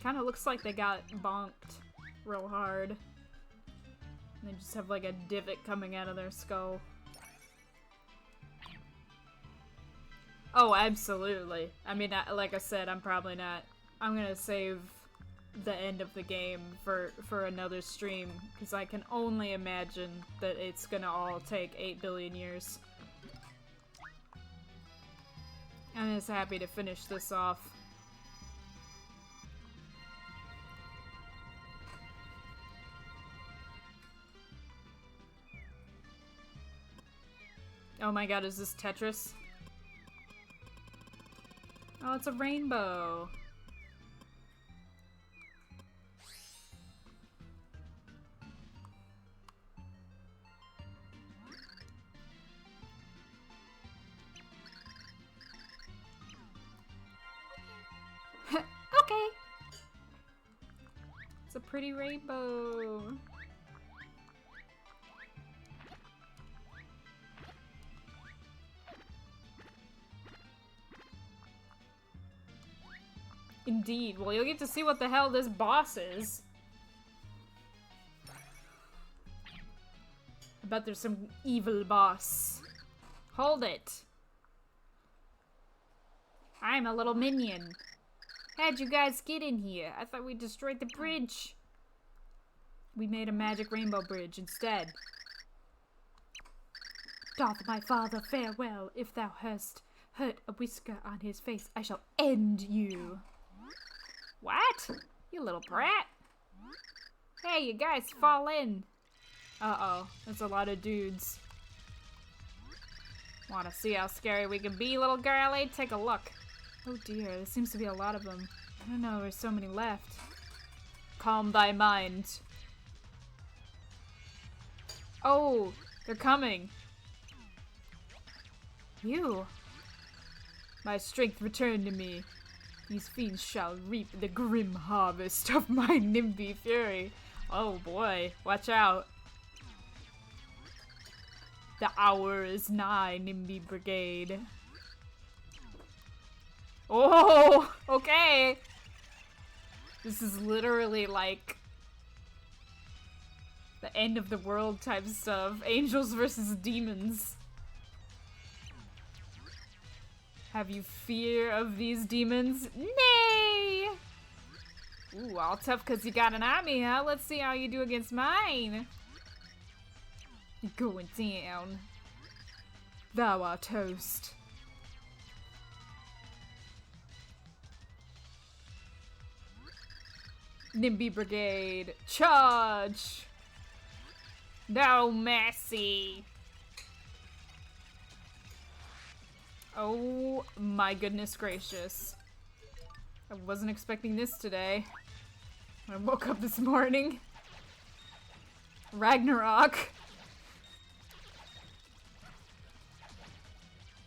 Kinda looks like they got bonked real hard. And they just have, like, a divot coming out of their skull. Oh, absolutely. I mean, like I said, I'm probably not. I'm gonna save the end of the game for another stream, because I can only imagine that it's gonna all take 8 billion years. I'm just happy to finish this off. Oh my god, is this Tetris? Oh, it's a rainbow. Okay. It's a pretty rainbow. Indeed. Well, you'll get to see what the hell this boss is. I bet there's some evil boss. Hold it. I'm a little minion. How'd you guys get in here? I thought we destroyed the bridge. We made a magic rainbow bridge instead. Doth my father farewell. If thou hast hurt a whisker on his face, I shall end you. What? You little brat. Hey, you guys, fall in. Uh-oh, that's a lot of dudes. Wanna see how scary we can be, little girlie? Take a look. Oh dear, there seems to be a lot of them. I don't know, there's so many left. Calm thy mind. Oh, they're coming. You. My strength returned to me. These fiends shall reap the grim harvest of my NIMBY fury. Oh boy, watch out. The hour is nigh, NIMBY Brigade. Oh, okay. This is literally like the end of the world type stuff. Angels versus demons. Have you fear of these demons? Nay! Ooh, all tough because you got an army, huh? Let's see how you do against mine. You're going down. Thou art toast. NIMBY Brigade, charge! No mercy! Oh my goodness gracious. I wasn't expecting this today. When I woke up this morning. Ragnarok.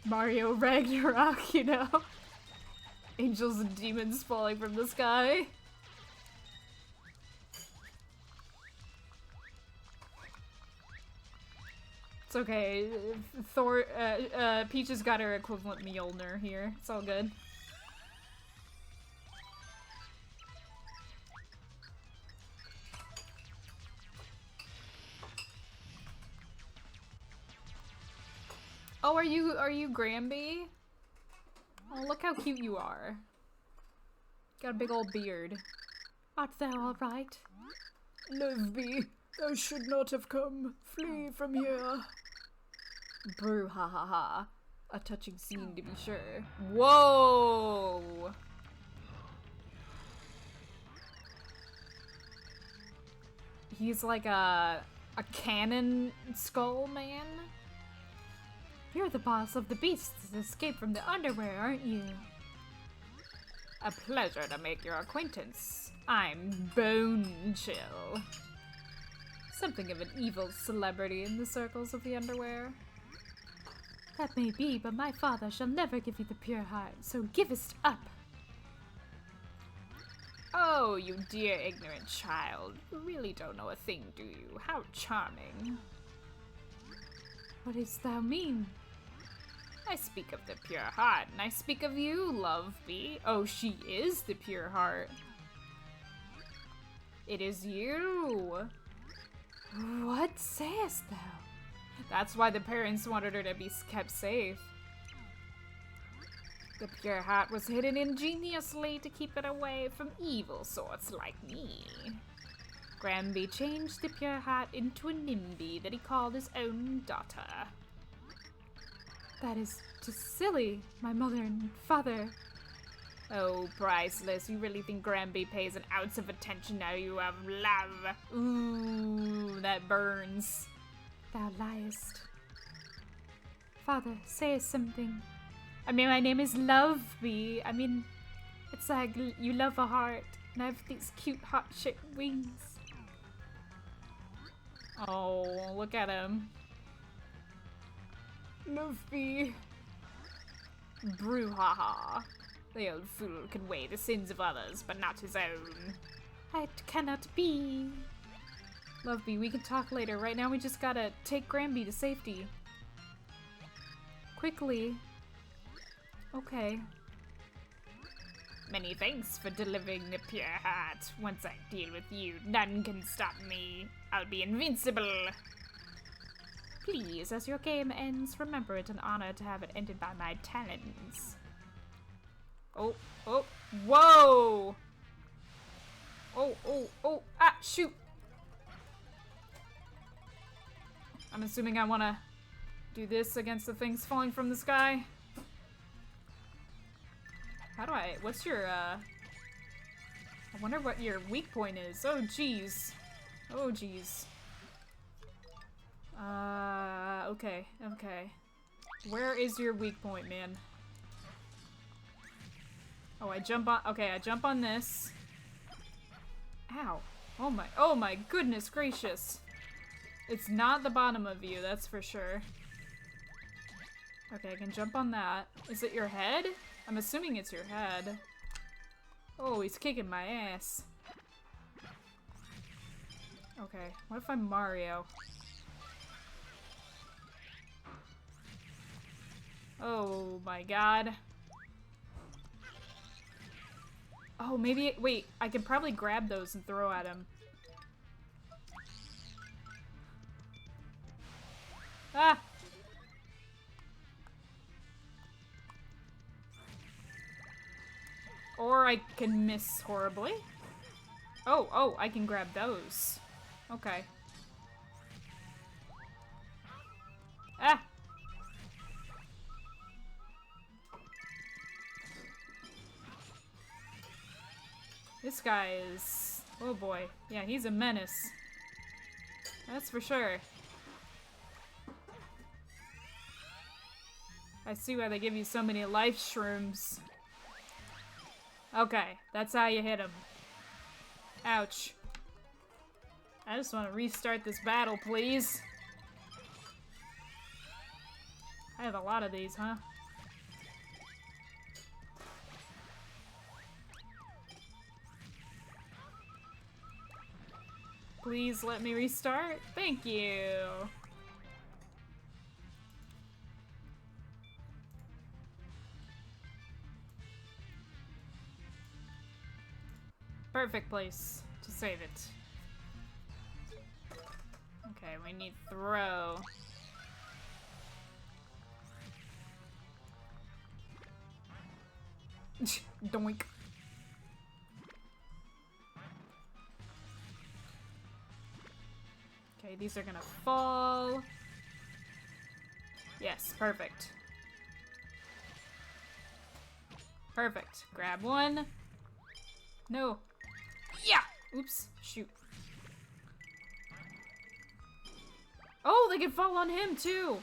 Mario Ragnarok, you know? Angels and demons falling from the sky. It's okay. Peach has got her equivalent Mjolnir here. It's all good. Oh, are you Granby? Oh, look how cute you are. Got a big old beard. Art thou alright? Live be. Thou should not have come. Flee from here. Brew ha ha ha. A touching scene to be sure. Whoa! He's like a cannon skull man. You're the boss of the beasts that escaped from the underwear, aren't you? A pleasure to make your acquaintance. I'm Bone Chill. Something of an evil celebrity in the circles of the underwear. That may be, but my father shall never give you the pure heart, so givest up. Oh, you dear ignorant child. You really don't know a thing, do you? How charming. What dost thou mean? I speak of the pure heart, and I speak of you, love bee. Oh, she is the pure heart. It is you. What sayest thou? That's why the parents wanted her to be kept safe. The pure heart was hidden ingeniously to keep it away from evil sorts like me. Granby changed the pure heart into a NIMBY that he called his own daughter. That is just silly, my mother and father. Oh, priceless. You really think Granby pays an ounce of attention now you have love? Ooh, that burns. Thou liest. Father, say something. I mean, my name is Lovebee. I mean, it's like you love a heart, and I have these cute heart-shaped wings. Oh, look at him. Lovebee. Brouhaha. The old fool can weigh the sins of others, but not his own. It cannot be. Lovebee, we can talk later. Right now we just gotta take Granby to safety. Quickly. Okay. Many thanks for delivering the pure heart. Once I deal with you, none can stop me. I'll be invincible. Please, as your game ends, remember it's an honor to have it ended by my talons. Oh, oh, whoa! Oh, ah, shoot! I'm assuming I want to do this against the things falling from the sky. How do I, what's your, I wonder what your weak point is. Oh, jeez. Oh, jeez. Okay, okay. Where is your weak point, man? Oh, I jump on- okay, I jump on this. Ow. Oh my goodness gracious. It's not the bottom of you, that's for sure. Okay, I can jump on that. Is it your head? I'm assuming it's your head. Oh, he's kicking my ass. Okay, what if I'm Mario? Oh my god. Oh, maybe- wait, I can probably grab those and throw at him. Ah! Or I can miss horribly. Oh, I can grab those. Okay. Ah! This guy is... oh boy. Yeah, he's a menace. That's for sure. I see why they give you so many life shrooms. Okay, that's how you hit him. Ouch. I just want to restart this battle, please. I have a lot of these, huh? Please let me restart. Thank you. Perfect place to save it. Okay, we need throw. Doink. Okay, these are gonna fall. Yes, perfect. Perfect. Grab one. No. Yeah! Oops. Shoot. Oh, they can fall on him too!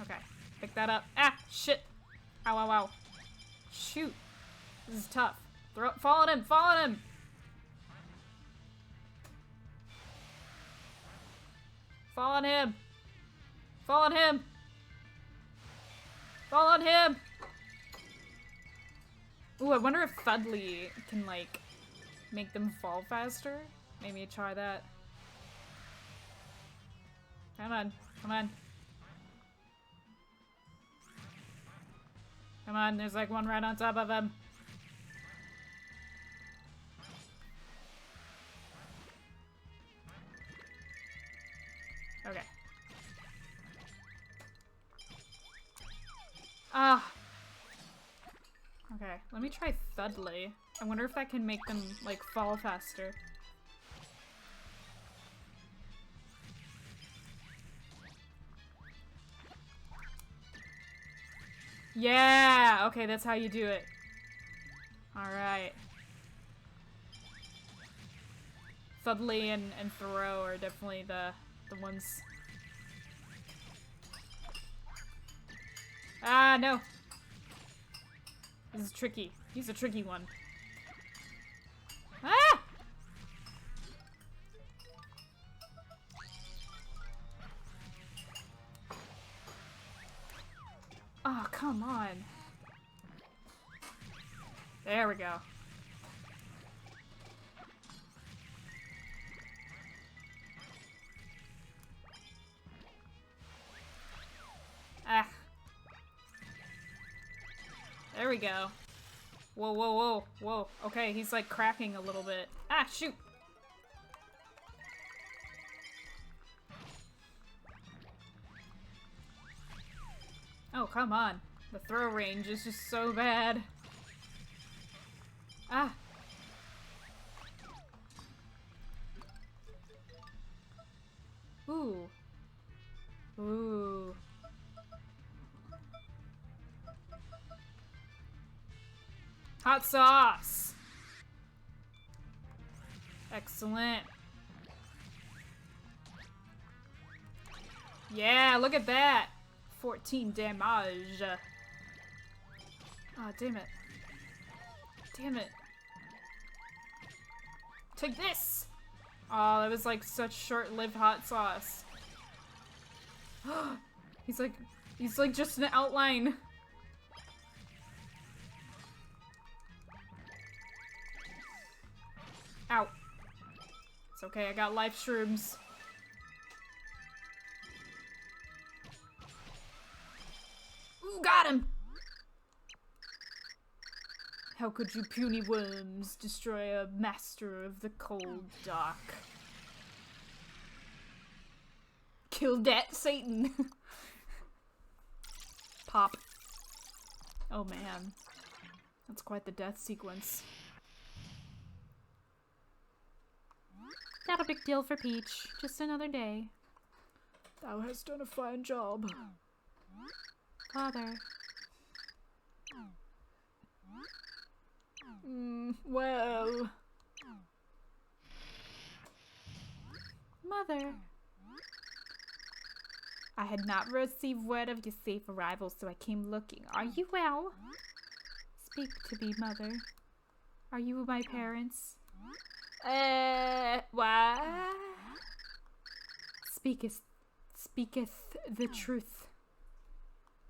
Okay. Pick that up. Ah! Shit! Ow, ow, ow. Shoot. This is tough. Fall on him! Fall on him! Fall on him! Fall on him! Fall on him! Ooh, I wonder if Thudley can, like, make them fall faster. Maybe try that. Come on. Come on. Come on, there's like one right on top of him. Okay. Ah! Okay, let me try Thudley. I wonder if that can make them, like, fall faster. Yeah! Okay, that's how you do it. Alright. Thudley and Thoreau are definitely the ones. Ah, no! This is tricky. He's a tricky one. Ah! Oh, come on. There we go. Ah. There we go. Whoa, whoa, whoa, whoa. Okay, he's like cracking a little bit. Ah, shoot! Oh, come on. The throw range is just so bad. Ah! Ooh. Ooh. Hot sauce! Excellent. Yeah, look at that! 14 damage. Oh, damn it. Damn it. Take this! Oh, that was like such short-lived hot sauce. He's like just an outline. Ow. It's okay, I got life shrooms. Ooh, got him! How could you puny worms destroy a master of the cold dark? Kill that Satan! Pop. Oh man. That's quite the death sequence. Not a big deal for Peach. Just another day. Thou hast done a fine job. Father. Well. Mother. I had not received word of your safe arrival, so I came looking. Are you well? Speak to me, Mother. Are you my parents? What? Speaketh the truth.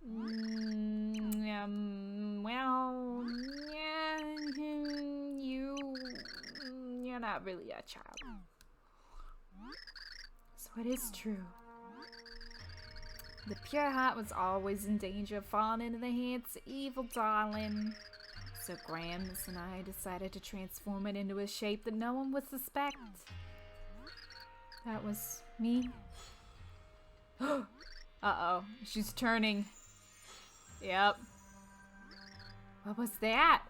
Well, yeah, you're not really a child. So it is true. The pure heart was always in danger of falling into the hands of evil darling. So Grams and I decided to transform it into a shape that no one would suspect. That was me. Uh-oh, she's turning. Yep. What was that?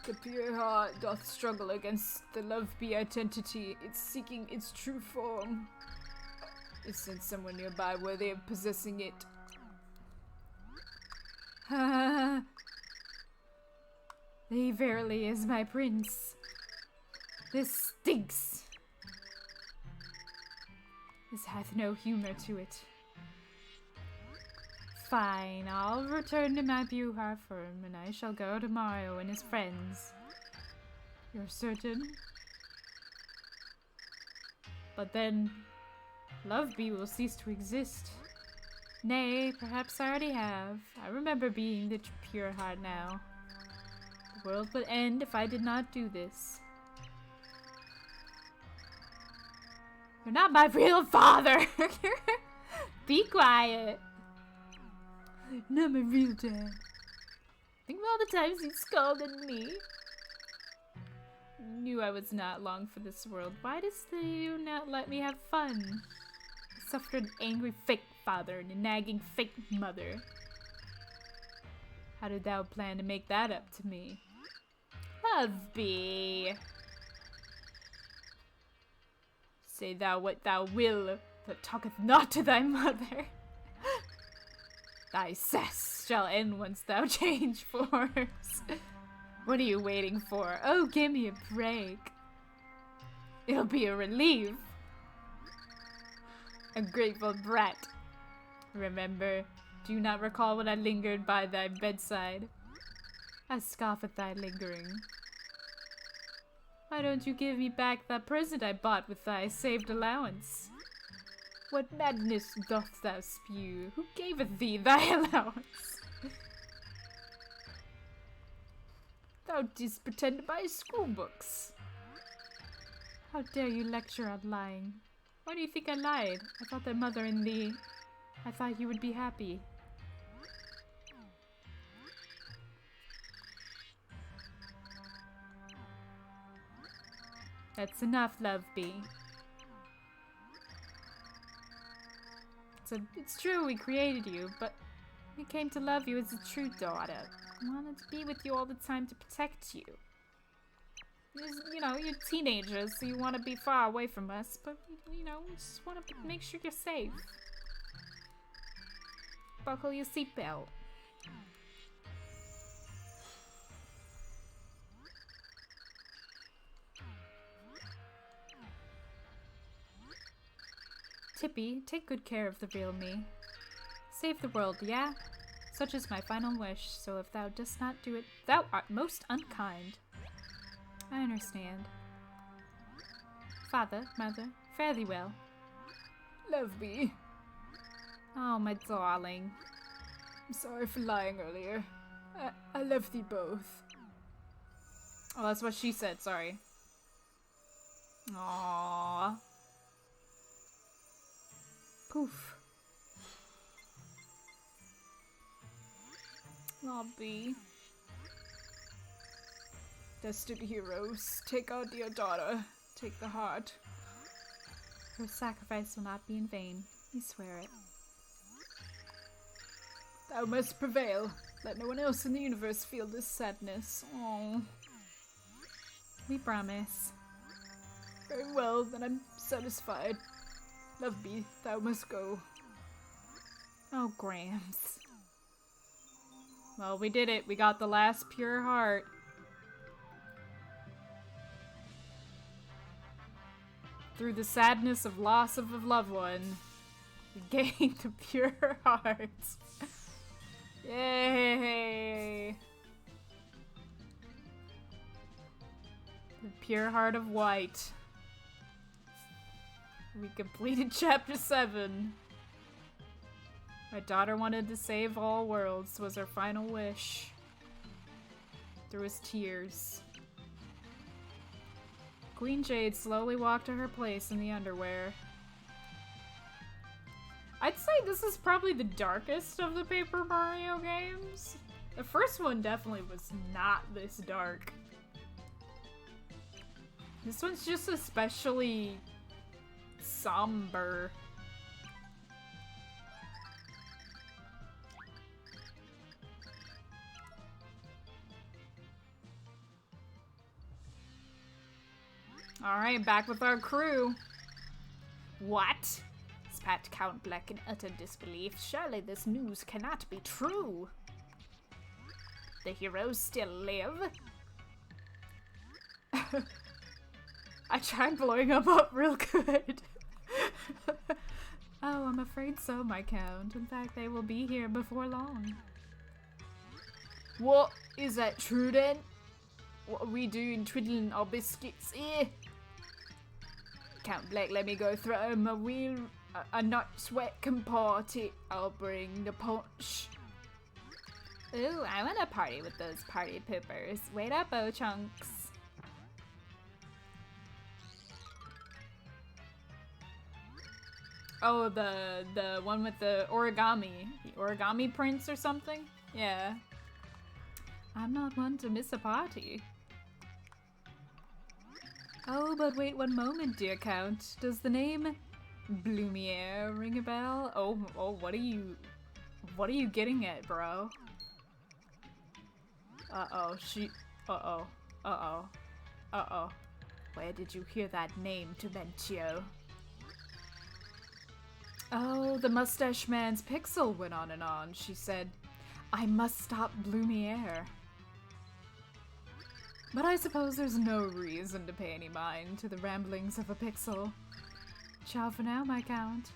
The pure heart doth struggle against the love-be identity. It's seeking its true form. Isn't someone nearby worthy of possessing it? He verily is my prince. This stinks. This hath no humor to it. Fine, I'll return to my pure heart firm, and I shall go to Mario and his friends. You're certain? But then, Love-Bee will cease to exist. Nay, perhaps I already have. I remember being the pure heart now. The world would end if I did not do this. You're not my real father! Be quiet! Not my real dad. Think of all the times he scolded me. Knew I was not long for this world. Why does you not let me have fun? I suffered an angry fake father and a nagging fake mother. How did thou plan to make that up to me? Love-Bee. Say thou what thou will, but talketh not to thy mother. Thy sass shall end once thou change forms. What are you waiting for? Oh, give me a break. It'll be a relief. A grateful brat. Remember, do you not recall when I lingered by thy bedside? I scoff at thy lingering. Why don't you give me back that present I bought with thy saved allowance? What madness doth thou spew? Who gaveth thee thy allowance? Thou didst pretend to buy school books. How dare you lecture on lying? Why do you think I lied? I thought that mother and thee... I thought you would be happy. That's enough, Love-Bee. It's true we created you, but we came to love you as a true daughter. I wanted to be with you all the time to protect you. You know, you're teenagers, so you want to be far away from us, but, you know, we just want to make sure you're safe. Buckle your seatbelt. Tippy, take good care of the real me. Save the world, yeah? Such is my final wish, so if thou dost not do it, thou art most unkind. I understand. Father, mother, fare thee well. Love me. Oh, my darling. I'm sorry for lying earlier. I love thee both. Oh, that's what she said, sorry. Aww. Poof. Lobby. Destined heroes, take out your daughter. Take the heart. Her sacrifice will not be in vain. We swear it. Thou must prevail. Let no one else in the universe feel this sadness. Oh. We promise. Very well, then I'm satisfied. Love me, thou must go. Oh, Grams. Well, we did it. We got the last pure heart. Through the sadness of loss of a loved one, we gained the pure heart. Yay! The pure heart of white. We completed chapter 7. My daughter wanted to save all worlds was her final wish. Through his tears. Queen Jade slowly walked to her place in the underwear. I'd say this is probably the darkest of the Paper Mario games. The first one definitely was not this dark. This one's just especially somber. Alright, back with our crew. What? Spat Count Black in utter disbelief. Surely this news cannot be true. The heroes still live? I tried blowing them up real good. Oh, I'm afraid so, my Count. In fact, they will be here before long. What? Is that true then? What are we doing twiddling our biscuits here? Count Black, let me go throw him a wheel, a not sweat can party. I'll bring the punch. Ooh, I want to party with those party poopers. Wait up, O-Chunks. Oh, the one with the origami. The origami prince or something? Yeah. I'm not one to miss a party. Oh, but wait one moment, dear Count. Does the name Blumiere ring a bell? Oh, what are you getting at, bro? Uh-oh. Where did you hear that name, Dementio? Oh, the mustache man's Pixel went on and on. She said, I must stop Blumiere. But I suppose there's no reason to pay any mind to the ramblings of a Pixel. Ciao for now, my Count.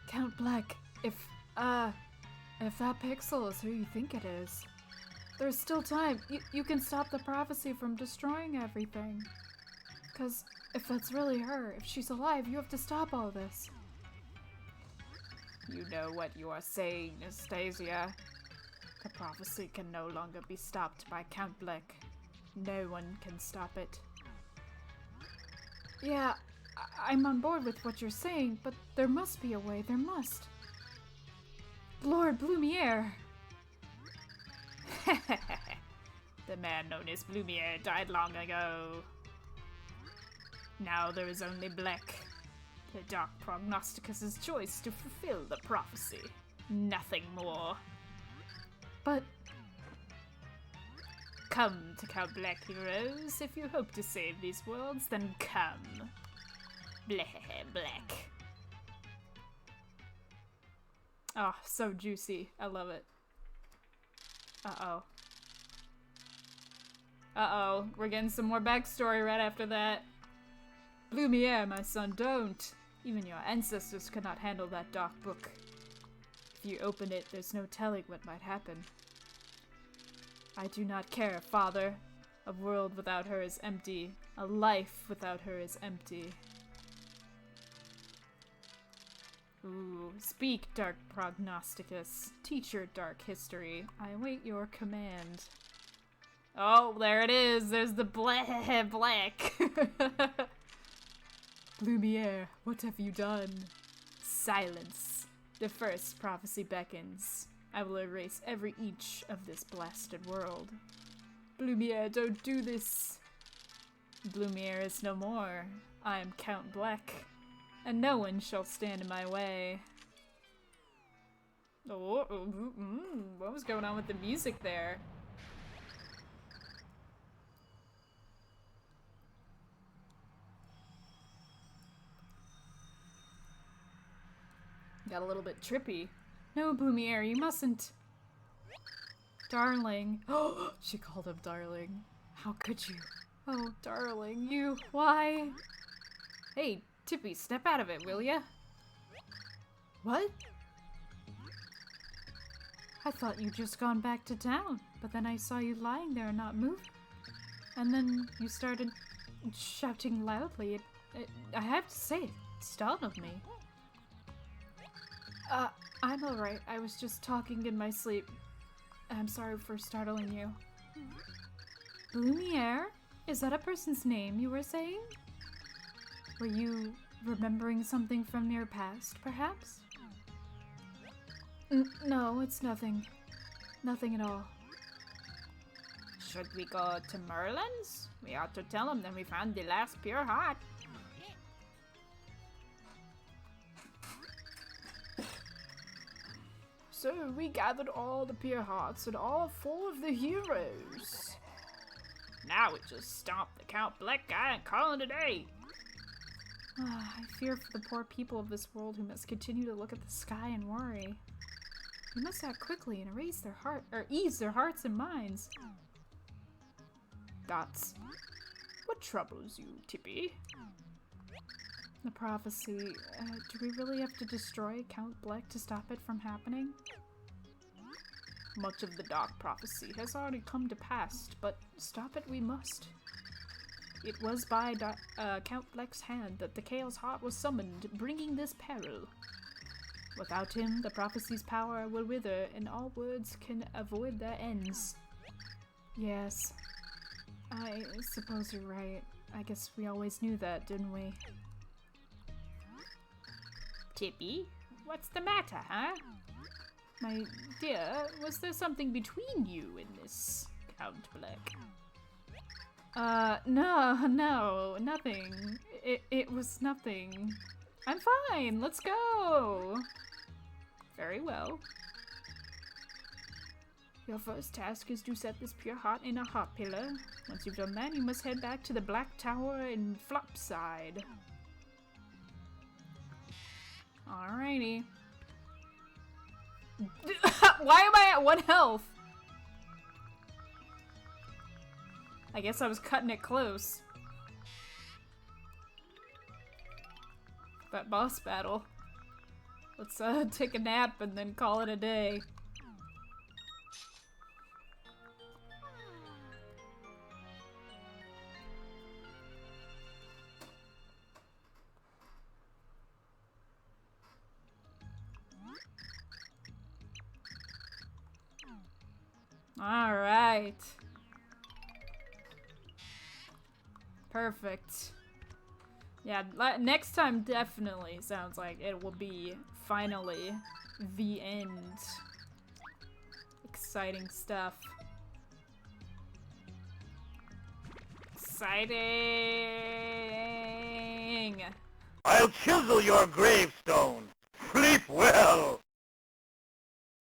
Count Black, if that Pixel is who you think it is, there's still time. You can stop the prophecy from destroying everything. 'Cause if that's really her, if she's alive, you have to stop all this. You know what you are saying, Nastasia. The prophecy can no longer be stopped by Count Black. No one can stop it. Yeah, I'm on board with what you're saying, but there must be a way, there must. Lord Blumiere! The man known as Blumiere died long ago. Now there is only Black. The Dark Prognosticus's choice to fulfill the prophecy. Nothing more. But come to Count Black, heroes. If you hope to save these worlds, then come. Bleh, black. Oh, so juicy. I love it. Uh-oh. Uh-oh. We're getting some more backstory right after that. Blumiere, my son, don't. Even your ancestors could not handle that dark book. If you open it, there's no telling what might happen. I do not care, father. A world without her is empty. A life without her is empty. Ooh, speak, Dark Prognosticus. Teacher, Dark History. I await your command. Oh, there it is. There's the black. Blumiere, what have you done? Silence. The first prophecy beckons. I will erase every inch of this blasted world. Blumiere, don't do this. Blumiere is no more. I am Count Black, and no one shall stand in my way. What was going on with the music there? Got a little bit trippy. No, Blumiere, you mustn't. Darling. Oh, she called him darling. How could you? Oh, darling, you. Why? Hey, Tippy, step out of it, will ya? What? I thought you'd just gone back to town, but then I saw you lying there and not moving. And then you started shouting loudly. I have to say, it startled me. I'm alright. I was just talking in my sleep. I'm sorry for startling you. Blumiere? Is that a person's name you were saying? Were you remembering something from your past, perhaps? No, it's nothing. Nothing at all. Should we go to Merlin's? We ought to tell him that we found the last pure heart. So we gathered all the pure hearts and all 4 of the heroes. Now we just stomp the Count Black guy and call it a day. I fear for the poor people of this world who must continue to look at the sky and worry. We must act quickly and ease their hearts and minds. That's what troubles you, Tippy? The prophecy. Do we really have to destroy Count Black to stop it from happening? Much of the dark prophecy has already come to pass, but stop it we must. It was by Count Black's hand that the Chaos Heart was summoned, bringing this peril. Without him, the prophecy's power will wither, and all words can avoid their ends. Yes. I suppose you're right. I guess we always knew that, didn't we? Tippy, what's the matter, huh? My dear, was there something between you and this Count Black? No, nothing. It was nothing. I'm fine, let's go! Very well. Your first task is to set this pure heart in a heart pillar. Once you've done that, you must head back to the Black Tower in Flopside. Alrighty. Why am I at 1 health? I guess I was cutting it close. That boss battle. Let's take a nap and then call it a day. Alright. Perfect. Yeah, next time definitely sounds like it will be finally the end. Exciting stuff. Exciting! I'll chisel your gravestone. Sleep well!